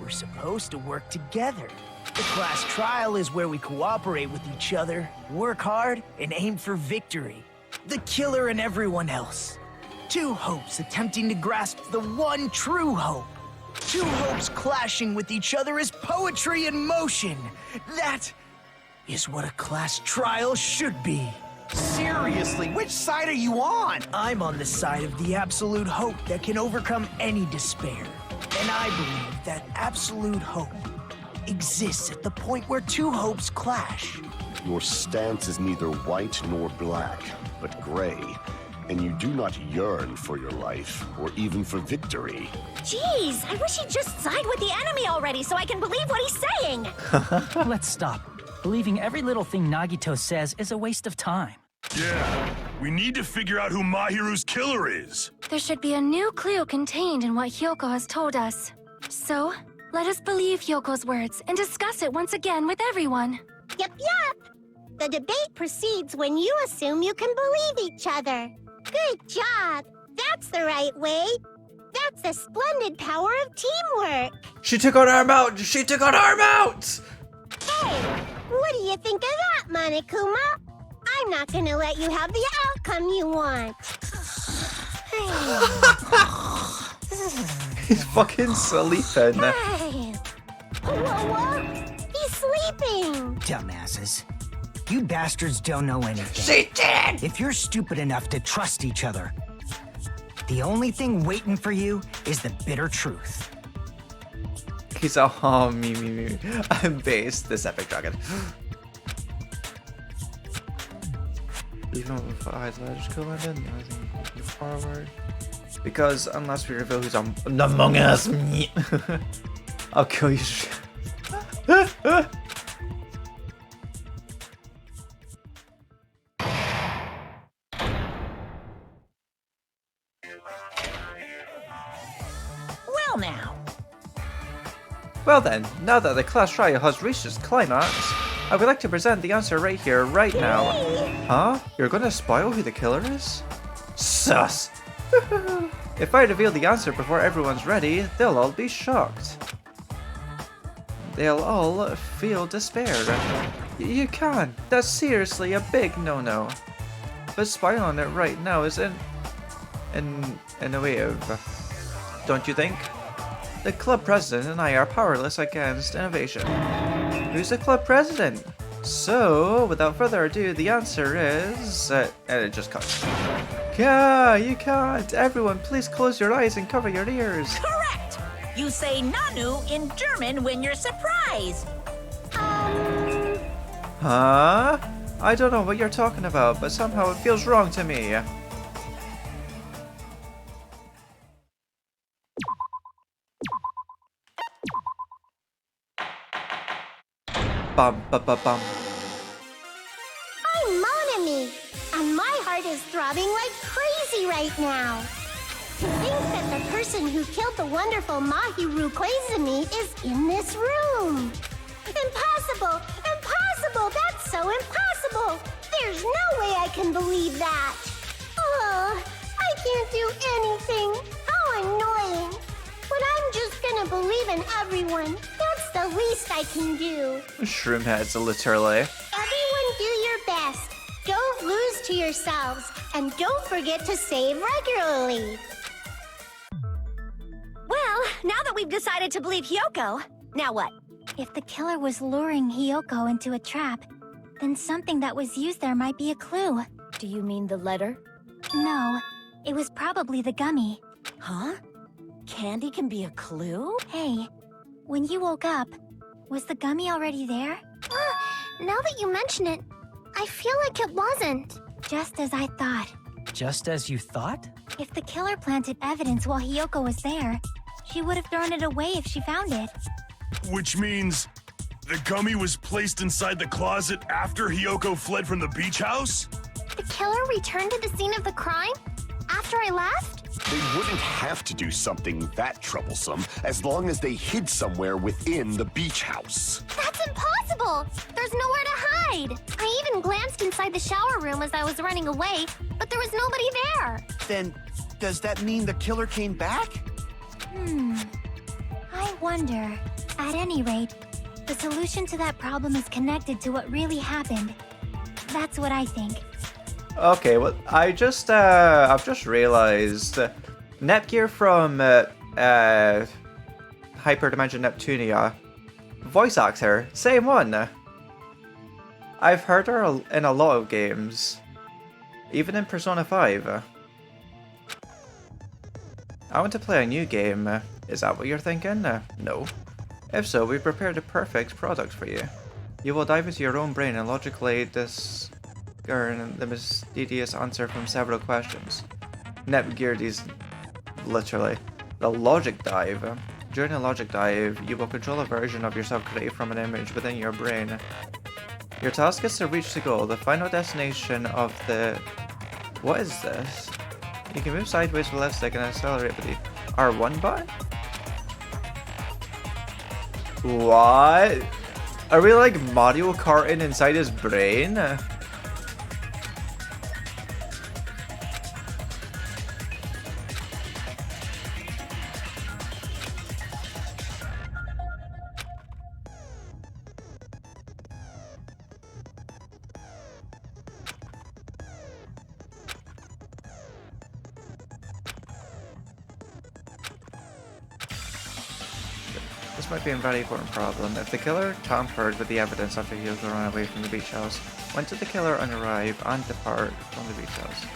We're supposed to work together. The class trial is where we cooperate with each other, work hard, and aim for victory. The killer and everyone else. Two hopes attempting to grasp the one true hope. Two hopes clashing with each other is poetry in motion. That is what a class trial should be. Seriously, which side are you on? I'm on the side of the absolute hope that can overcome any despair. And I believe that absolute hope exists at the point where two hopes clash. Your stance is neither white nor black, but gray, and you do not yearn for your life, or even for victory. Jeez, I wish he'd just side with the enemy already so I can believe what he's saying. Let's stop. Believing every little thing Nagito says is a waste of time. Yeah, we need to figure out who Mahiru's killer is. There should be a new clue contained in what Hiyoko has told us. So, let us believe Hyoko's words and discuss it once again with everyone. Yep. The debate proceeds when you assume you can believe each other. Good job. That's the right way. That's the splendid power of teamwork. She took an arm out! She took an arm out! Hey, what do you think of that, Monokuma? I'm not gonna let you have the outcome you want. He's fucking sleeping. Hey. Whoa. He's sleeping. Dumbasses. You bastards don't know anything. She did! If you're stupid enough to trust each other, the only thing waiting for you is the bitter truth. He's a me. I'm based this epic dragon. Even with eyes, let us go in, move forward. Because unless we reveal who's among us, I'll kill you. Well now. Well then, now that the class trial has reached its climax, I would like to present the answer right here, right now. Huh? You're gonna spoil who the killer is? Sus! If I reveal the answer before everyone's ready, they'll all be shocked. They'll all feel despair. You can't. That's seriously a big no-no. But spying on it right now is in a way of... don't you think? The club president and I are powerless against innovation. Who's the club president? So, without further ado, the answer is... and it just cuts. Yeah, you can't. Everyone, please close your eyes and cover your ears. Correct! You say Nanu in German when you're surprised. Huh? I don't know what you're talking about, but somehow it feels wrong to me. Bum ba ba bum. I'm Monami, and my heart is throbbing like crazy right now. To think that the person who killed the wonderful Mahiru Koizumi is in this room. Impossible! Impossible! That's so impossible! There's no way I can believe that! Oh, I can't do anything! How annoying! But I'm just gonna believe in everyone. That's the least I can do. Shroom heads, literally. Everyone do your best. Don't lose to yourselves. And don't forget to save regularly. Well, now that we've decided to believe Hyoko, now what? If the killer was luring Hyoko into a trap, then something that was used there might be a clue. Do you mean the letter? No, it was probably the gummy. Huh? Candy can be a clue? Hey, when you woke up, was the gummy already there? Now that you mention it, I feel like it wasn't. Just as I thought. Just as you thought? If the killer planted evidence while Hyoko was there, she would have thrown it away if she found it. Which means the gummy was placed inside the closet after Hyoko fled from the beach house? The killer returned to the scene of the crime? After I left? They wouldn't have to do something that troublesome as long as they hid somewhere within the beach house. That's impossible! There's nowhere to hide! I even glanced inside the shower room as I was running away, but there was nobody there! Then, does that mean the killer came back? I wonder. At any rate, the solution to that problem is connected to what really happened. That's what I think. Okay, well, I've just realized Netgear from Hyperdimension Neptunia, voice actor, same one. I've heard her in a lot of games, even in Persona 5. I want to play a new game. Is that what you're thinking? No. If so, we prepared a perfect product for you. You will dive into your own brain and logically discern the mysterious answer from several questions. Netgear is literally the logic dive. During a logic dive, you will control a version of yourself created from an image within your brain. Your task is to reach the goal, the final destination of the... What is this? You can move sideways with the left stick and accelerate with the R1 button? What? Are we like Mario Karting inside his brain? This might be a very important problem. If the killer tampered with the evidence after he was run away from the beach house, when did the killer arrive and depart from the beach house?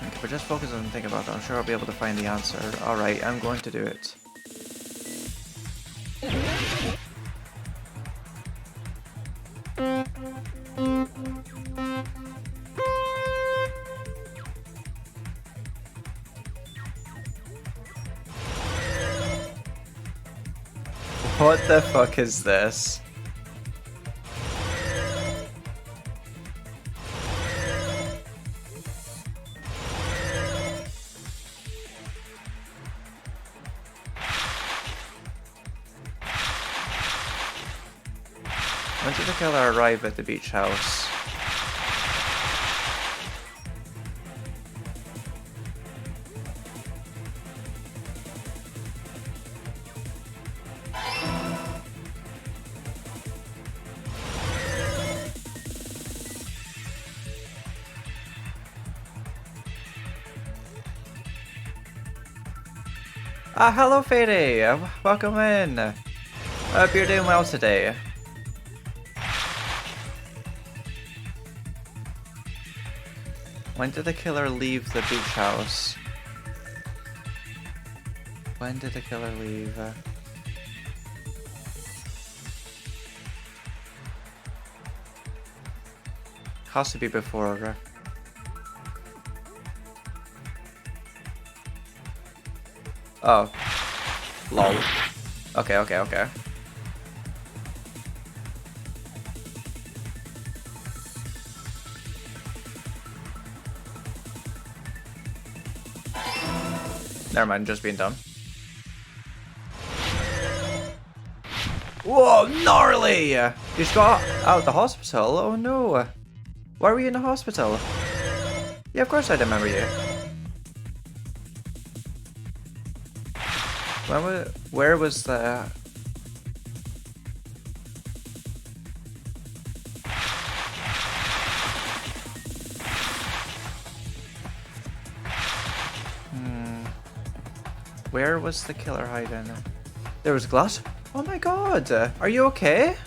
Okay, but just focus on thinking about that. I'm sure I'll be able to find the answer. Alright, I'm going to do it. What the fuck is this? When did the killer arrive at the beach house? Hello, Fede. Welcome in. Hope you're doing well today. When did the killer leave the beach house? When did the killer leave? Has to be before. Oh. Lol. Okay. Never mind, just being dumb. Whoa, gnarly! You just got out of the hospital? Oh no. Why were you in the hospital? Yeah, of course I remember you. Where was the... Where was the killer hiding? There was glass? Oh my god! Are you okay?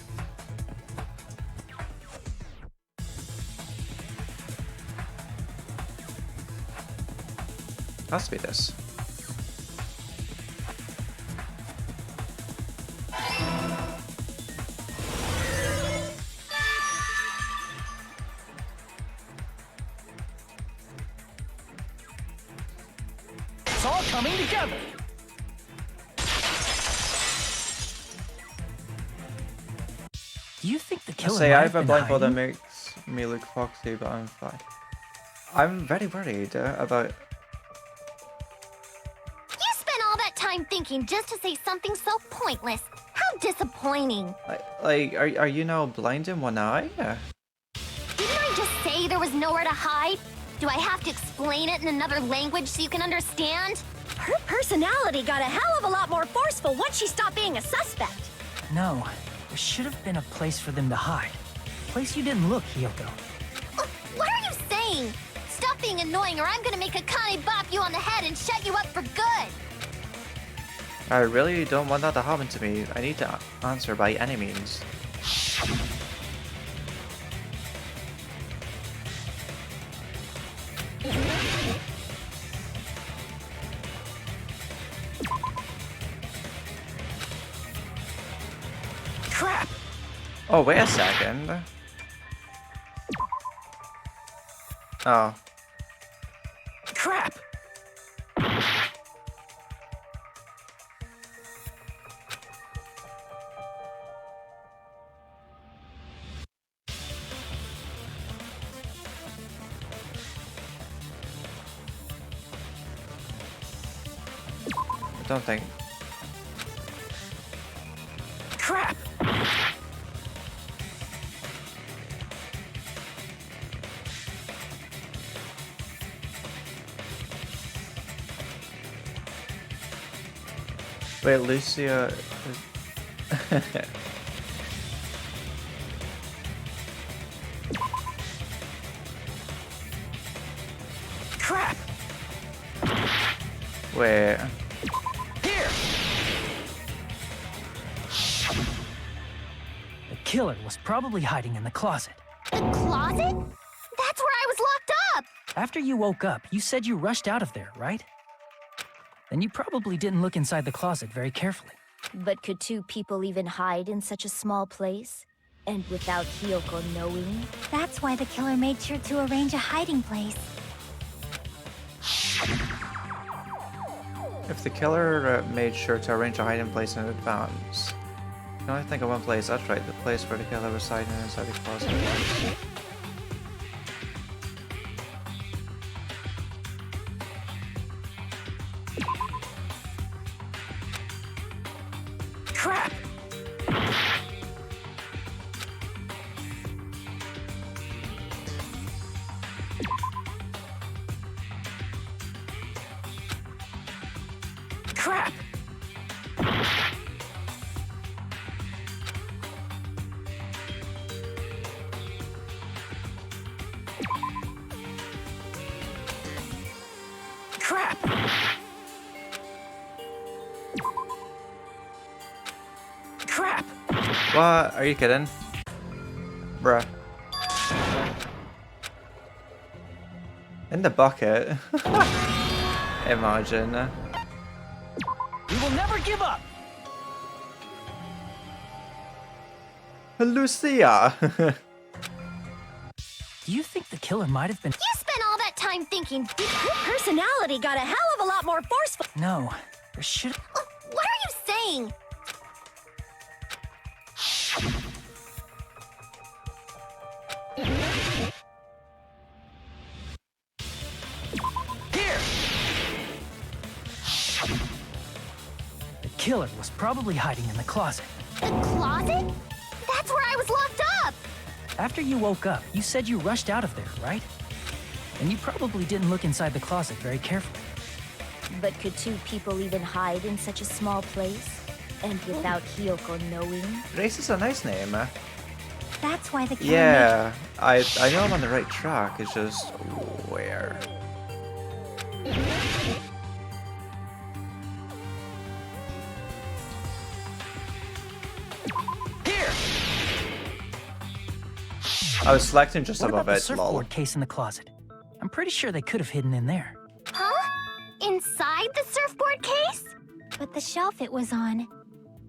Has to be this. It's all coming together. Do you think the killer I might have have a been blindfold that hiding? makes me look foxy, but I'm fine. I'm very worried about... You spent all that time thinking just to say something so pointless. How disappointing. Like, are you now blind in one eye? Didn't I just say there was nowhere to hide? Do I have to explain it in another language so you can understand? Her personality got a hell of a lot more forceful once she stopped being a suspect. No, there should have been a place for them to hide. Place you didn't look, Hiyoko. What are you saying? Stop being annoying or I'm gonna make Akane bop you on the head and shut you up for good. I really don't want that to happen to me. I need to answer by any means. Crap! Oh, wait a second. Oh. Crap! I don't think... Crap! Wait, Lucia... Crap! Wait... Here! The killer was probably hiding in the closet. The closet? That's where I was locked up! After you woke up, you said you rushed out of there, right? Then you probably didn't look inside the closet very carefully. But could two people even hide in such a small place? And without Hiyoko knowing? That's why the killer made sure to arrange a hiding place. If the killer made sure to arrange a hiding place in advance... I can only think of one place. That's right, the place where the killer was hiding inside the closet. Crap! Crap! Crap! What? Are you kidding? Bruh. In the bucket. Imagine. We will never give up. Lucia. Do you think the killer might have been? You spent all that time thinking. Your personality got a hell of a lot more forceful. No, there should. What are you saying? Here. The killer was probably hiding in the closet. The closet? That's where I was locked up. After you woke up, you said you rushed out of there, right? And you probably didn't look inside the closet very carefully. But could two people even hide in such a small place? And without Hiyoko knowing? Race is a nice name. That's why the killer Yeah, I know I'm on the right track. It's just where. Here. I was selecting just What above about the it. surfboard Lol. case in the closet? I'm pretty sure they could have hidden in there. Huh? Inside the surfboard case? But the shelf it was on,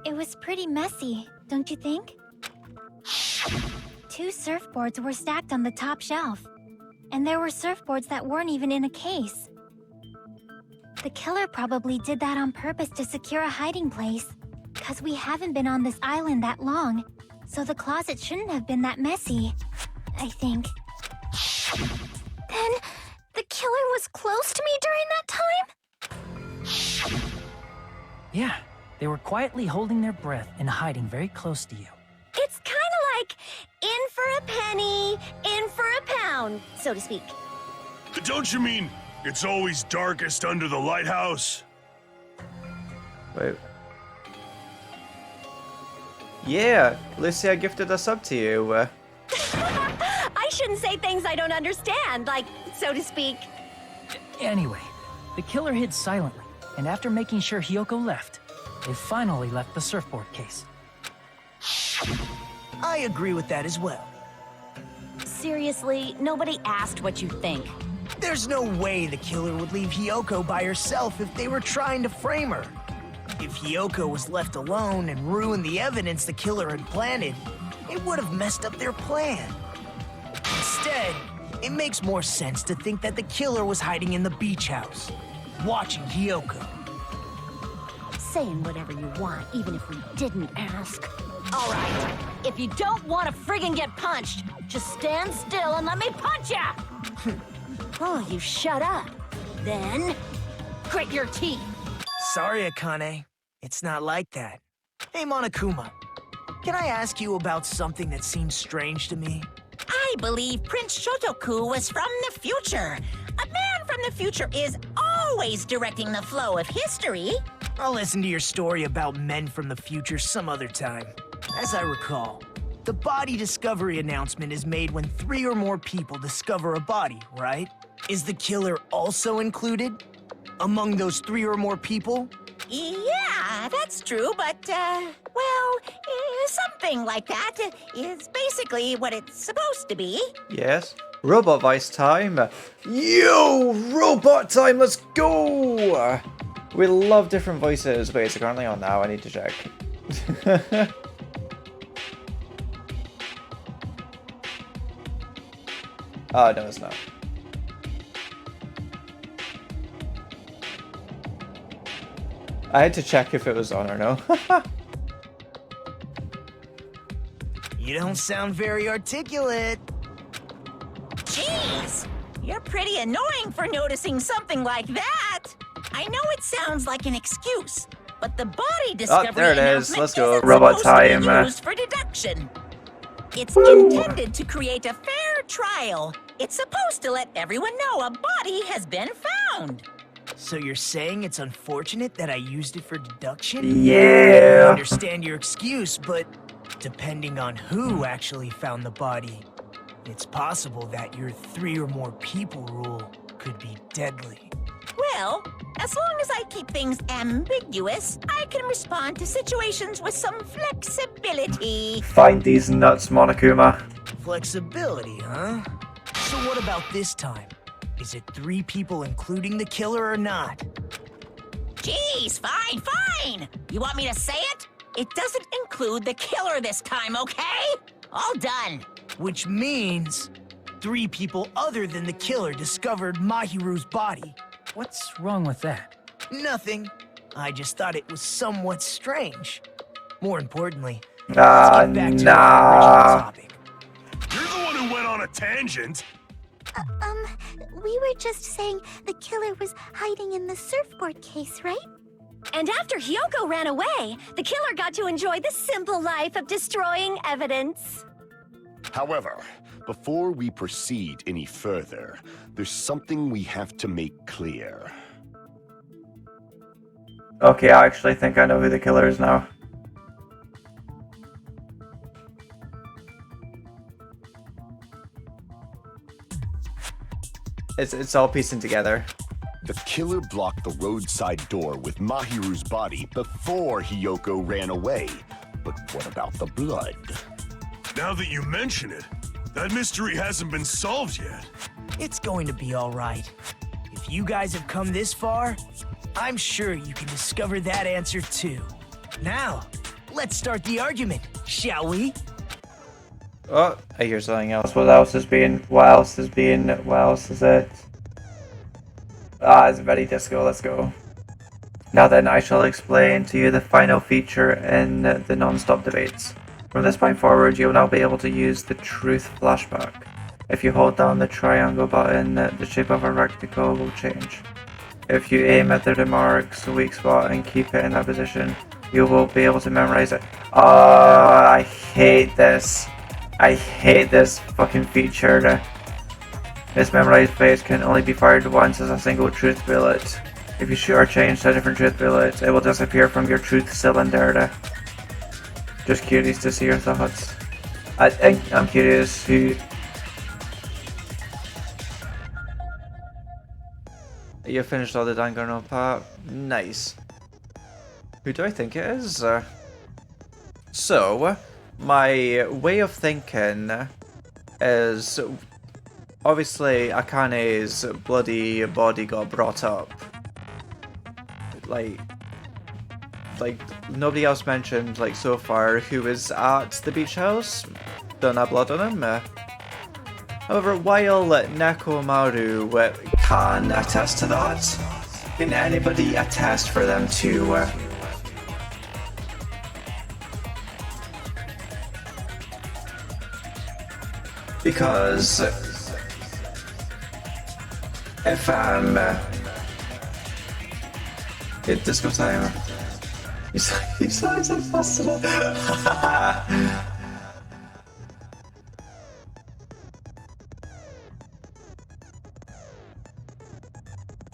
it was pretty messy, don't you think? 2 surfboards were stacked on the top shelf, and there were surfboards that weren't even in a case. The killer probably did that on purpose to secure a hiding place, because we haven't been on this island that long, so the closet shouldn't have been that messy, I think. Then, the killer was close to me during that time? Yeah, they were quietly holding their breath and hiding very close to you. It's kind of like in for a penny, in for a pound, so to speak. Don't you mean it's always darkest under the lighthouse? Wait. Yeah, Lucia gifted a sub to you. I shouldn't say things I don't understand, like, so to speak. Anyway, the killer hid silently, and after making sure Hiyoko left, they finally left the surfboard case. I agree with that as well. Seriously, nobody asked what you think. There's no way the killer would leave Hiyoko by herself if they were trying to frame her. If Hiyoko was left alone and ruined the evidence the killer had planted, it would have messed up their plan. Instead, it makes more sense to think that the killer was hiding in the beach house, watching Hiyoko. Saying whatever you want, even if we didn't ask. All right, if you don't want to friggin' get punched, just stand still and let me punch ya! Oh, you shut up. Then, grit your teeth. Sorry, Akane. It's not like that. Hey, Monokuma. Can I ask you about something that seems strange to me? I believe Prince Shotoku was from the future. A man from the future is always directing the flow of history. I'll listen to your story about men from the future some other time. As I recall, the body discovery announcement is made when 3 or more people discover a body, right? Is the killer also included among those 3 or more people? Yeah, that's true, but, something like that is basically what it's supposed to be. Yes. Robot voice time. Yo, robot time, let's go! We love different voices. Wait, is it currently on now? I need to check. Oh, no, it's not. I had to check if it was on or no. You don't sound very articulate. Jeez, you're pretty annoying for noticing something like that. I know it sounds like an excuse, but the body discovery there it is. announcement Let's go. isn't Robot supposed to be time. used for deduction. It's intended to create a fair trial. It's supposed to let everyone know a body has been found. So you're saying it's unfortunate that I used it for deduction? Yeah. I understand your excuse, but depending on who actually found the body, it's possible that your 3 or more people rule could be deadly. Well, as long as I keep things ambiguous, I can respond to situations with some flexibility. Find these nuts, Monokuma. Flexibility, huh? So what about this time? Is it 3 people including the killer or not? Jeez, fine. You want me to say it? It doesn't include the killer this time, okay? All done. Which means 3 people other than the killer discovered Mahiru's body. What's wrong with that? Nothing. I just thought it was somewhat strange. More importantly, let's Ah, get back to our original topic. You're the one who went on a tangent. We were just saying the killer was hiding in the surfboard case, right? And after Hyoko ran away, the killer got to enjoy the simple life of destroying evidence. However, before we proceed any further, there's something we have to make clear. Okay, I actually think I know who the killer is now. It's all piecing together. The killer blocked the roadside door with Mahiru's body before Hyoko ran away. But what about the blood? Now that you mention it, that mystery hasn't been solved yet. It's going to be all right. If you guys have come this far, I'm sure you can discover that answer too. Now, let's start the argument, shall we? Oh, I hear something else. What else is it? Ah, it's very disco, let's go. Now then, I shall explain to you the final feature in the non-stop debates. From this point forward, you'll now be able to use the truth flashback. If you hold down the triangle button, the shape of a rectangle will change. If you aim at the remark's weak spot and keep it in that position, you will be able to memorize it. Oh, I hate this. I hate this fucking feature. This memorized phase can only be fired once as a single truth bullet. If you shoot or change to a different truth bullet, it will disappear from your truth cylinder. Just curious to see your thoughts. I'm curious who... You finished all the Danganronpa? Nice. Who do I think it is? So, my way of thinking is... Obviously, Akane's bloody body got brought up. Like nobody else mentioned, like, so far, who was at the beach house. Don't have blood on him. However, while Nekomaru can attest to that, can anybody attest for them to... Because... If it disco timer. He's always impossible.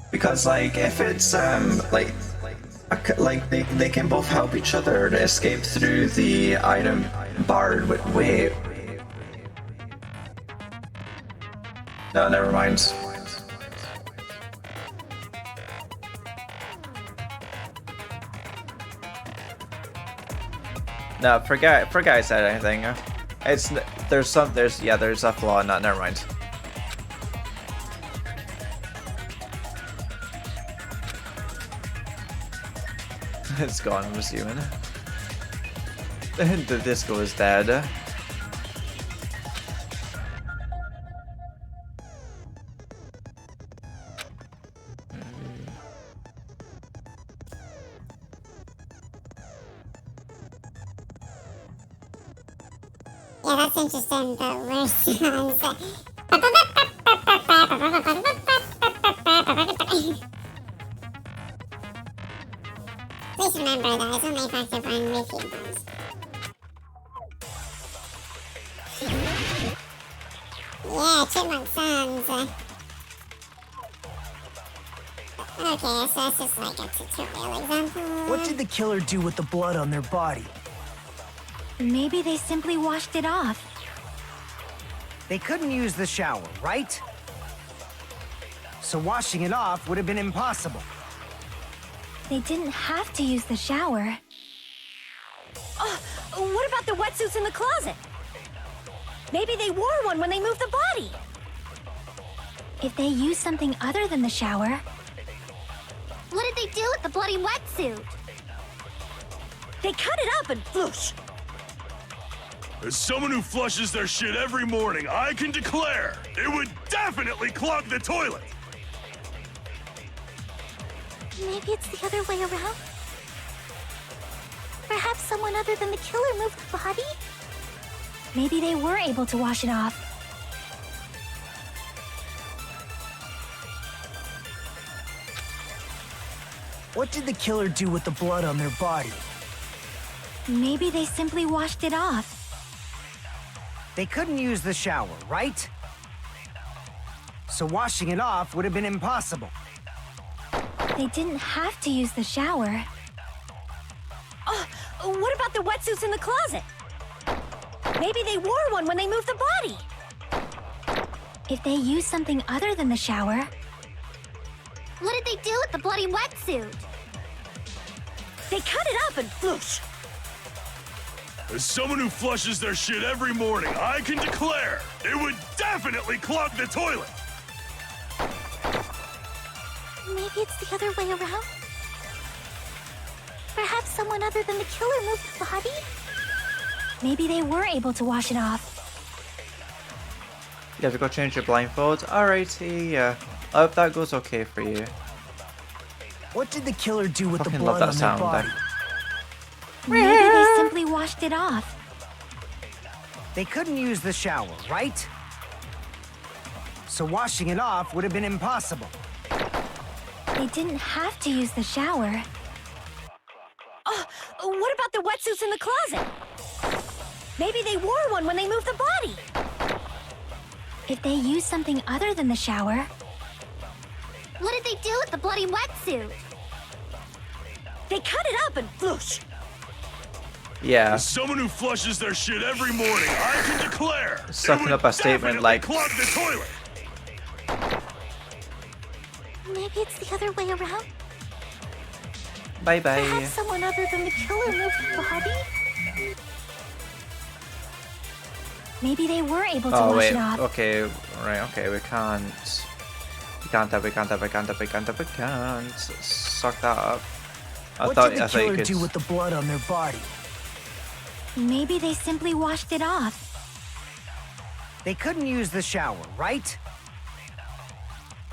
Because like if it's like they can both help each other to escape through the item barred way. No, never mind. No, forget I said anything. There's a flaw in that. Never mind. It's gone, I'm assuming. The disco is dead. Yeah, that's interesting, but where's Please remember that it's only effective on repeat ones. Yeah, chipmunk sons. Okay, so that's just like a tutorial example. What did the killer do with the blood on their body? Maybe they simply washed it off. They couldn't use the shower, right? so washing it off would have been impossible. They didn't have to use the shower. Oh, what about the wetsuits in the closet? Maybe they wore one when they moved the body. If they used something other than the shower... What did they do with the bloody wetsuit? They cut it up and floosh. As someone who flushes their shit every morning, I can declare it would definitely clog the toilet. Maybe it's the other way around? Perhaps someone other than the killer moved the body? Maybe they were able to wash it off. What did the killer do with the blood on their body? Maybe they simply washed it off. They couldn't use the shower, right? So washing it off would have been impossible. They didn't have to use the shower. Oh, what about the wetsuits in the closet? Maybe they wore one when they moved the body. If they used something other than the shower... What did they do with the bloody wetsuit? They cut it up and floosh. As someone who flushes their shit every morning, I can declare it would definitely clog the toilet. Maybe it's the other way around? Perhaps someone other than the killer moved the body? Maybe they were able to wash it off. You have to go change your blindfold? Alrighty, yeah. I hope that goes okay for you. What did the killer do with the Fucking love blood that on their sound. body? Maybe they simply washed it off. They couldn't use the shower, right? So washing it off would have been impossible. They didn't have to use the shower. Oh, what about the wetsuits in the closet? Maybe they wore one when they moved the body. If they used something other than the shower... What did they do with the bloody wetsuit? They cut it up and floosh. Yeah. As someone who flushes their shit every morning, I can declare Sucking it up would a statement definitely like... clog the toilet. Maybe it's the other way around? Bye-bye. Perhaps someone other than the killer moved the body? Maybe they were able to Oh wash wait, it off. okay, right, okay, we can't suck that up. What did the killer do with the blood on their body? Maybe they simply washed it off. They couldn't use the shower, right?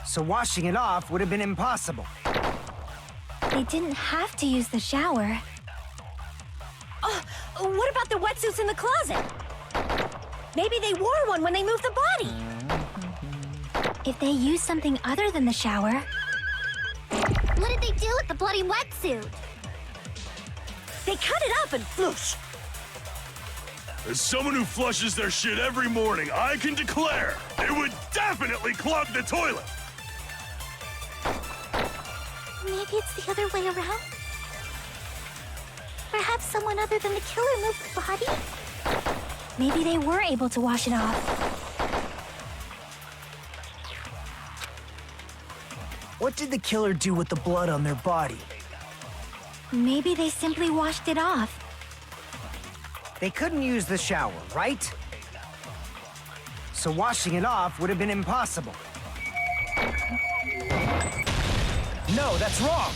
So washing it off would have been impossible. They didn't have to use the shower. Oh, what about the wetsuits in the closet? Maybe they wore one when they moved the body. If they used something other than the shower... What did they do with the bloody wetsuit? They cut it up and floosh. As someone who flushes their shit every morning, I can declare it would definitely clog the toilet. Maybe it's the other way around? Perhaps someone other than the killer moved the body? Maybe they were able to wash it off. What did the killer do with the blood on their body? Maybe they simply washed it off. They couldn't use the shower, right? So washing it off would have been impossible. No, that's wrong!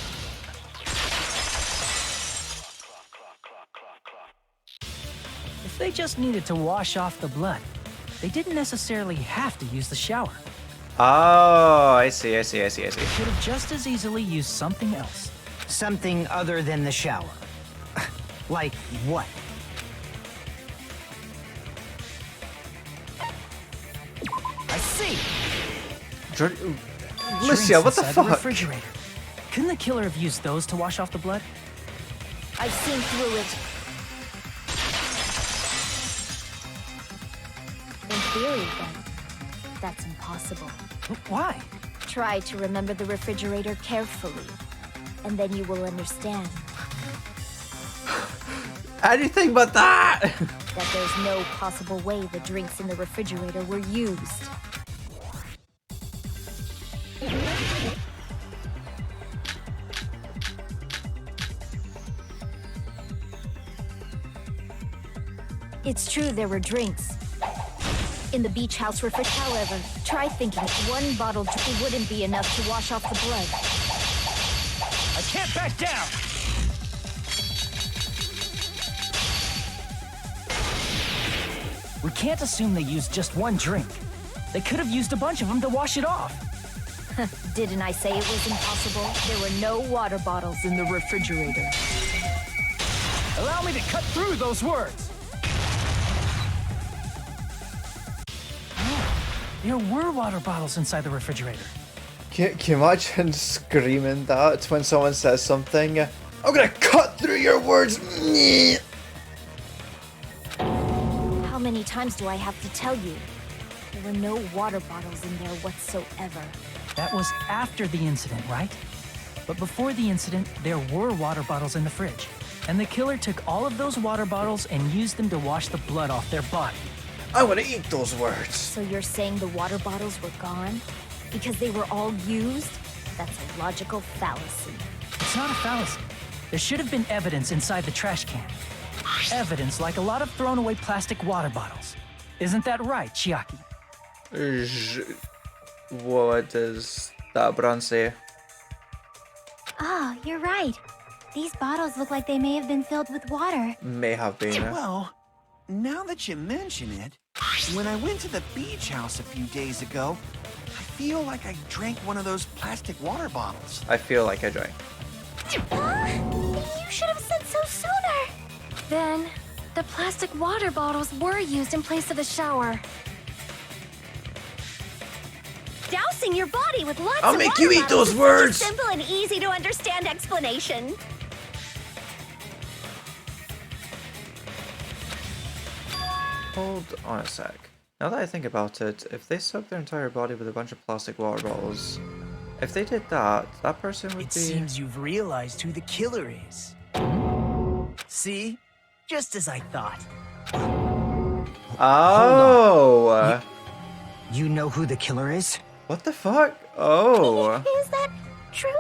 If they just needed to wash off the blood, they didn't necessarily have to use the shower. Oh, I see. They could have just as easily used something else. Something other than the shower. Like what? I see! Lucia, what the Drinks inside fuck? refrigerator. Couldn't the killer have used those to wash off the blood? I've seen through it. In theory, then, that's impossible. Why? Try to remember the refrigerator carefully, and then you will understand Anything but that! that there's no possible way the drinks in the refrigerator were used. It's true there were drinks in the beach house refrigerator. However, try thinking one bottle wouldn't be enough to wash off the blood. I can't back down! We can't assume they used just one drink. They could have used a bunch of them to wash it off. Didn't I say it was impossible? There were no water bottles in the refrigerator. Allow me to cut through those words. There were water bottles inside the refrigerator. Can you imagine screaming that when someone says something? I'm gonna cut through your words! How many times do I have to tell you? There were no water bottles in there whatsoever. That was after the incident, right? But before the incident, there were water bottles in the fridge. And the killer took all of those water bottles and used them to wash the blood off their body. I want to eat those words. So you're saying the water bottles were gone? Because they were all used? That's a logical fallacy. It's not a fallacy. There should have been evidence inside the trash can. Evidence like a lot of thrown away plastic water bottles. Isn't that right, Chiaki? What does that brand say? Oh, you're right. These bottles look like they may have been filled with water. May have been. Well, now that you mention it, when I went to the beach house a few days ago, I feel like I drank one of those plastic water bottles. I feel like I drank. You should have said so sooner. Then, the plastic water bottles were used in place of the shower. Dousing your body with lots I'll of make water you eat bottles those is words. such a simple and easy to understand explanation. Hold on a sec. Now that I think about it, if they soaked their entire body with a bunch of plastic water bottles, if they did that, that person would It be... seems you've realized who the killer is. See? Just as I thought. Oh! You know who the killer is? What the fuck? Oh. Is that true?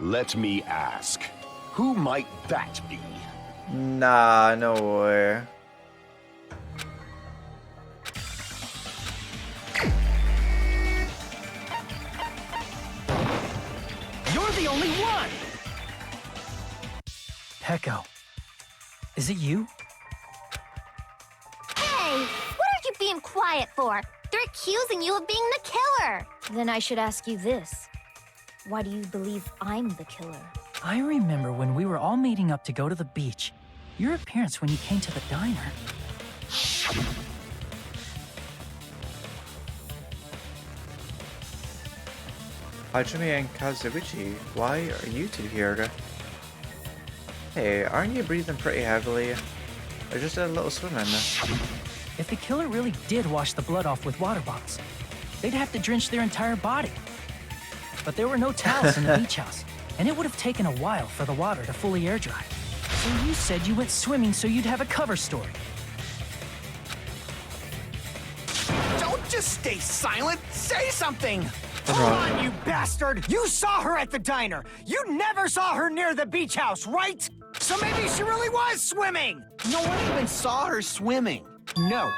Let me ask, who might that be? Nah, no way. You're the only one! Peko, is it you? Hey, what are you being quiet for? They're accusing you of being the killer. Then I should ask you this. Why do you believe I'm the killer? I remember when we were all meeting up to go to the beach. Your appearance when you came to the diner. Hajime and Kazuichi, why are you two here? Hey, aren't you breathing pretty heavily? I just did a little swim in this. If the killer really did wash the blood off with water bottles, they'd have to drench their entire body. But there were no towels in the beach house, and it would have taken a while for the water to fully air dry. So you said you went swimming so you'd have a cover story. Don't just stay silent. Say something. Hold on, you bastard! You saw her at the diner! You never saw her near the beach house, right? So maybe she really was swimming! No one even saw her swimming. No.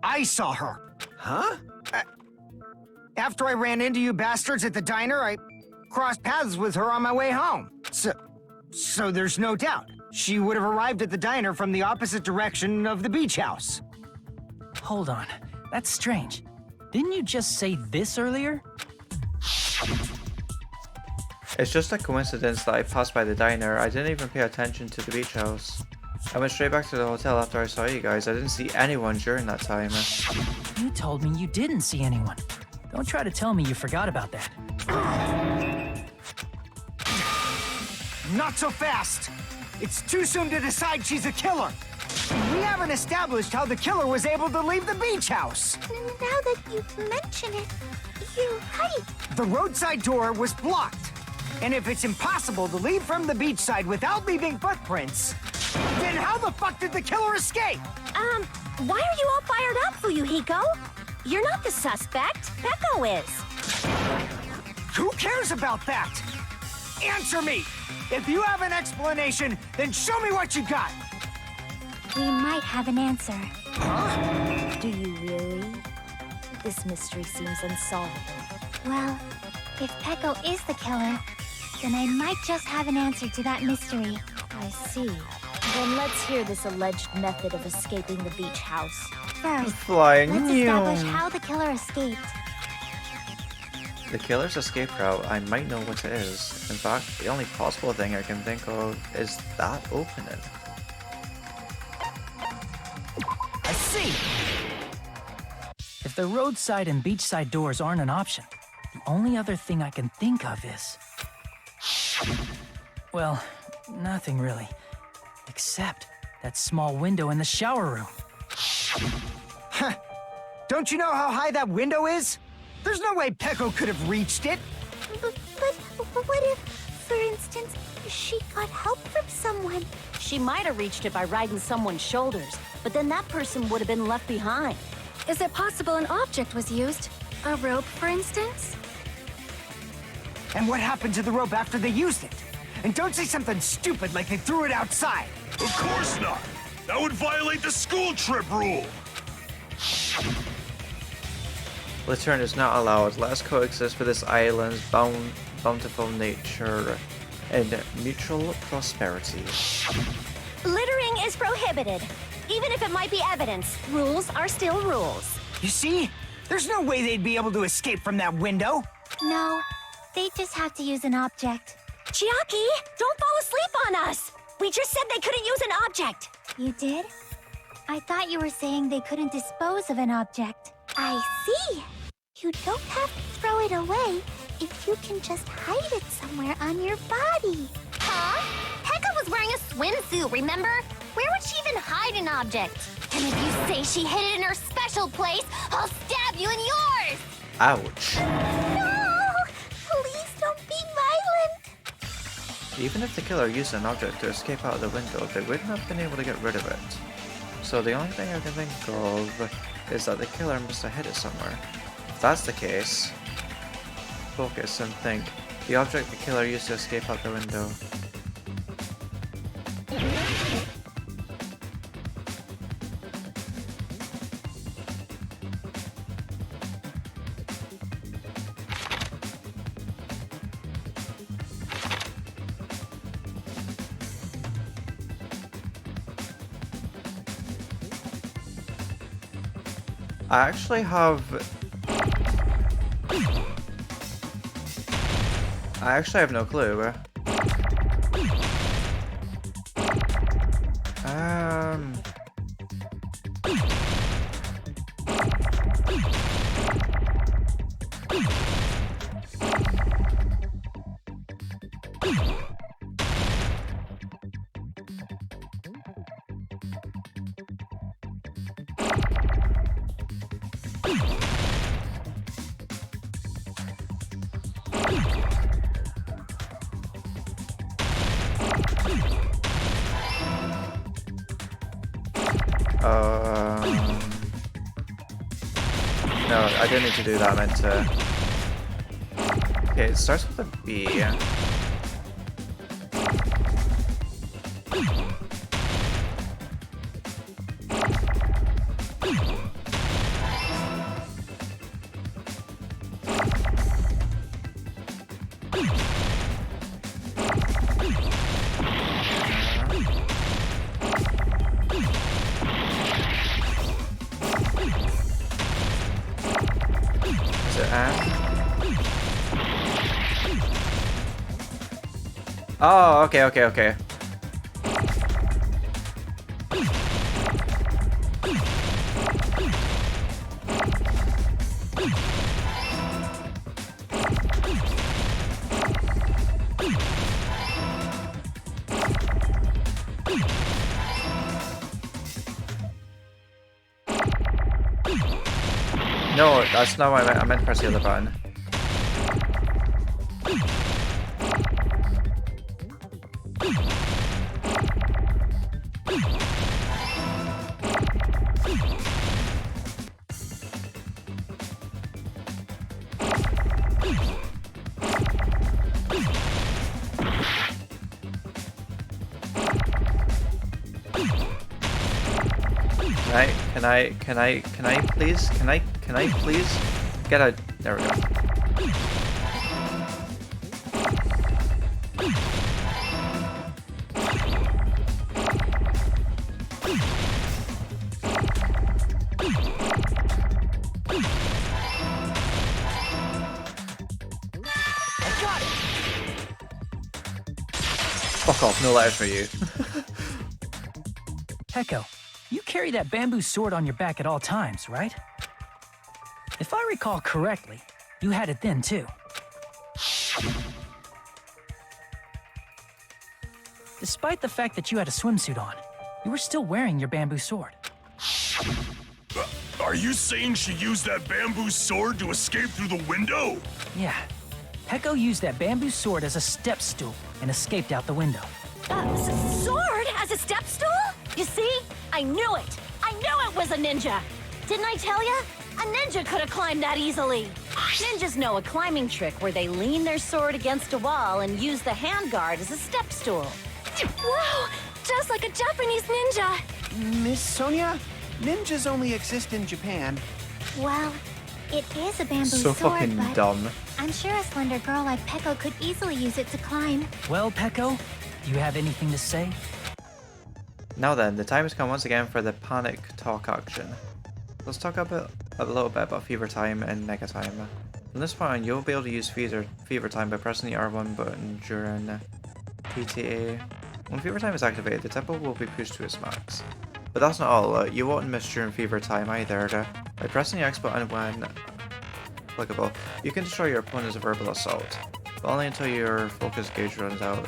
I saw her. Huh? After I ran into you bastards at the diner, I crossed paths with her on my way home. So there's no doubt. She would have arrived at the diner from the opposite direction of the beach house. Hold on, that's strange. Didn't you just say this earlier? It's just a coincidence that I passed by the diner. I didn't even pay attention to the beach house. I went straight back to the hotel after I saw you guys. I didn't see anyone during that time. You told me you didn't see anyone. Don't try to tell me you forgot about that. Not so fast! It's too soon to decide she's a killer. We haven't established how the killer was able to leave the beach house. Now that you mention it, you're right. The roadside door was blocked. And if it's impossible to leave from the beachside without leaving footprints, then how the fuck did the killer escape? Why are you all fired up, Fuyuhiko? You're not the suspect. Peko is. Who cares about that? Answer me! If you have an explanation, then show me what you got! we might have an answer. Huh? Do you really? This mystery seems unsolvable. Well, if Peko is the killer, then I might just have an answer to that mystery. I see. Then let's hear this alleged method of escaping the beach house. First, Flying let's you. establish how the killer escaped. The killer's escape route, I might know what it is. In fact, the only possible thing I can think of is that opening. I see! If the roadside and beachside doors aren't an option, the only other thing I can think of is... well, nothing really. Except that small window in the shower room. Huh. Don't you know how high that window is? There's no way Peko could have reached it. But what if, for instance, she got help from someone? She might have reached it by riding someone's shoulders, but then that person would have been left behind. Is it possible an object was used? A rope, for instance? And what happened to the rope after they used it? And don't say something stupid like they threw it outside. Of course not! That would violate the school trip rule! Return is not allowed. Let us coexist with this island's bountiful nature and mutual prosperity. Littering is prohibited. Even if it might be evidence, rules are still rules. You see? There's no way they'd be able to escape from that window. No, they just have to use an object. Chiaki, don't fall asleep on us! We just said they couldn't use an object! You did? I thought you were saying they couldn't dispose of an object. I see! You don't have to throw it away if you can just hide it somewhere on your body. Huh? Pekka was wearing a swimsuit, remember? Where would she even hide an object? And if you say she hid it in her special place, I'll stab you in yours! Ouch. No! Please don't be violent! Even if the killer used an object to escape out of the window, they wouldn't have been able to get rid of it. So the only thing I can think of is that the killer must have hid it somewhere. If that's the case, focus and think. The object the killer used to escape out the window. I actually have no clue. No, I didn't need to do that, I meant to... Okay, it starts with a B. Is it Anne? Oh, okay. No, that's not what I meant. I meant to press the other button. Can I please get a... There we go. Fuck off, no letters for you. Peko, you carry that bamboo sword on your back at all times, right? If I recall correctly, you had it then too. Despite the fact that you had a swimsuit on, you were still wearing your bamboo sword. Are you saying she used that bamboo sword to escape through the window? Yeah. Peko used that bamboo sword as a step stool and escaped out the window. Sword as a step stool? You see? I knew it! I knew it was a ninja! Didn't I tell ya? A ninja could have climbed that easily. Ninjas know a climbing trick where they lean their sword against a wall and use the handguard as a step stool. Wow! Just like a Japanese ninja! Miss Sonia, ninjas only exist in Japan. Well, it is a bamboo So sword, fucking but dumb. I'm sure a slender girl like Peko could easily use it to climb. Well, Peko, do you have anything to say? Now then, the time has come once again for the panic talk action. Let's talk a little bit about Fever Time and Mega Time. From this point on, you'll be able to use Fever Time by pressing the R1 button during PTA. When Fever Time is activated, the tempo will be pushed to its max. But that's not all, you won't miss during Fever Time either. By pressing the X button when applicable, you can destroy your opponent's verbal assault, but only until your focus gauge runs out.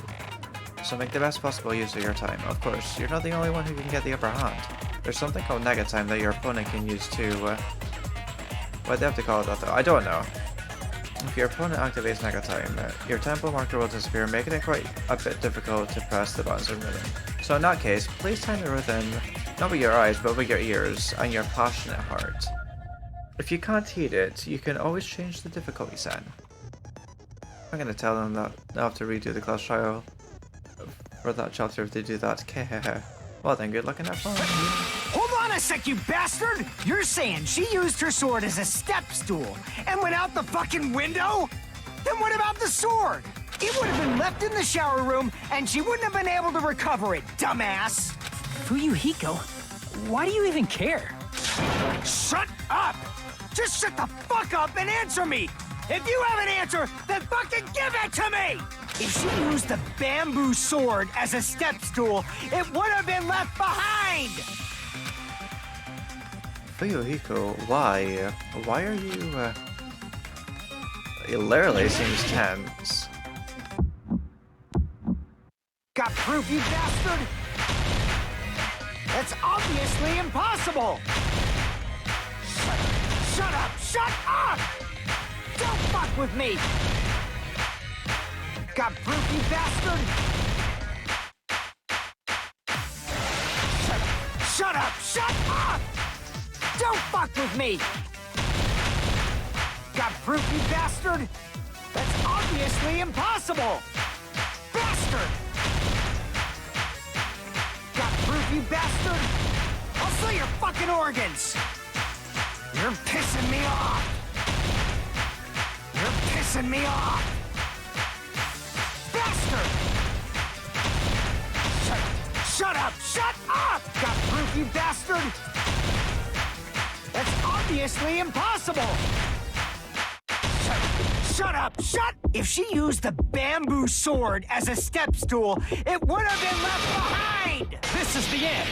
So make the best possible use of your time. Of course, you're not the only one who can get the upper hand. There's something called Nega Time that your opponent can use too. Why'd they have to call it that though? I don't know. If your opponent activates Nega Time, your tempo marker will disappear, making it quite a bit difficult to press the buttons in rhythm. So in that case, please time the rhythm, not with your eyes, but with your ears and your passionate heart. If you can't hear it, you can always change the difficulty setting. I'm gonna tell them that they'll have to redo the class trial for that chapter if they do that. Well then, good luck and have fun. Hold on a sec, you bastard! You're saying she used her sword as a step stool and went out the fucking window? Then what about the sword? It would have been left in the shower room and she wouldn't have been able to recover it, dumbass! Fuyuhiko, why do you even care? Shut up! Just shut the fuck up and answer me! If you have an answer, then fucking give it to me! If she used the bamboo sword as a step stool, it would have been left behind! Fuyuhiko, why? Why are you, It literally seems tense. Got proof, you bastard? That's obviously impossible! Shut up! Shut up! Don't fuck with me! Got proof, you bastard? Shut up! Shut up! Don't fuck with me! Got proof, you bastard? That's obviously impossible! Bastard! Got proof, you bastard? I'll sell your fucking organs! You're pissing me off! You're pissing me off! Bastard! Shut up! Shut up! Got proof, you bastard? That's obviously impossible! Shut up! Shut! If she used the bamboo sword as a step stool, it would have been left behind! This is the end!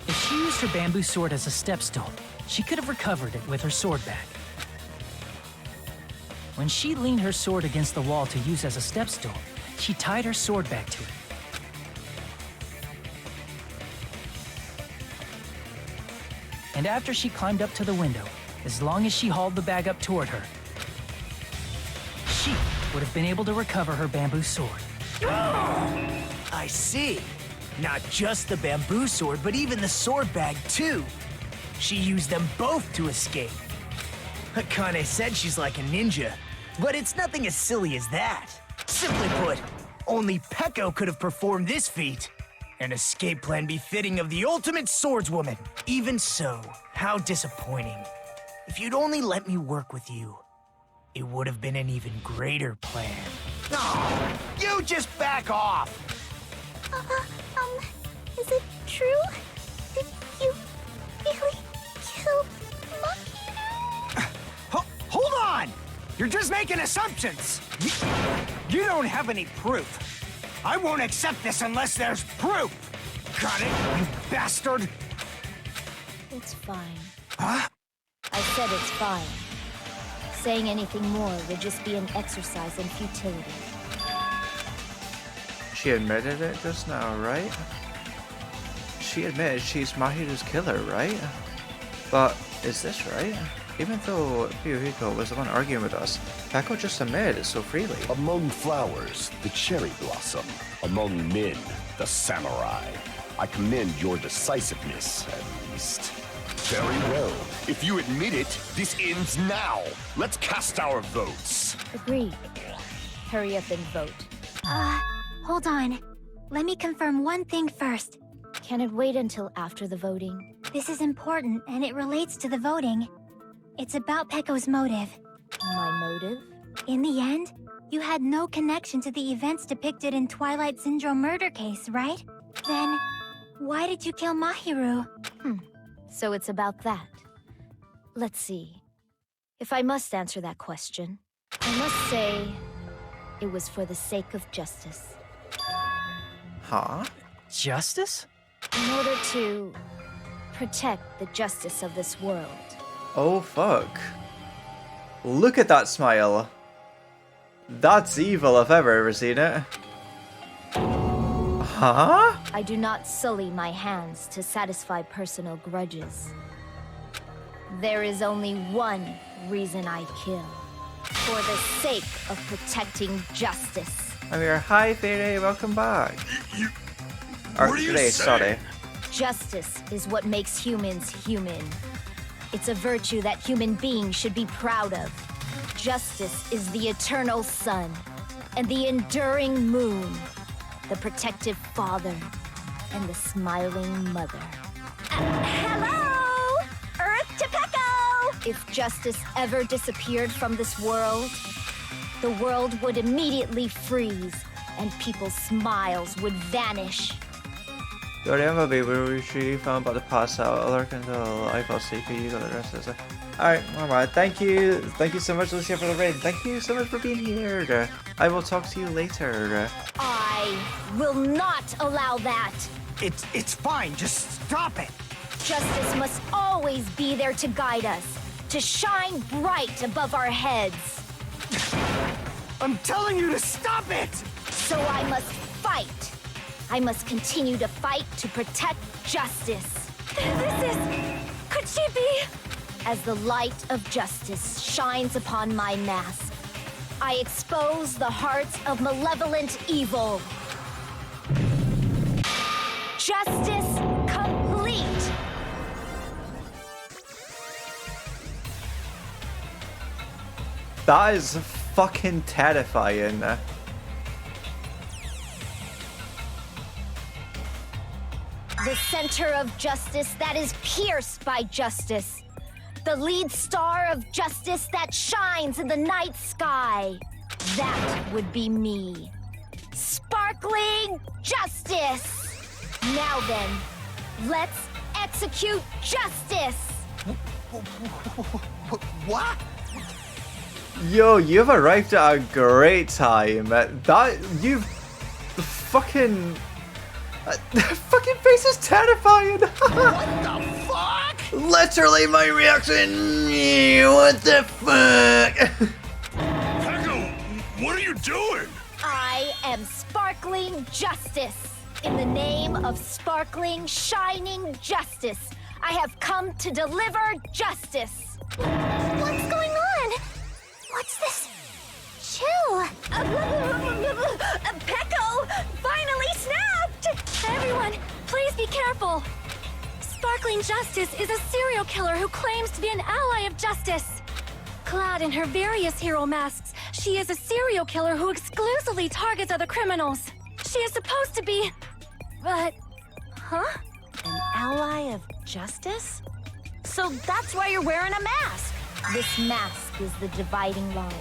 If she used her bamboo sword as a step stool, she could have recovered it with her sword bag. When she leaned her sword against the wall to use as a step stool, she tied her sword bag to it. And after she climbed up to the window, as long as she hauled the bag up toward her, she would have been able to recover her bamboo sword. I see. Not just the bamboo sword, but even the sword bag, too. She used them both to escape. Akane said she's like a ninja, but it's nothing as silly as that. Simply put, Only Peko could have performed this feat. An escape plan befitting of the ultimate swordswoman. Even so, how disappointing. If you'd only let me work with you, it would have been an even greater plan. Oh, you just back off! Is it true? Did you really kill Mahiru? Hold on! You're just making assumptions! You don't have any proof. I won't accept this unless there's proof! Got it, you bastard? It's fine. Huh? I said it's fine. Saying anything more would just be an exercise in futility. She admitted it just now, right? She admitted she's Mahiru's killer, right? But is this right? Even though Fuyuhiko was the one arguing with us, Peko just admitted it so freely. Among flowers, the cherry blossom. Among men, the samurai. I commend your decisiveness, at least. Very well. If you admit it, this ends now. Let's cast our votes. Agreed. Hurry up and vote. Hold on. Let me confirm one thing first. Can it wait until after the voting? This is important, and it relates to the voting. It's about Peko's motive. My motive? In the end, you had no connection to the events depicted in Twilight Syndrome murder case, right? Then, why did you kill Mahiru? So it's about that. Let's see. If I must answer that question, I must say it was for the sake of justice. Huh? Justice? In order to protect the justice of this world. Oh fuck. Look at that smile. That's evil if I've ever seen it. Huh? I do not sully my hands to satisfy personal grudges. There is only one reason I kill. For the sake of protecting justice. I'm here. Hi, Fairy. Welcome back. What are you Grace, saying? sorry. Justice is what makes humans human. It's a virtue that human beings should be proud of. Justice is the eternal sun and the enduring moon, the protective father and the smiling mother. Hello! Earth to Peko! If justice ever disappeared from this world, the world would immediately freeze and people's smiles would vanish. Already have a baby retreat found about to pass out. I'll lurk until I fall asleep. You got the rest of it. Alright, alright. Thank you so much, Lucia, for the raid. Thank you so much for being here. I will talk to you later. I will not allow that. It's fine, just stop it. Justice must always be there to guide us, to shine bright above our heads. I'm telling you to stop it! So I must fight. I must continue to fight to protect justice. Could she be? As the light of justice shines upon my mask, I expose the hearts of malevolent evil. Justice complete! That is fucking terrifying. The center of justice that is pierced by justice. The lead star of justice that shines in the night sky. That would be me. Sparkling justice! Now then, let's execute justice! What? Yo, you've arrived at a great time. You've fucking... The fucking face is terrifying! What the fuck? Literally my reaction! What the fuck? Peko, what are you doing? I am sparkling justice. In the name of sparkling, shining justice, I have come to deliver justice. What's going on? What's this? Chill. Peko finally snapped! Everyone, please be careful. Sparkling Justice is a serial killer who claims to be an ally of justice. Clad in her various hero masks, She is a serial killer who exclusively targets other criminals. She is supposed to be... But... Huh? An ally of justice? So that's why you're wearing a mask. This mask is the dividing line.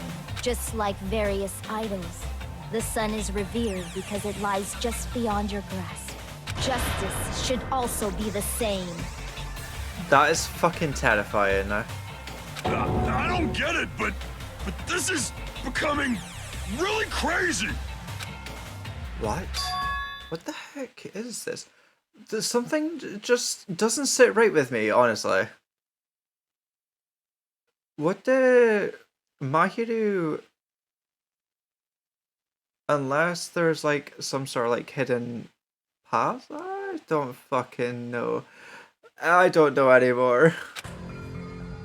Just like various idols, the sun is revered because it lies just beyond your grasp. Justice should also be the same. That is fucking terrifying. I don't get it, but this is becoming really crazy. What? What the heck is this? There's something just doesn't sit right with me, honestly. What the... Mahiru... Unless there's like some sort of like hidden path? I don't fucking know. I don't know anymore.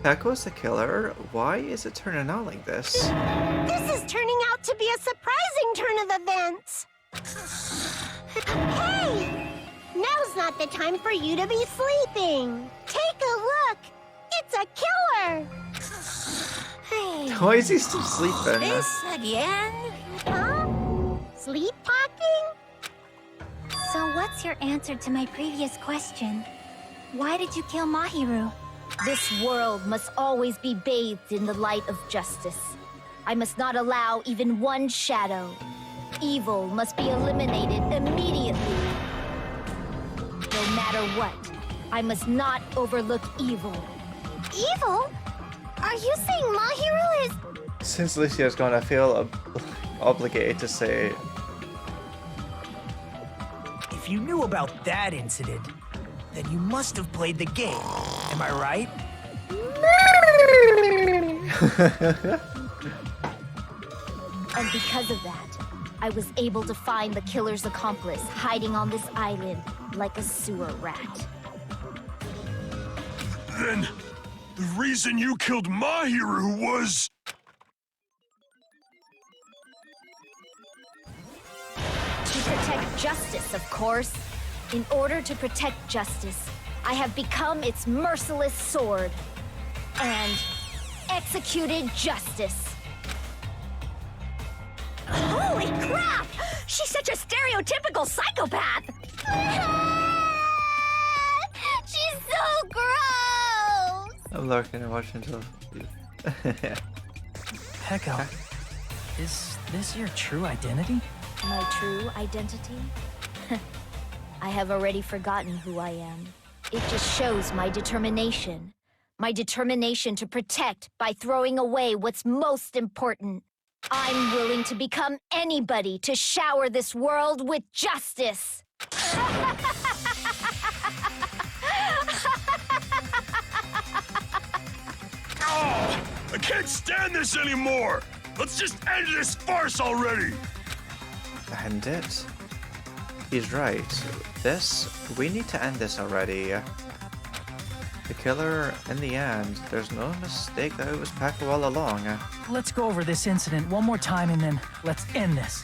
Pecco's the killer? Why is it turning out like this? This is turning out to be a surprising turn of events. Hey! Now's not the time for you to be sleeping. Take a look. It's a killer. Hey. Why is he still sleeping? This again? Huh? Sleep talking? So what's your answer to my previous question? Why did you kill Mahiru? This world must always be bathed in the light of justice. I must not allow even one shadow. Evil must be eliminated immediately. No matter what, I must not overlook evil. Evil? Are you saying Mahiru is... Since Lucia's gone, I feel obligated to say... If you knew about that incident, then you must have played the game. Am I right? And because of that, I was able to find the killer's accomplice hiding on this island like a sewer rat. Then, the reason you killed Mahiru was... To protect justice, of course. In order to protect justice, I have become its merciless sword. And executed justice. Holy crap! She's such a stereotypical psychopath! She's so gross! I'm lurking and watching until... Pecco, is this your true identity? My true identity? I have already forgotten who I am. It just shows my determination. My determination to protect by throwing away what's most important. I'm willing to become anybody to shower this world with justice. Oh, I can't stand this anymore! Let's just end this farce already! End it? He's right. We need to end this already. The killer, in the end, there's no mistake that it was Pecco all along. Let's go over this incident one more time and then let's end this.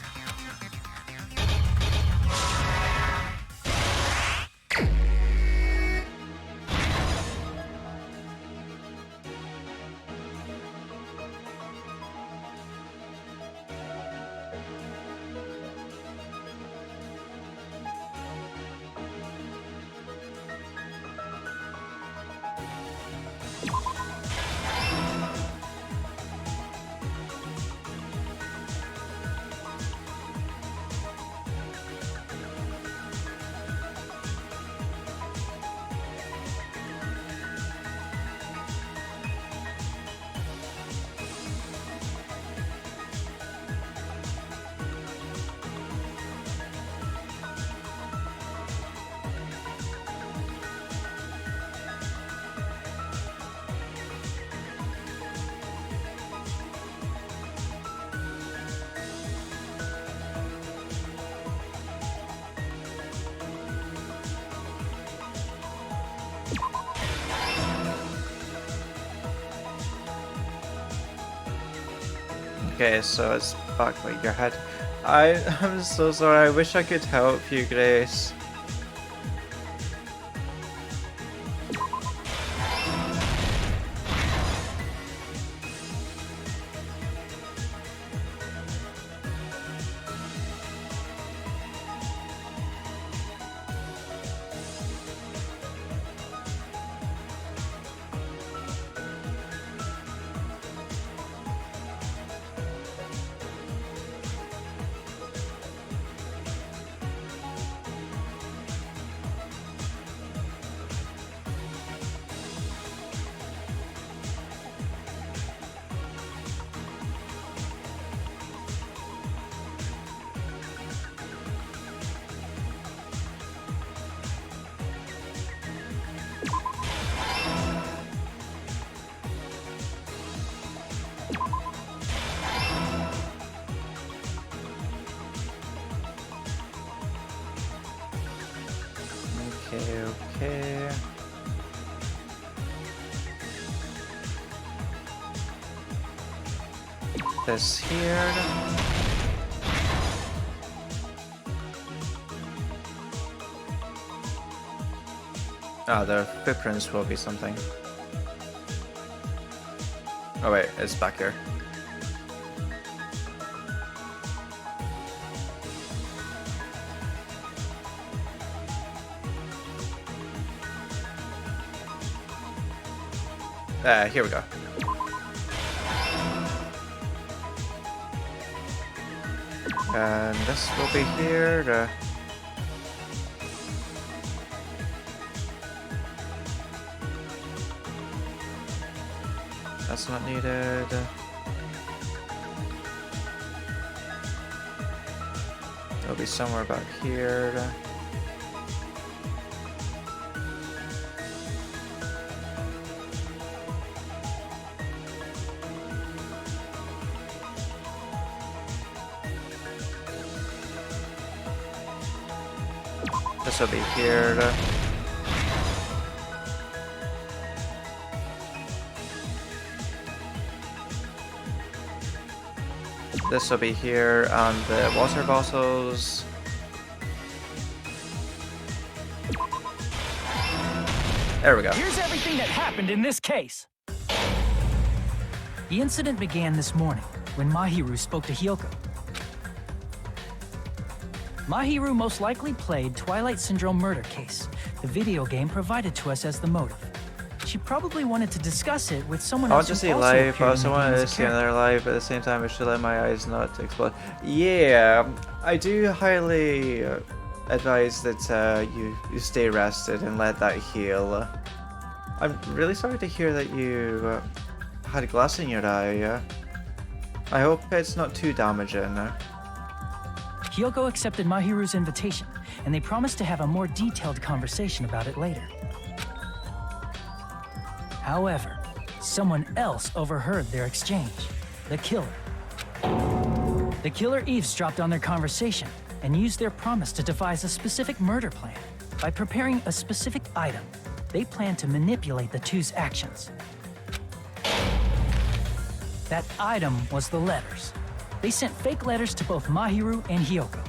Okay, so it's back by your head. I'm so sorry, I wish I could help you, Grace. this here. Ah, the footprints will be something. Oh wait, it's back here. Here we go. And this will be here. That's not needed. It'll be somewhere about here. This will be here. This will be here on the water bottles. There we go. Here's everything that happened in this case. The incident began this morning when Mahiru spoke to Hyoko. Mahiru most likely played Twilight Syndrome murder case, the video game provided to us as the motive. She probably wanted to discuss it with someone I else. want to see live, I also want to see another live, but at the same time I should let my eyes not explode. Yeah, I do highly advise that you stay rested and let that heal. I'm really sorry to hear that you had a glass in your eye. I hope it's not too damaging. Hyoko accepted Mahiru's invitation, and they promised to have a more detailed conversation about it later. However, someone else overheard their exchange. The killer. The killer eavesdropped on their conversation and used their promise to devise a specific murder plan. By preparing a specific item, they planned to manipulate the two's actions. That item was the letters. They sent fake letters to both Mahiru and Hyoko.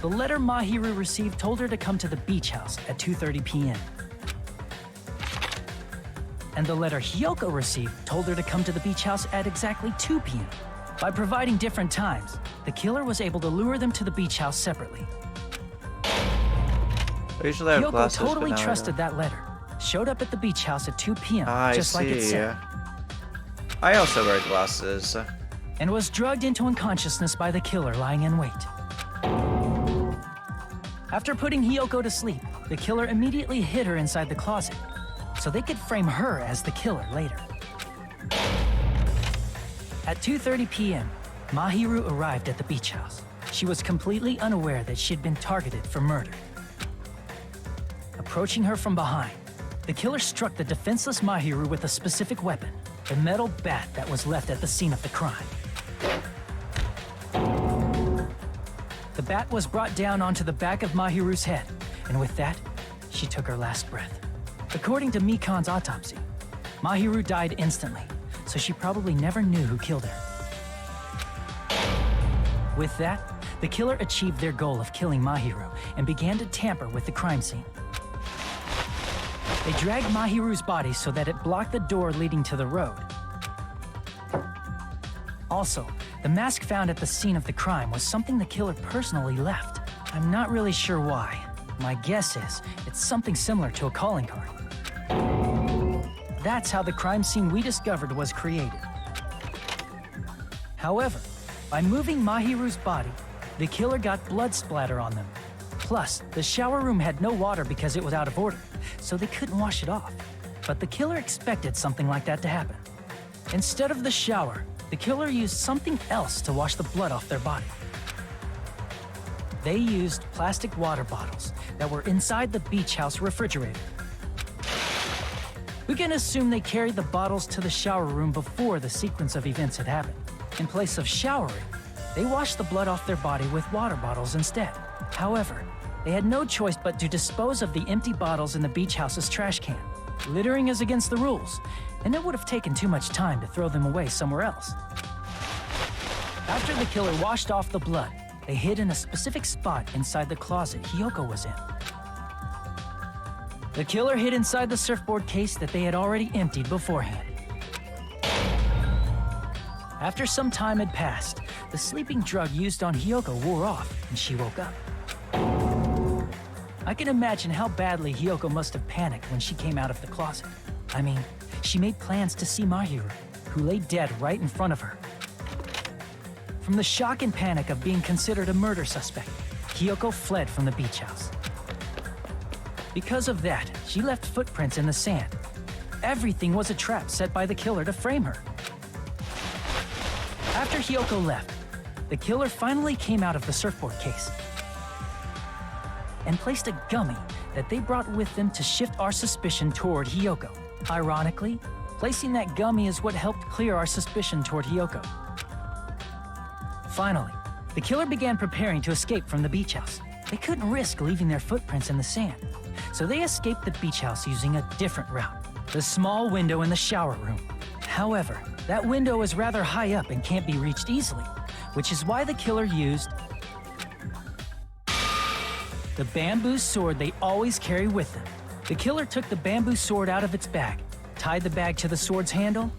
The letter Mahiru received told her to come to the beach house at 2:30 p.m. And the letter Hyoko received told her to come to the beach house at exactly 2 p.m. By providing different times, the killer was able to lure them to the beach house separately. Hyoko totally trusted that letter, showed up at the beach house at 2 p.m. just like it said. I also wear glasses. And was drugged into unconsciousness by the killer lying in wait. After putting Hyoko to sleep, the killer immediately hid her inside the closet, so they could frame her as the killer later. At 2:30 p.m., Mahiru arrived at the beach house. She was completely unaware that she'd been targeted for murder. Approaching her from behind, the killer struck the defenseless Mahiru with a specific weapon, the metal bat that was left at the scene of the crime. The bat was brought down onto the back of Mahiru's head, and with that, she took her last breath. According to Mikan's autopsy, Mahiru died instantly, so she probably never knew who killed her. With that, the killer achieved their goal of killing Mahiru and began to tamper with the crime scene. They dragged Mahiru's body so that it blocked the door leading to the road. Also, the mask found at the scene of the crime was something the killer personally left. I'm not really sure why. My guess is it's something similar to a calling card. That's how the crime scene we discovered was created. However, by moving Mahiru's body, the killer got blood splatter on them. Plus, the shower room had no water because it was out of order, so they couldn't wash it off. But the killer expected something like that to happen. Instead of the shower, the killer used something else to wash the blood off their body. They used plastic water bottles that were inside the beach house refrigerator. We can assume they carried the bottles to the shower room before the sequence of events had happened. In place of showering, they washed the blood off their body with water bottles instead. However, they had no choice but to dispose of the empty bottles in the beach house's trash can. Littering is against the rules, and it would have taken too much time to throw them away somewhere else. After the killer washed off the blood, they hid in a specific spot inside the closet Hiyoko was in. The killer hid inside the surfboard case that they had already emptied beforehand. After some time had passed, the sleeping drug used on Hiyoko wore off, and she woke up. I can imagine how badly Hiyoko must have panicked when she came out of the closet. I mean, she made plans to see Mahiru, who lay dead right in front of her. From the shock and panic of being considered a murder suspect, Hiyoko fled from the beach house. Because of that, she left footprints in the sand. Everything was a trap set by the killer to frame her. After Hiyoko left, the killer finally came out of the surfboard case and placed a gummy that they brought with them to shift our suspicion toward Hiyoko. Ironically, placing that gummy is what helped clear our suspicion toward Hiyoko. Finally, the killer began preparing to escape from the beach house. They couldn't risk leaving their footprints in the sand, so they escaped the beach house using a different route, the small window in the shower room. However, that window is rather high up and can't be reached easily, which is why the killer used the bamboo sword they always carry with them. The killer took the bamboo sword out of its bag, tied the bag to the sword's handle,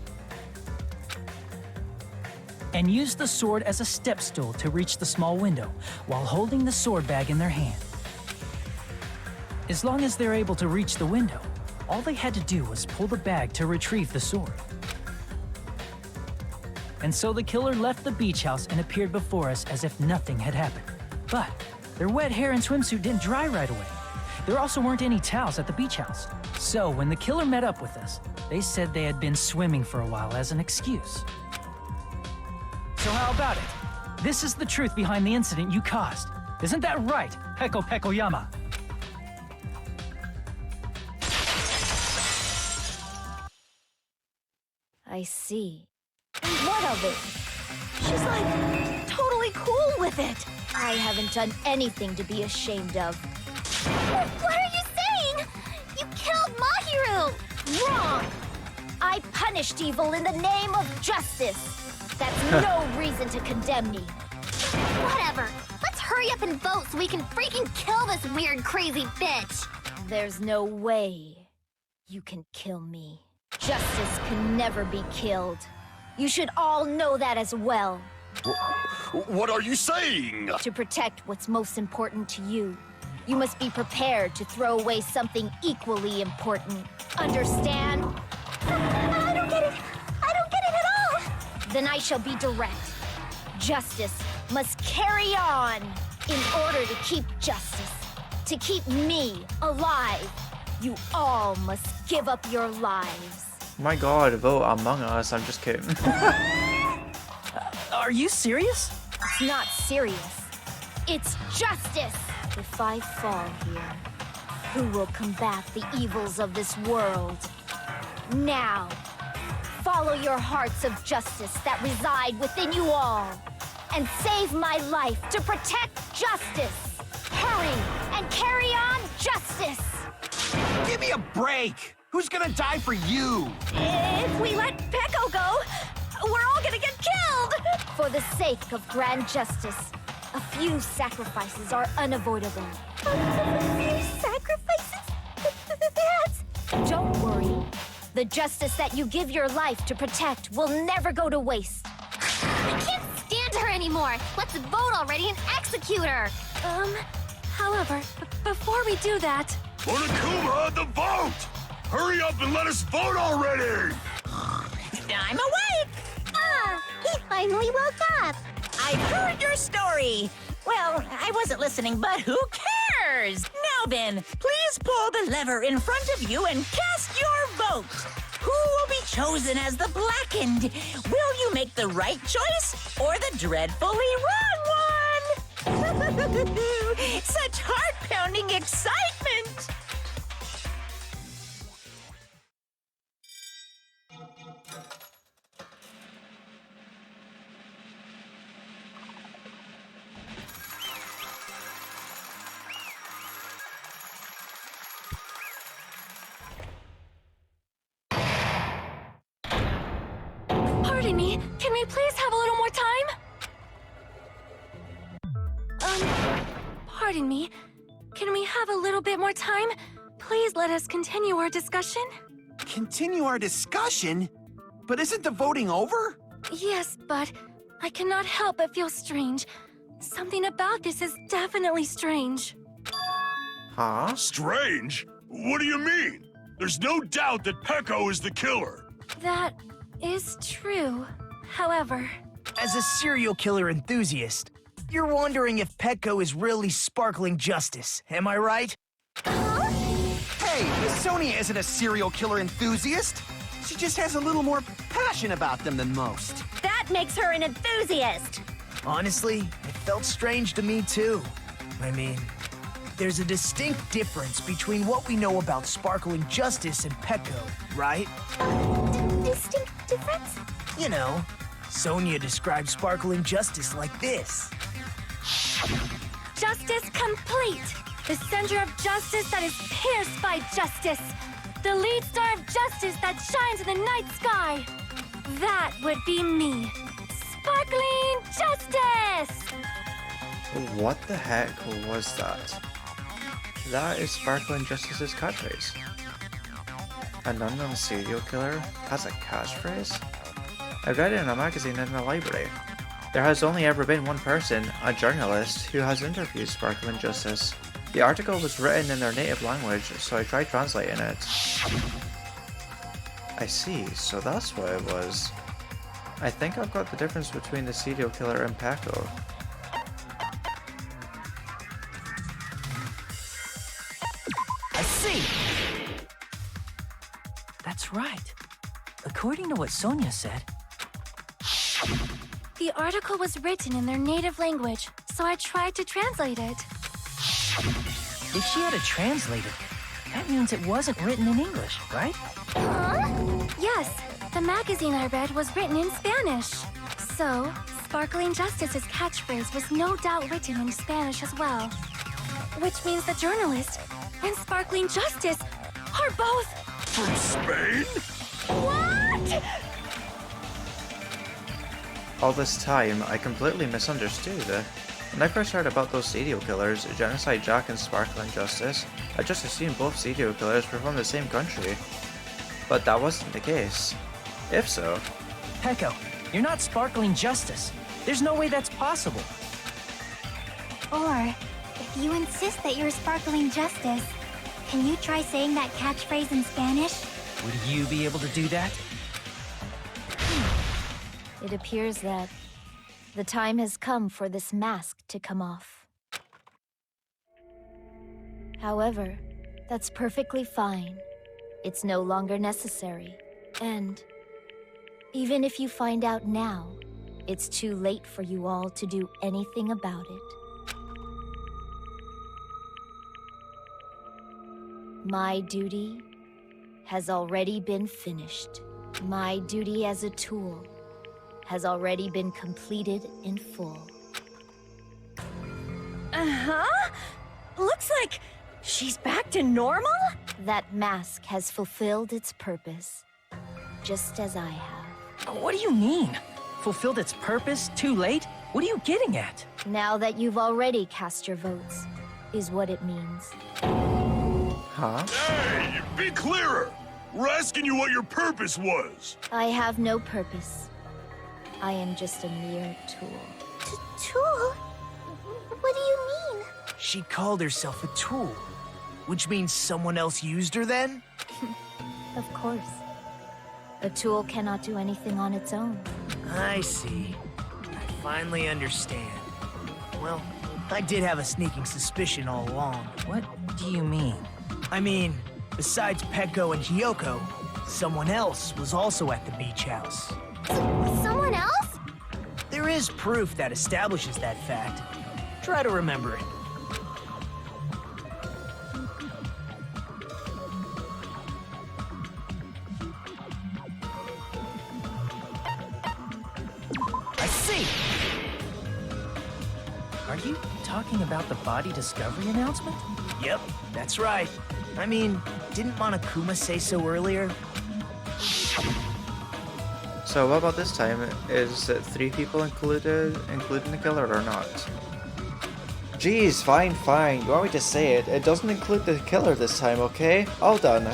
and used the sword as a step stool to reach the small window while holding the sword bag in their hand. As long as they're able to reach the window, all they had to do was pull the bag to retrieve the sword. And so the killer left the beach house and appeared before us as if nothing had happened. But their wet hair and swimsuit didn't dry right away. There also weren't any towels at the beach house. So when the killer met up with us, they said they had been swimming for a while as an excuse. So how about it? This is the truth behind the incident you caused. Isn't that right, Peko Pekoyama? I see. And what of it? She's like totally cool with it. I haven't done anything to be ashamed of. What are you saying? You killed Mahiru! Wrong! I punished evil in the name of justice. That's no reason to condemn me. Whatever. Let's hurry up and vote so we can freaking kill this weird, crazy bitch. There's no way you can kill me. Justice can never be killed. You should all know that as well. What are you saying? To protect what's most important to you, you must be prepared to throw away something equally important. Understand? I don't get it. I don't get it at all. Then I shall be direct. Justice must carry on. In order to keep justice, to keep me alive, you all must give up your lives. My god, vote Among Us. I'm just kidding. Are you serious? It's not serious. It's justice. If I fall here, who will combat the evils of this world? Now, follow your hearts of justice that reside within you all, and save my life to protect justice. Hurry and carry on justice. Give me a break! Who's gonna die for you? If we let Peko go, we're all gonna get killed! For the sake of grand justice, a few sacrifices are unavoidable. A few sacrifices? That's... Don't worry. The justice that you give your life to protect will never go to waste. I can't stand her anymore. Let's vote already and execute her. However, before we do that... Monokuma, the vote! Hurry up and let us vote already! I'm awake! Ah, he finally woke up. I've heard your story. Well, I wasn't listening, but who cares? Now then, please pull the lever in front of you and cast your vote. Who will be chosen as the blackened? Will you make the right choice or the dreadfully wrong one? Such heart-pounding excitement! Pardon me, can we please have a little more time? Pardon me, can we have a little bit more time? Please let us continue our discussion. Continue our discussion? But isn't the voting over? Yes, but I cannot help but feel strange. Something about this is definitely strange. Huh? Strange? What do you mean? There's no doubt that Pecco is the killer. That is true. However, As a serial killer enthusiast, you're wondering if Pecco is really sparkling justice, am I right? Hey, Miss Sonia isn't a serial killer enthusiast. She just has a little more passion about them than most. That makes her an enthusiast. Honestly, it felt strange to me too. I mean, there's a distinct difference between what we know about sparkling justice and Pecco, right? Distinct difference? You know, Sonia describes sparkling justice like this. justice complete. The center of justice that is pierced by justice. The lead star of justice that shines in the night sky. That would be me. Sparkling justice! What the heck was that? That is Sparkling Justice's catchphrase. An unknown serial killer has a catchphrase? I read it in a magazine in the library. There has only ever been one person, a journalist, who has interviewed Sparkling Justice. The article was written in their native language, so I tried translating it. I see, so that's what it was. I think I've got the difference between the serial killer and Pecco. I see! That's right. According to what Sonia said, The article was written in their native language, so I tried to translate it. if she had a translator, that means it wasn't written in English, right? Yes, the magazine I read was written in Spanish. So, Sparkling Justice's catchphrase was no doubt written in Spanish as well. Which means the journalist and Sparkling Justice are both... From Spain? What? All this time, I completely misunderstood. When I first heard about those serial killers, Genocide Jack and Sparkling Justice, I just assumed both serial killers were from the same country. But that wasn't the case. If so... Pecco, you're not Sparkling Justice. There's no way that's possible. Or, if you insist that you're Sparkling Justice, can you try saying that catchphrase in Spanish? Would you be able to do that? It appears that the time has come for this mask to come off. However, that's perfectly fine. It's no longer necessary. And even if you find out now, it's too late for you all to do anything about it. My duty has already been finished. My duty as a tool has already been completed in full. Uh-huh. Looks like she's back to normal? That mask has fulfilled its purpose, just as I have. What do you mean? Fulfilled its purpose? Too late? What are you getting at? Now that you've already cast your votes, is what it means. Huh? Hey, be clearer! We're asking you what your purpose was. I have no purpose. I am just a mere tool. Tool? What do you mean? She called herself a tool, which means someone else used her then? Of course. A tool cannot do anything on its own. I see. I finally understand. Well, I did have a sneaking suspicion all along. What do you mean? I mean, besides Pecco and Hiyoko, someone else was also at the beach house. Someone else? There is proof that establishes that fact. Try to remember it. I see! Are you talking about the body discovery announcement? Yep, that's right. I mean, didn't Monokuma say so earlier? So what about this time? Is it 3 people included, including the killer or not? Jeez, fine. You want me to say it? It doesn't include the killer this time, okay? All done.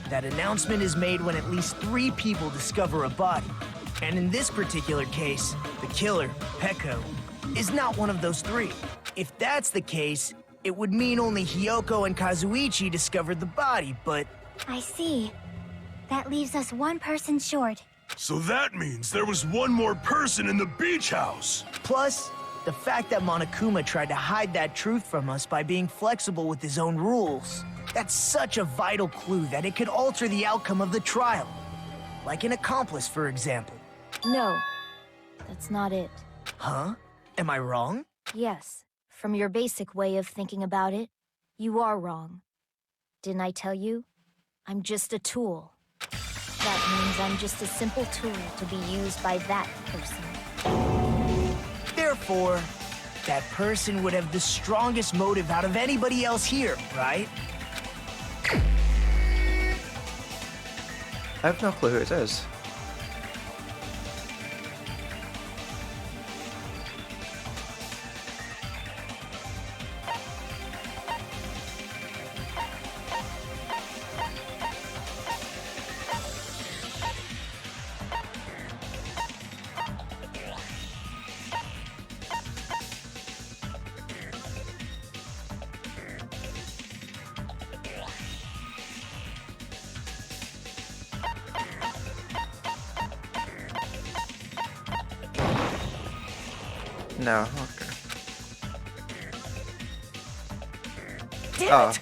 That announcement is made when at least 3 people discover a body. And in this particular case, the killer, Peko, is not one of those 3. If that's the case, it would mean only Hiyoko and Kazuichi discovered the body, but... I see. That leaves us 1 person short. So that means there was one more person in the beach house. Plus, the fact that Monokuma tried to hide that truth from us by being flexible with his own rules. That's such a vital clue that it could alter the outcome of the trial. Like an accomplice, for example. No, that's not it. Huh? Am I wrong? Yes, from your basic way of thinking about it, you are wrong. Didn't I tell you? I'm just a tool. That means I'm just a simple tool to be used by that person. Therefore, that person would have the strongest motive out of anybody else here, right? I have no clue who it is. No, okay. Damn it!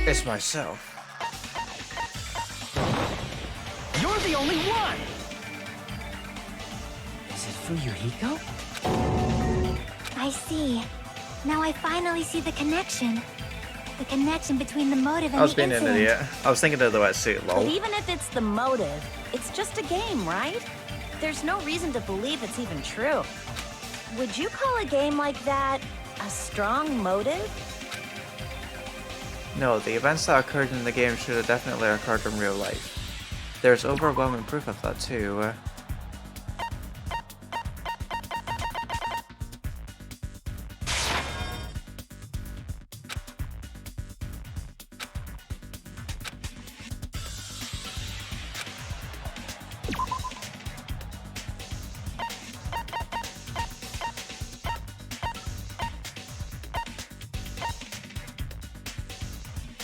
It's myself. You're the only one! Is it Fuyuhiko? I see. Now I finally see the connection. The connection between the motive and I was the being an incident. idiot. I was thinking of the wetsuit, lol. But even if it's the motive, it's just a game, right? There's no reason to believe it's even true. Would you call a game like that a strong motive? No, the events that occurred in the game should have definitely occurred in real life. There's overwhelming proof of that too.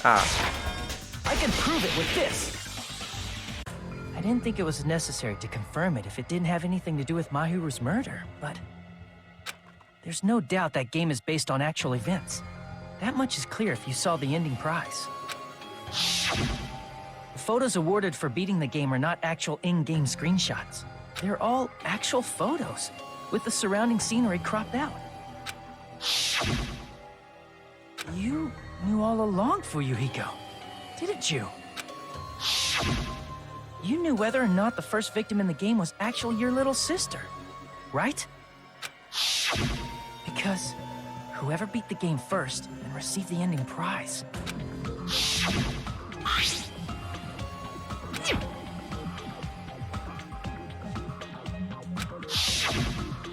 I can prove it with this. I didn't think it was necessary to confirm it if it didn't have anything to do with Mahiru's murder, but there's no doubt that game is based on actual events. That much is clear if you saw the ending prize. The photos awarded for beating the game are not actual in-game screenshots. They're all actual photos, with the surrounding scenery cropped out. You knew all along, Fuyuhiko, didn't you? You knew whether or not the first victim in the game was actually your little sister, right? Because whoever beat the game first and received the ending prize.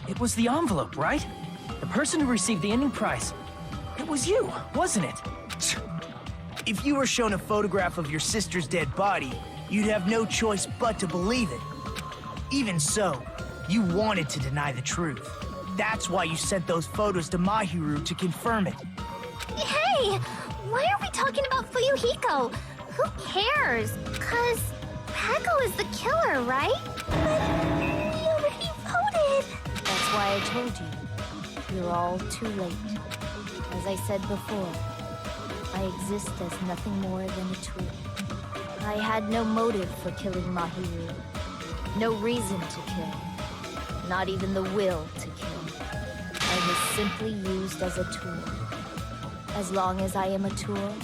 It was the envelope, right? The person who received the ending prize. It was you, wasn't it? If you were shown a photograph of your sister's dead body, you'd have no choice but to believe it. Even so, you wanted to deny the truth. That's why you sent those photos to Mahiru to confirm it. Hey! Why are we talking about Fuyuhiko? Who cares? 'Cause Peko is the killer, right? But we already voted! That's why I told you. You're all too late. As I said before, I exist as nothing more than a tool. I had no motive for killing Mahiru. No reason to kill. Not even the will to kill. I was simply used as a tool. As long as I am a tool,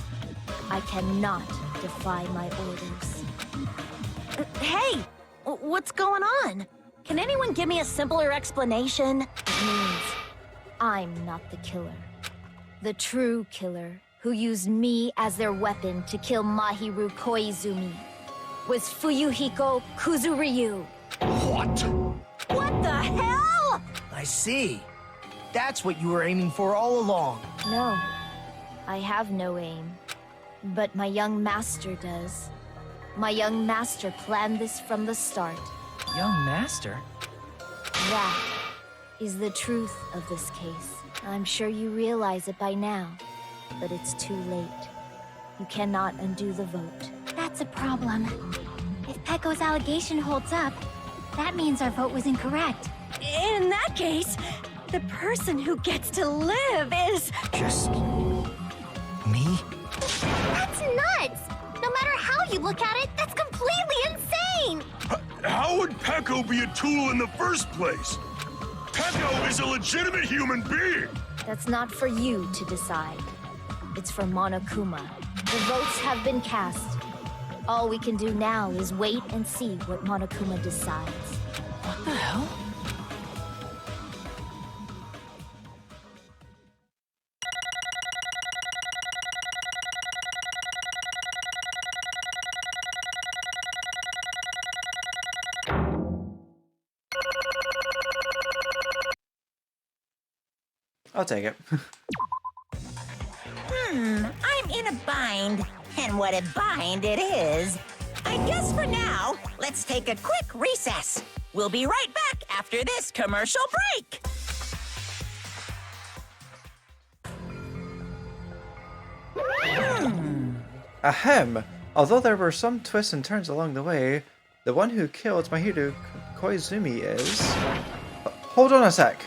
I cannot defy my orders. Hey! What's going on? Can anyone give me a simpler explanation? It means I'm not the killer. The true killer who used me as their weapon to kill Mahiru Koizumi. was Fuyuhiko Kuzuryu. What? What the hell? I see. That's what you were aiming for all along. No, I have no aim. But my young master does. My young master planned this from the start. Young master? That is the truth of this case. I'm sure you realize it by now, but it's too late. You cannot undo the vote. That's a problem. If Pecco's allegation holds up, that means our vote was incorrect. In that case, the person who gets to live is... Just... me? That's nuts! No matter how you look at it, that's completely insane! How would Pecco be a tool in the first place? Pecco is a legitimate human being! That's not for you to decide. It's for Monokuma. The votes have been cast. All we can do now is wait and see what Monokuma decides. What the hell? I'll take it. I'm in a bind. And what a bind it is. I guess for now, let's take a quick recess. We'll be right back after this commercial break. Ahem! Although there were some twists and turns along the way, the one who killed Mahiro Koizumi is... Hold on a sec!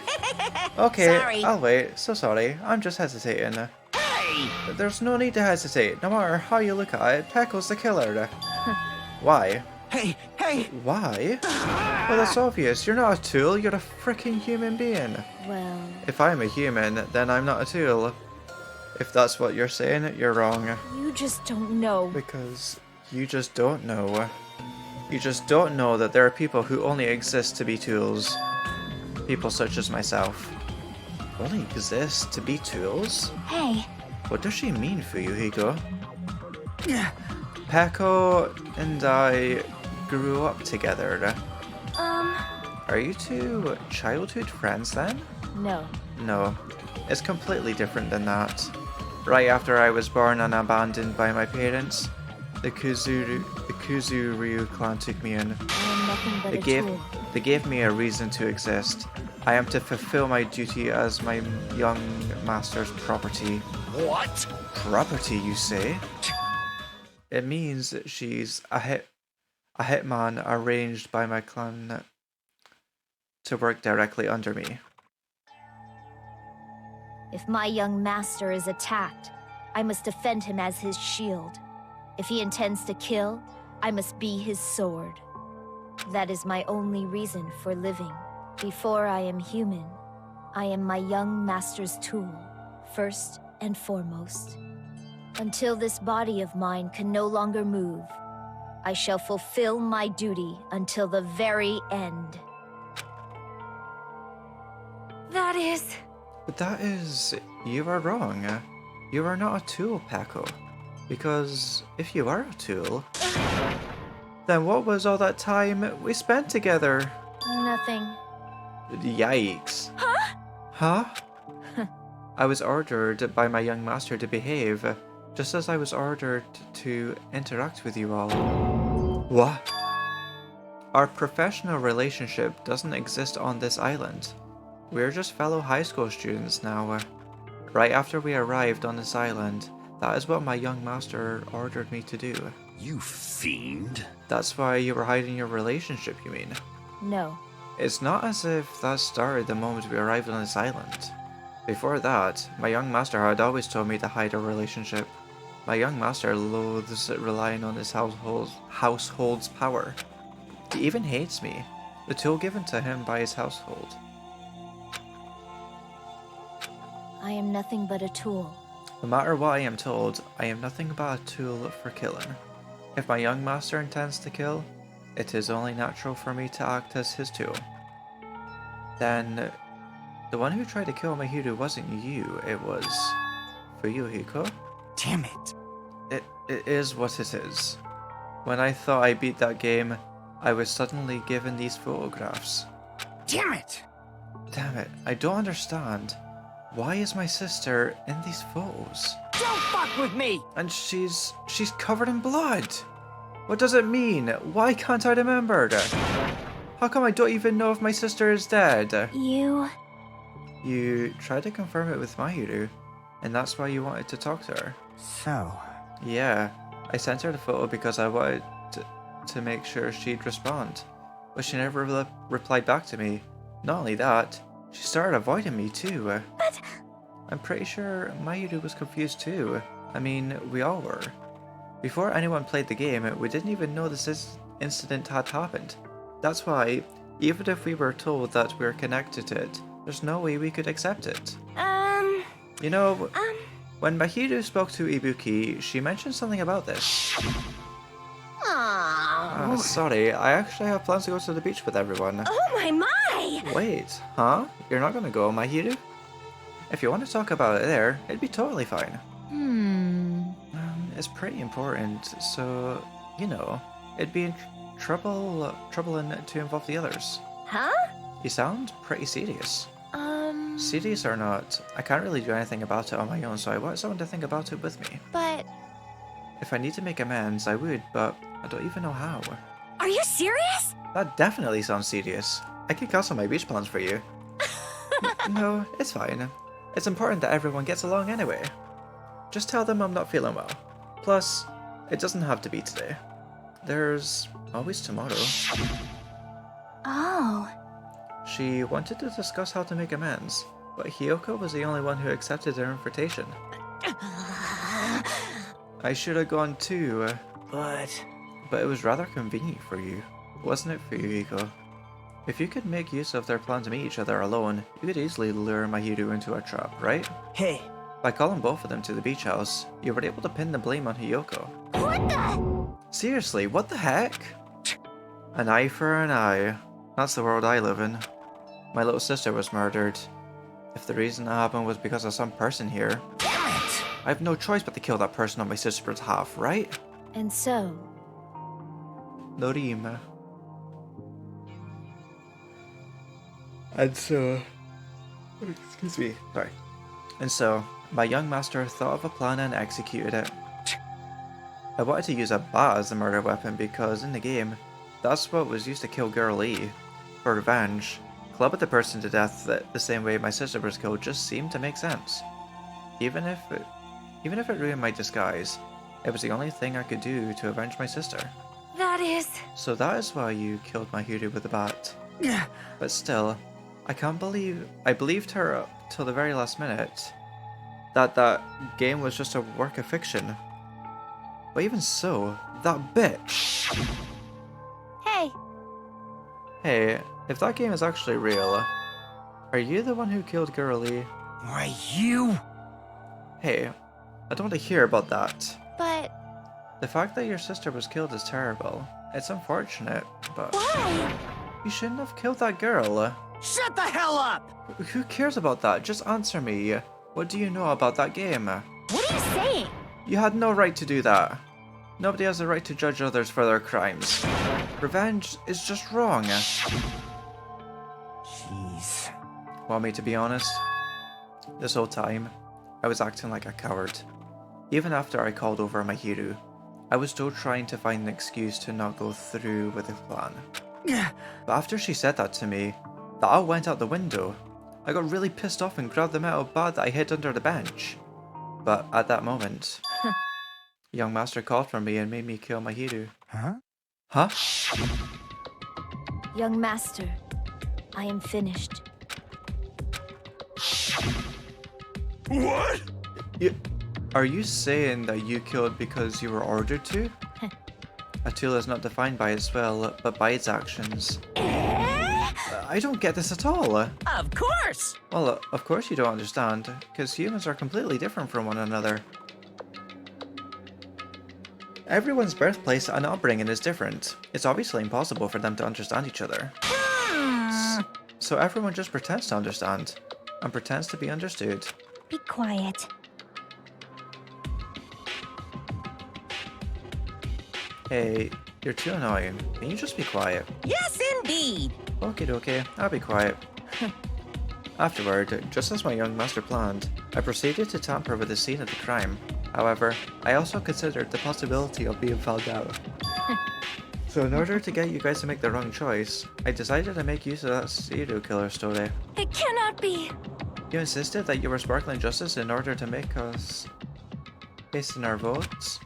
Okay, Sorry. I'll wait. So sorry, I'm just hesitating. Hey! There's no need to hesitate. No matter how you look at it, Pecco's the killer. Why? Hey, hey! Why? Well, that's obvious. You're not a tool, you're a freaking human being. Well... If I'm a human, then I'm not a tool. If that's what you're saying, you're wrong. You just don't know. Because you just don't know. You just don't know that there are people who only exist to be tools. People such as myself. Only exist to be tools? Hey. What does she mean, Fuyuhiko? Pecco and I grew up together. Are you two childhood friends then? No. No. It's completely different than that. Right after I was born and abandoned by my parents, the Kuzuryu clan took me in. I am nothing but a tool. They gave me a reason to exist. I am to fulfill my duty as my young master's property. What? Property, you say? It means that she's a hitman arranged by my clan to work directly under me. If my young master is attacked, I must defend him as his shield. If he intends to kill, I must be his sword. That is my only reason for living. Before I am human, I am my young master's tool, first and foremost. Until this body of mine can no longer move, I shall fulfill my duty until the very end. That is... But that is... You are wrong. You are not a tool, Pecco. Because if you are a tool, then what was all that time we spent together? Nothing. Yikes. Huh? Huh? I was ordered by my young master to behave, just as I was ordered to interact with you all. What? Our professional relationship doesn't exist on this island. We're just fellow high school students now. Right after we arrived on this island, that is what my young master ordered me to do. You fiend. That's why you were hiding your relationship, you mean? No. It's not as if that started the moment we arrived on this island. Before that, my young master had always told me to hide our relationship. My young master loathes relying on his household's power. He even hates me, the tool given to him by his household. I am nothing but a tool. No matter what I am told, I am nothing but a tool for killing. If my young master intends to kill, it is only natural for me to act as his tool. Then, the one who tried to kill Mahiro wasn't you, it was Fuyuhiko. Damn it. It is what it is. When I thought I beat that game, I was suddenly given these photographs. Damn it! Damn it, I don't understand. Why is my sister in these photos? Don't fuck with me! And she's covered in blood. What does it mean? Why can't I remember? How come I don't even know if my sister is dead? You tried to confirm it with Mahiru, and that's why you wanted to talk to her. So? Yeah, I sent her the photo because I wanted to make sure she'd respond, but she never replied back to me. Not only that, she started avoiding me too. But... I'm pretty sure Mahiru was confused too. I mean, we all were. Before anyone played the game, we didn't even know this incident had happened. That's why, even if we were told that we're connected to it, there's no way we could accept it. You know, when Mahiru spoke to Ibuki, she mentioned something about this. Sorry, I actually have plans to go to the beach with everyone. Oh my! Wait, huh? You're not gonna go, Mahiru? If you want to talk about it there, it'd be totally fine. It's pretty important, so, you know, it'd be troubling to involve the others. Huh? You sound pretty serious. Serious or not, I can't really do anything about it on my own, so I want someone to think about it with me. But... If I need to make amends, I would, but I don't even know how. Are you serious? That definitely sounds serious. I could cancel my beach plans for you. No, it's fine. It's important that everyone gets along anyway. Just tell them I'm not feeling well. Plus, it doesn't have to be today. There's always tomorrow. Oh. She wanted to discuss how to make amends, but Hiyoko was the only one who accepted her invitation. I should have gone too. But it was rather convenient for you, wasn't it for you, Hiko? If you could make use of their plan to meet each other alone, you could easily lure Mahiru into a trap, right? Hey. By calling both of them to the beach house, you were able to pin the blame on Hiyoko. What the? Seriously, what the heck? An eye for an eye. That's the world I live in. My little sister was murdered. If the reason it happened was because of some person here, Damn it! I have no choice but to kill that person on my sister's behalf, right? And so... Norima. And so... Excuse me. Sorry. And so, my young master thought of a plan and executed it. I wanted to use a bat as the murder weapon because in the game, that's what was used to kill Girl E. For revenge, clubbing the person to death the same way my sister was killed just seemed to make sense. Even if it ruined my disguise, it was the only thing I could do to avenge my sister. That is... So that is why you killed Mahiru with a bat. But still, I can't believe I believed her up till the very last minute that game was just a work of fiction. But even so, that bitch. Hey. Hey, if that game is actually real, are you the one who killed Girl E? Why, you? Hey, I don't want to hear about that. But... The fact that your sister was killed is terrible. It's unfortunate, but... Why? You shouldn't have killed that girl. Shut the hell up! Who cares about that? Just answer me. What do you know about that game? What are you saying? You had no right to do that. Nobody has a right to judge others for their crimes. Revenge is just wrong. Jeez. Want me to be honest? This whole time, I was acting like a coward. Even after I called over Mahiru, I was still trying to find an excuse to not go through with the plan. But after she said that to me, that all went out the window. I got really pissed off and grabbed the metal bat that I hid under the bench. But at that moment, young master called for me and made me kill Mahiru. Huh? Huh? Young master, I am finished. What? Are you saying that you killed because you were ordered to? A tool is not defined by its will, but by its actions. I don't get this at all. Of course! Well, of course you don't understand, because humans are completely different from one another. Everyone's birthplace and upbringing is different. It's obviously impossible for them to understand each other. So everyone just pretends to understand, and pretends to be understood. Be quiet. Hey, you're too annoying. Can you just be quiet? Yes, indeed. Okay, I'll be quiet. Afterward, just as my young master planned, I proceeded to tamper with the scene of the crime. However, I also considered the possibility of being found out. So in order to get you guys to make the wrong choice, I decided to make use of that serial killer story. It cannot be! You insisted that you were sparkling justice in order to make us hasten our votes?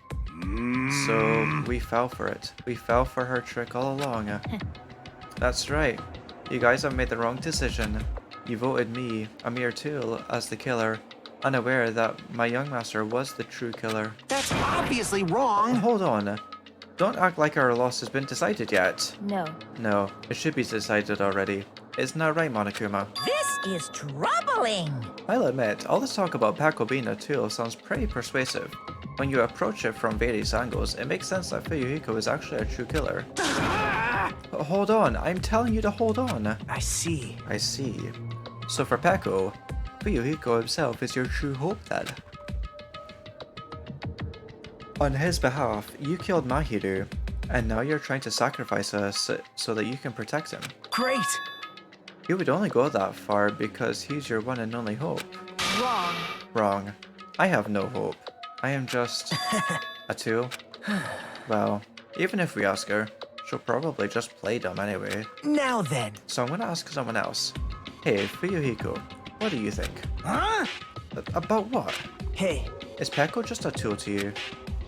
So we fell for it. We fell for her trick all along. That's right. You guys have made the wrong decision. You voted me, a mere tool, as the killer, unaware that my young master was the true killer. That's obviously wrong. Hold on. Don't act like our loss has been decided yet. No. No, it should be decided already. Isn't that right, Monokuma? This is troubling. I'll admit, all this talk about Paco being a tool sounds pretty persuasive. When you approach it from various angles, it makes sense that Fuyuhiko is actually a true killer. Hold on, I'm telling you to hold on. I see. I see. So for Paco, Fuyuhiko himself is your true hope then. On his behalf, you killed Mahiru, and now you're trying to sacrifice us so that you can protect him. Great! You would only go that far because he's your one and only hope. Wrong. Wrong. I have no hope. I am just a tool. Well, even if we ask her, she'll probably just play dumb anyway. Now then. So I'm gonna ask someone else. Hey, Fuyuhiko, what do you think? Huh? About what? Hey. Is Paco just a tool to you?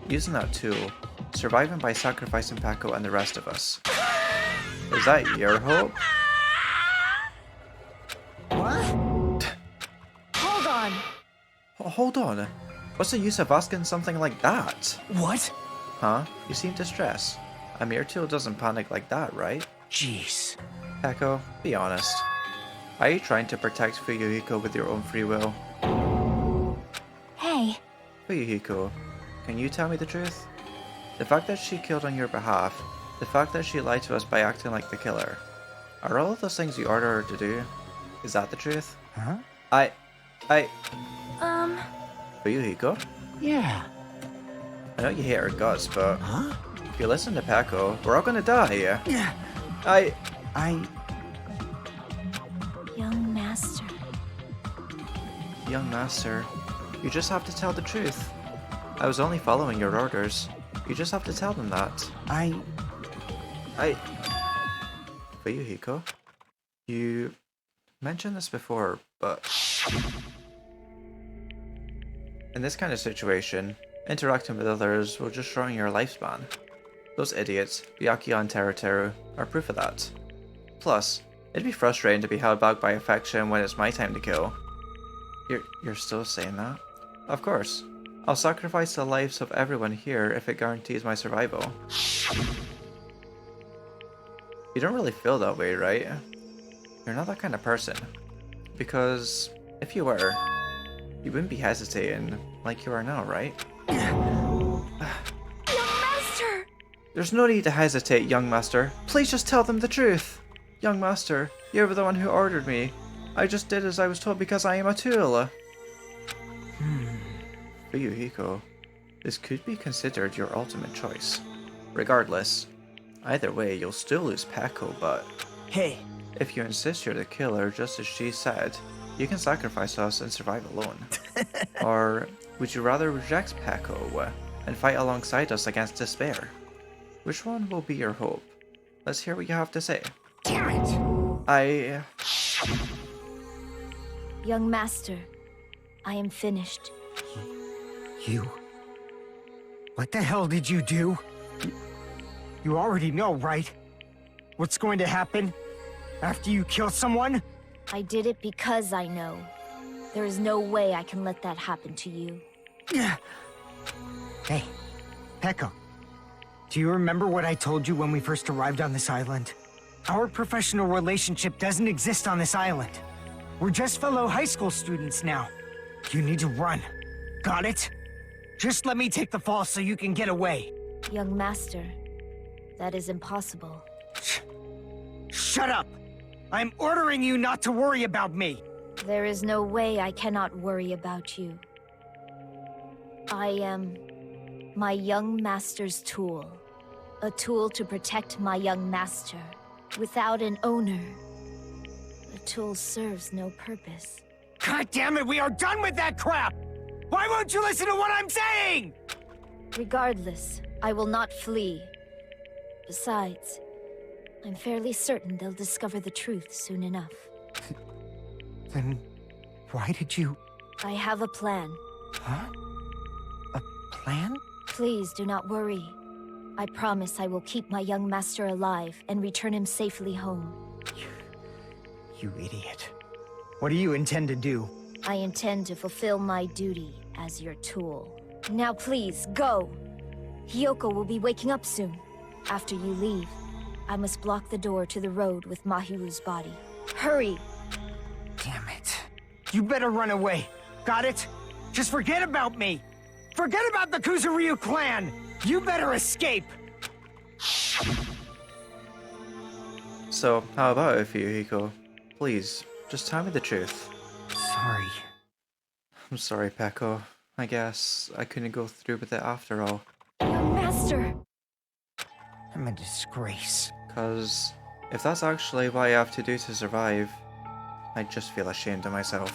Using that tool, surviving by sacrificing Paco and the rest of us. Is that your hope? What? Hold on. Hold on. What's the use of asking something like that? What? Huh? You seem distressed. A mere tool doesn't panic like that, right? Jeez. Paco, be honest. Are you trying to protect Fuyuhiko with your own free will? Hey, Fuyuhiko, can you tell me the truth? The fact that she killed on your behalf, the fact that she lied to us by acting like the killer, are all of those things you ordered her to do? Is that the truth? Huh? Fuyuhiko? Yeah. I know you hate her guts, but Huh? if you listen to Paco, we're all gonna die here. Yeah. young master. Young master, you just have to tell the truth. I was only following your orders. You just have to tell them that. Fuyuhiko, you mentioned this before, but in this kind of situation, interacting with others will just shorten your lifespan. Those idiots, Byakuya and Teruteru, are proof of that. Plus, it'd be frustrating to be held back by affection when it's my time to kill. You're still saying that? Of course. I'll sacrifice the lives of everyone here if it guarantees my survival. You don't really feel that way, right? You're not that kind of person. Because if you were, you wouldn't be hesitating like you are now, right? Young Master! There's no need to hesitate, young master. Please just tell them the truth. Young master, you're the one who ordered me. I just did as I was told because I am a tool. Fuyuhiko, this could be considered your ultimate choice. Regardless, either way, you'll still lose Paco, but Hey. if you insist you're the killer just as she said, you can sacrifice us and survive alone. Or would you rather reject Paco and fight alongside us against despair? Which one will be your hope? Let's hear what you have to say. Damn it! Young master, I am finished. You? What the hell did you do? You already know, right? What's going to happen after you kill someone? I did it because I know. There is no way I can let that happen to you. Hey, Pekka. Do you remember what I told you when we first arrived on this island? Our professional relationship doesn't exist on this island. We're just fellow high school students now. You need to run. Got it? Just let me take the fall so you can get away. Young master, that is impossible. Shut up! I'm ordering you not to worry about me! There is no way I cannot worry about you. I am my young master's tool. A tool to protect my young master. Without an owner, the tool serves no purpose. God damn it, we are done with that crap! Why won't you listen to what I'm saying? Regardless, I will not flee. Besides, I'm fairly certain they'll discover the truth soon enough. Then why did you... I have a plan. Huh? A plan? Please do not worry. I promise I will keep my young master alive and return him safely home. You idiot. What do you intend to do? I intend to fulfill my duty as your tool. Now please, go! Hiyoko will be waking up soon. After you leave, I must block the door to the road with Mahiru's body. Hurry! Damn it. You better run away. Got it? Just forget about me! Forget about the Kuzuryu clan! You better escape! So, how about it, Fuyuhiko? Please, just tell me the truth. Sorry. I'm sorry, Peko. I guess I couldn't go through with it after all. Young master! I'm a disgrace. Cause if that's actually what I have to do to survive, I just feel ashamed of myself.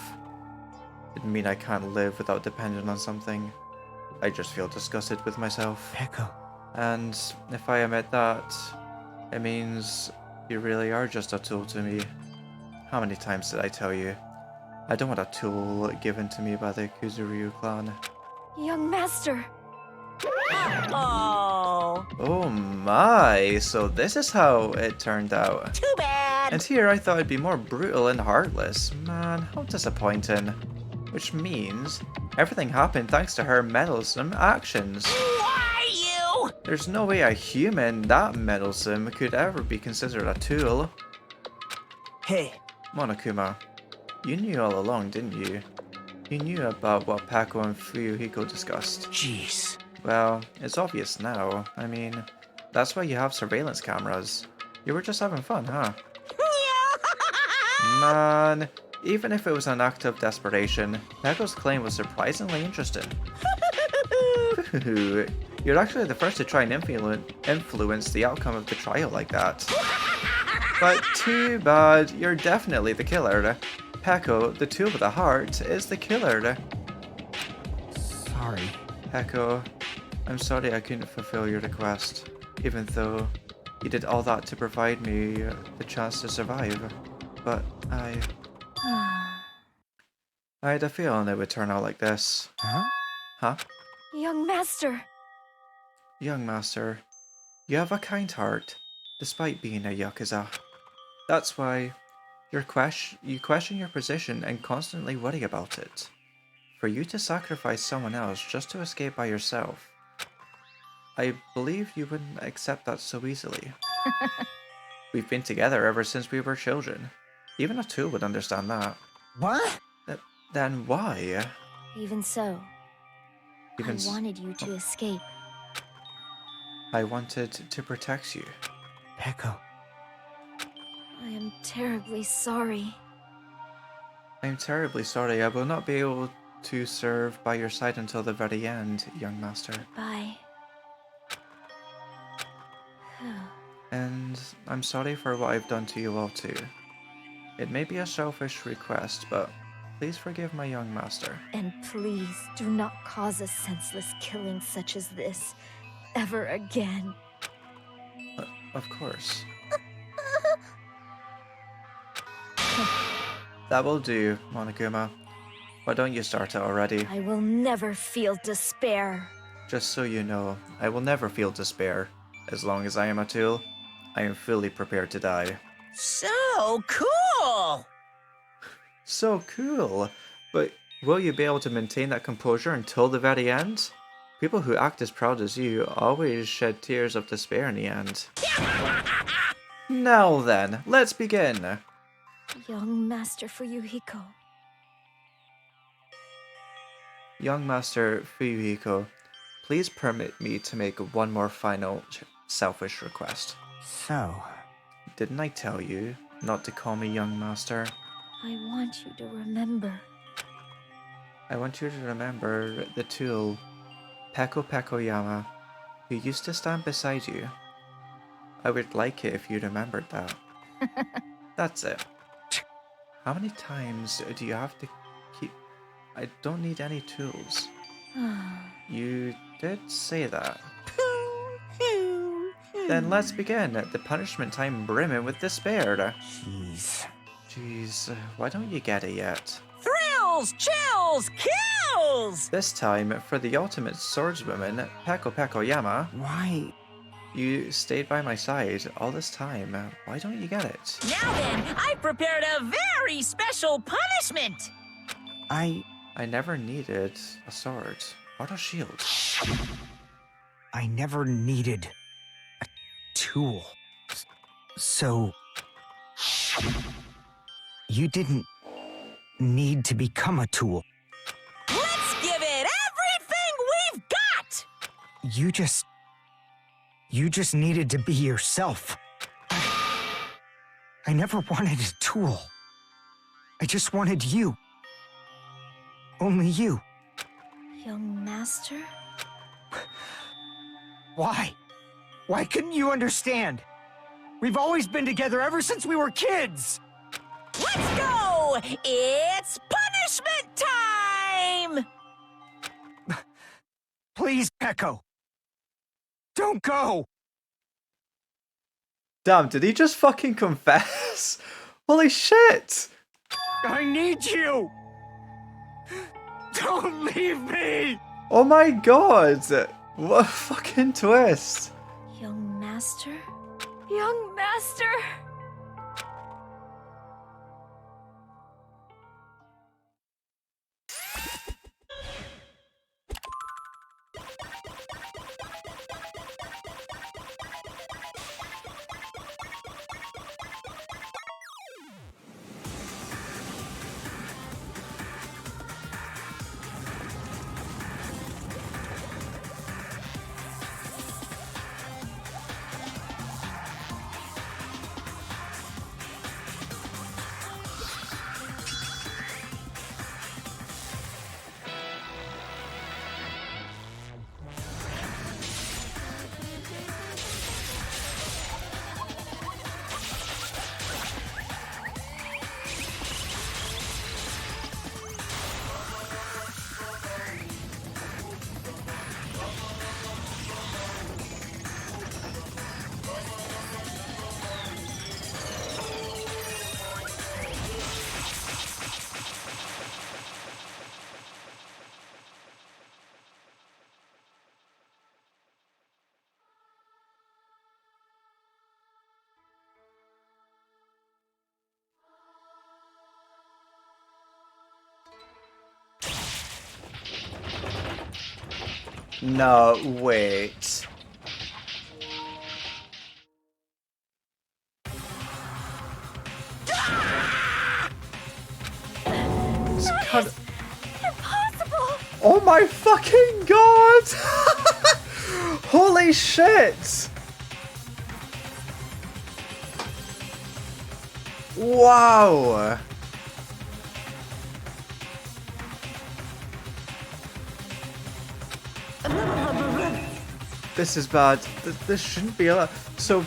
It'd mean I can't live without depending on something. I just feel disgusted with myself. Peko. And if I admit that, it means you really are just a tool to me. How many times did I tell you? I don't want a tool given to me by the Kuzuryu clan. Young master! Oh. Oh my, so this is how it turned out. Too bad. And here I thought it'd be more brutal and heartless. Man, how disappointing. Which means everything happened thanks to her meddlesome actions. Why you? There's no way a human that meddlesome could ever be considered a tool. Hey. Monokuma, you knew all along, didn't you? You knew about what Peko and Fuyuhiko discussed. Jeez. Well, it's obvious now. I mean, that's why you have surveillance cameras. You were just having fun, huh? Man, even if it was an act of desperation, Peko's claim was surprisingly interesting. You're actually the first to try and influence the outcome of the trial like that. But too bad, you're definitely the killer. Peko, the tool with a heart, is the killer. Sorry. Peko, I'm sorry I couldn't fulfill your request, even though you did all that to provide me the chance to survive. But I had a feeling it would turn out like this. Huh? Huh? Young master! Young master, you have a kind heart, despite being a Yakuza. That's why you question your position and constantly worry about it. For you to sacrifice someone else just to escape by yourself, I believe you wouldn't accept that so easily. We've been together ever since we were children. Even a tool would understand that. What? Then why? Even so, I wanted you to escape. I wanted to protect you. Peko. I am terribly sorry. I'm terribly sorry. I will not be able to serve by your side until the very end, young master. Bye. And I'm sorry for what I've done to you all too. It may be a selfish request, but please forgive my young master. And please do not cause a senseless killing such as this ever again. Of course. That will do, Monokuma. Why don't you start it already? I will never feel despair. Just so you know, I will never feel despair. As long as I am a tool, I am fully prepared to die. So cool! So cool! But will you be able to maintain that composure until the very end? People who act as proud as you always shed tears of despair in the end. Now then, let's begin! Young Master Fuyuhiko. Young Master Fuyuhiko, please permit me to make one more final selfish request. So? Didn't I tell you not to call me Young Master? I want you to remember. I want you to remember the tool, Peko Pekoyama, who used to stand beside you I would like it if you remembered that. That's it. How many times do you have to keep... I don't need any tools. You did say that. Then let's begin. The punishment time brimming with despair. Jeez, why don't you get it yet? Thrills, chills, kills! This time, for the ultimate swordswoman, Peko Yama. Why? You stayed by my side all this time. Why don't you get it? Now then, I prepared a very special punishment! I never needed a sword or a shield. I never needed a tool. So... You didn't need to become a tool. Let's give it everything we've got! You just needed to be yourself. I never wanted a tool. I just wanted you. Only you. Young master? Why? Why couldn't you understand? We've always been together ever since we were kids! Let's go! It's punishment time! Please, Peko. Don't go! Damn, did he just fucking confess? Holy shit! I need you! Don't leave me! Oh my god! What a fucking twist! Young master? Young master! No, wait. Impossible! Oh my fucking god! Holy shit! Wow! This is bad. This shouldn't be allowed. So,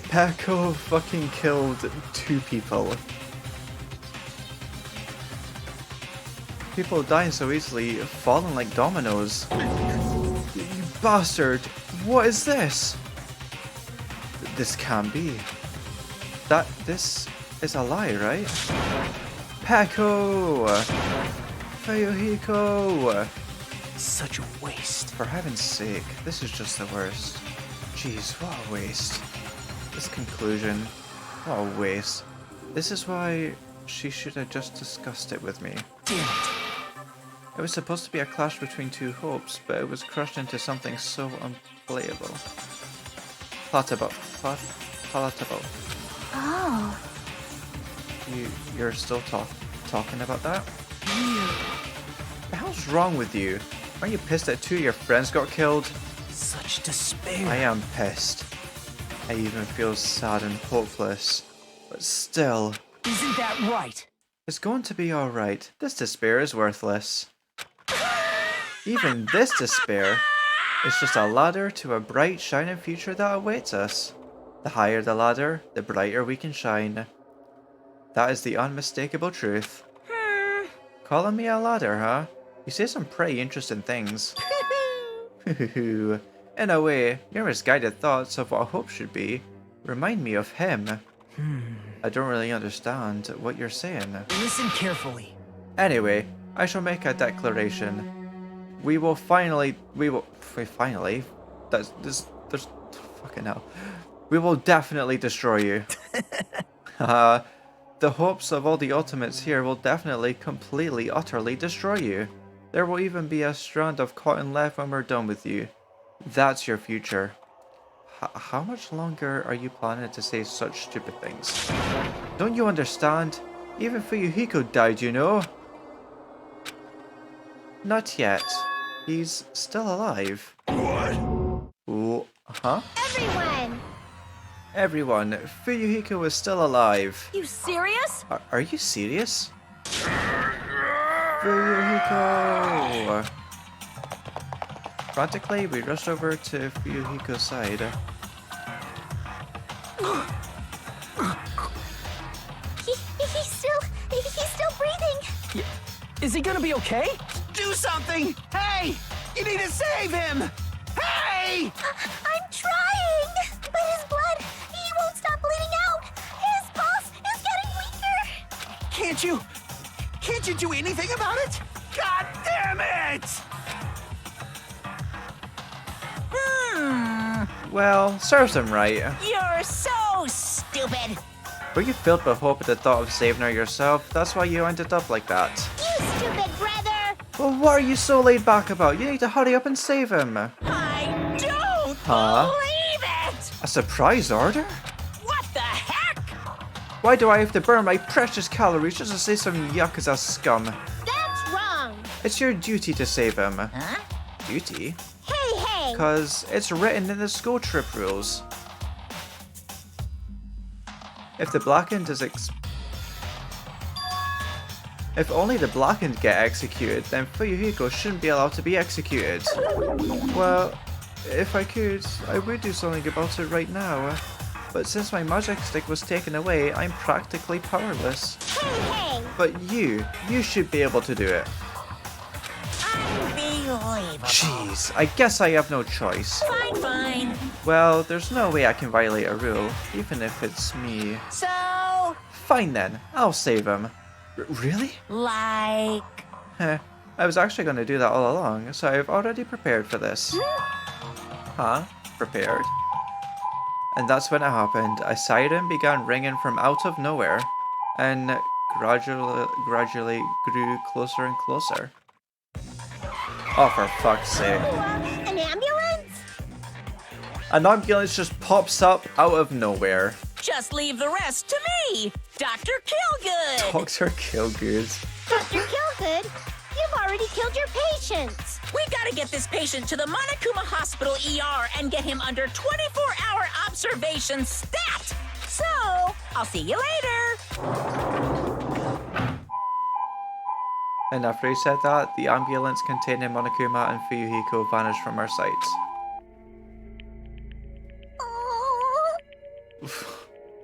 Peko fucking killed 2 people. People dying so easily, falling like dominoes. You bastard! What is this? This can't be. This is a lie, right? Peko! Fuyuhiko! Such a waste. For heaven's sake, this is just the worst. Jeez, what a waste. This conclusion, what a waste. This is why she should have just discussed it with me. Damn it. It was supposed to be a clash between 2 hopes, but it was crushed into something so unplayable. Palatable. Oh. You're still talking about that? The hell's wrong with you? Aren't you pissed that 2 of your friends got killed? Such despair. I am pissed. I even feel sad and hopeless. But still... Isn't that right? It's going to be alright. This despair is worthless. Even this despair is just a ladder to a bright, shining future that awaits us. The higher the ladder, the brighter we can shine. That is the unmistakable truth. Calling me a ladder, huh? You say some pretty interesting things. In a way, your misguided thoughts of what hope should be remind me of him. I don't really understand what you're saying. Listen carefully. Anyway, I shall make a declaration. There's fucking hell. We will definitely destroy you. The hopes of all the ultimates here will definitely, completely, utterly destroy you. There will even be a strand of cotton left when we're done with you. That's your future. How much longer are you planning to say such stupid things? Don't you understand? Even Fuyuhiko died, you know? Not yet. He's still alive. What? Ooh, huh? Everyone! Everyone, Fuyuhiko is still alive. You serious? Are you serious? Fuyuhiko! Frantically, we rushed over to Fuyuhiko's side. He's still breathing. Is he gonna be okay? Do something! Hey! You need to save him! Hey! I'm trying! But his blood, he won't stop bleeding out! His pulse is getting weaker! Can't you do anything about it? God damn it! Well, serves him right. You're so stupid. Were you filled with hope at the thought of saving her yourself? That's why you ended up like that. You stupid brother! Well, what are you so laid back about? You need to hurry up and save him. I don't Huh? believe it. A surprise order? What the heck? Why do I have to burn my precious calories just to save some Yakuza scum? That's wrong! It's your duty to save him. Huh? Duty? Hey! Because it's written in the school trip rules. If the blackened is If only the blackened get executed, then Fuyuhiko shouldn't be allowed to be executed. Well, if I could, I would do something about it right now. But since my magic stick was taken away, I'm practically powerless. Hey! But you should be able to do it. Unbelievable. Jeez, I guess I have no choice. Fine. Well, there's no way I can violate a rule, even if it's me. So, Fine then, I'll save him. Really? like... Heh, I was actually going to do that all along, so I've already prepared for this. Huh? Prepared? And that's when it happened. A siren began ringing from out of nowhere, and gradually grew closer and closer. Oh, for fuck's sake. An ambulance? An ambulance just pops up out of nowhere. Just leave the rest to me, Dr. Killgood. Dr. Killgood. Dr. Killgood, you've already killed your patients. We gotta get this patient to the Monokuma Hospital ER and get him under 24-hour observation stat. So, I'll see you later. And after he said that, the ambulance containing Monokuma and Fuyuhiko vanished from our sight.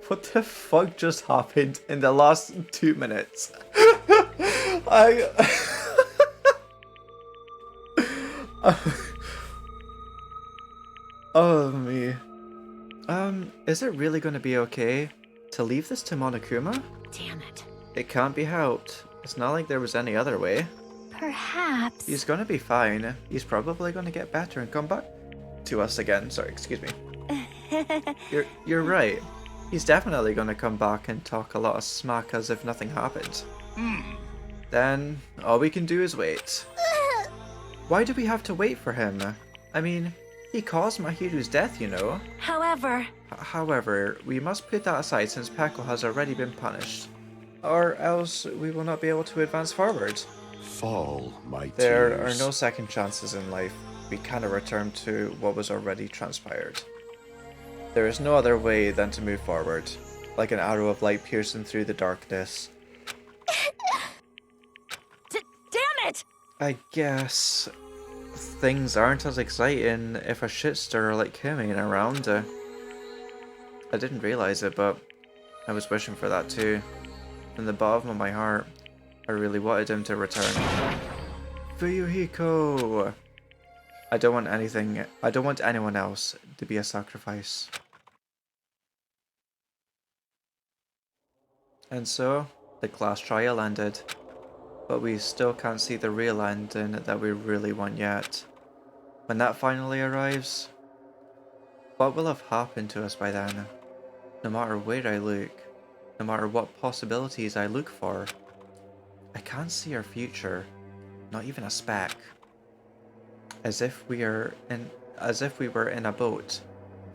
What the fuck just happened in the last 2 minutes? Oh me. Is it really gonna be okay to leave this to Monokuma? Damn it. It can't be helped. It's not like there was any other way. Perhaps. He's gonna be fine. He's probably gonna get better and come back to us again. Sorry, excuse me. You're right. He's definitely gonna come back and talk a lot of smack as if nothing happened. Then all we can do is wait. Why do we have to wait for him? I mean, he caused Mahiru's death, you know. However, we must put that aside since Peko has already been punished. Or else we will not be able to advance forward. Fall, my There tears. are no second chances in life. We cannot return to what was already transpired. There is no other way than to move forward, like an arrow of light piercing through the darkness. Damn it! I guess things aren't as exciting if a shit stirrer like him ain't around. I didn't realize it, but I was wishing for that too. From the bottom of my heart, I really wanted him to return. Fuyuhiko! I don't want anyone else to be a sacrifice. And so, the class trial ended, but we still can't see the real ending that we really want yet. When that finally arrives, what will have happened to us by then? No matter where I look, no matter what possibilities I look for, I can't see our future, not even a speck. As if we were in a boat,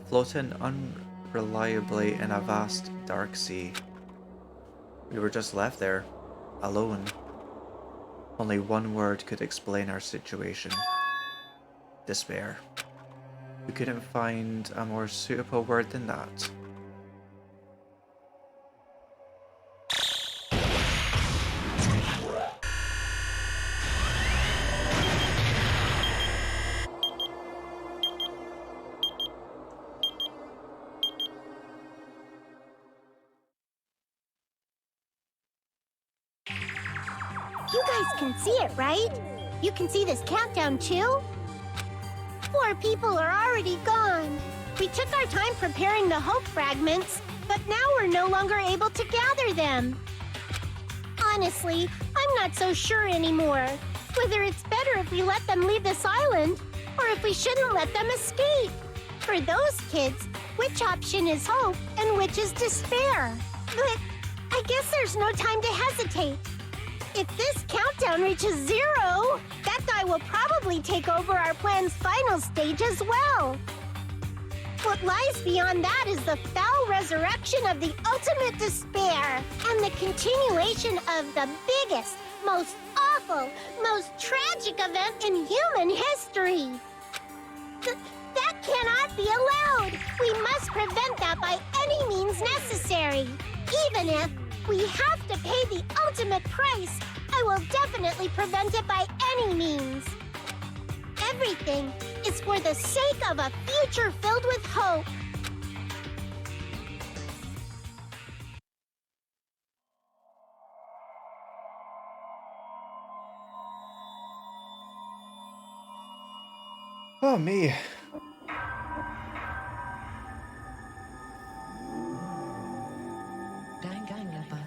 floating unreliably in a vast, dark sea. We were just left there, alone. Only one word could explain our situation. Despair. We couldn't find a more suitable word than that. You guys can see it, right? You can see this countdown too? 4 people are already gone. We took our time preparing the hope fragments, but now we're no longer able to gather them. Honestly, I'm not so sure anymore. Whether it's better if we let them leave this island, or if we shouldn't let them escape. For those kids, which option is hope and which is despair? But I guess there's no time to hesitate. If this countdown reaches 0, that guy will probably take over our plan's final stage as well. What lies beyond that is the foul resurrection of the ultimate despair and the continuation of the biggest, most awful, most tragic event in human history. That cannot be allowed. We must prevent that by any means necessary. Even if we have to pay the ultimate price, I will definitely prevent it by any means. Everything is for the sake of a future filled with hope. Oh, me. Danganronpa.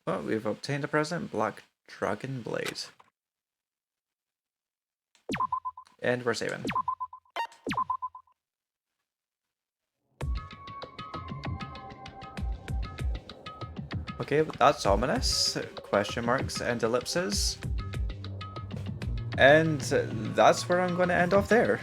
Well, we've obtained a present, Black Dragon Blade. And we're saving. Okay, that's ominous. Question marks and ellipses. And that's where I'm going to end off there.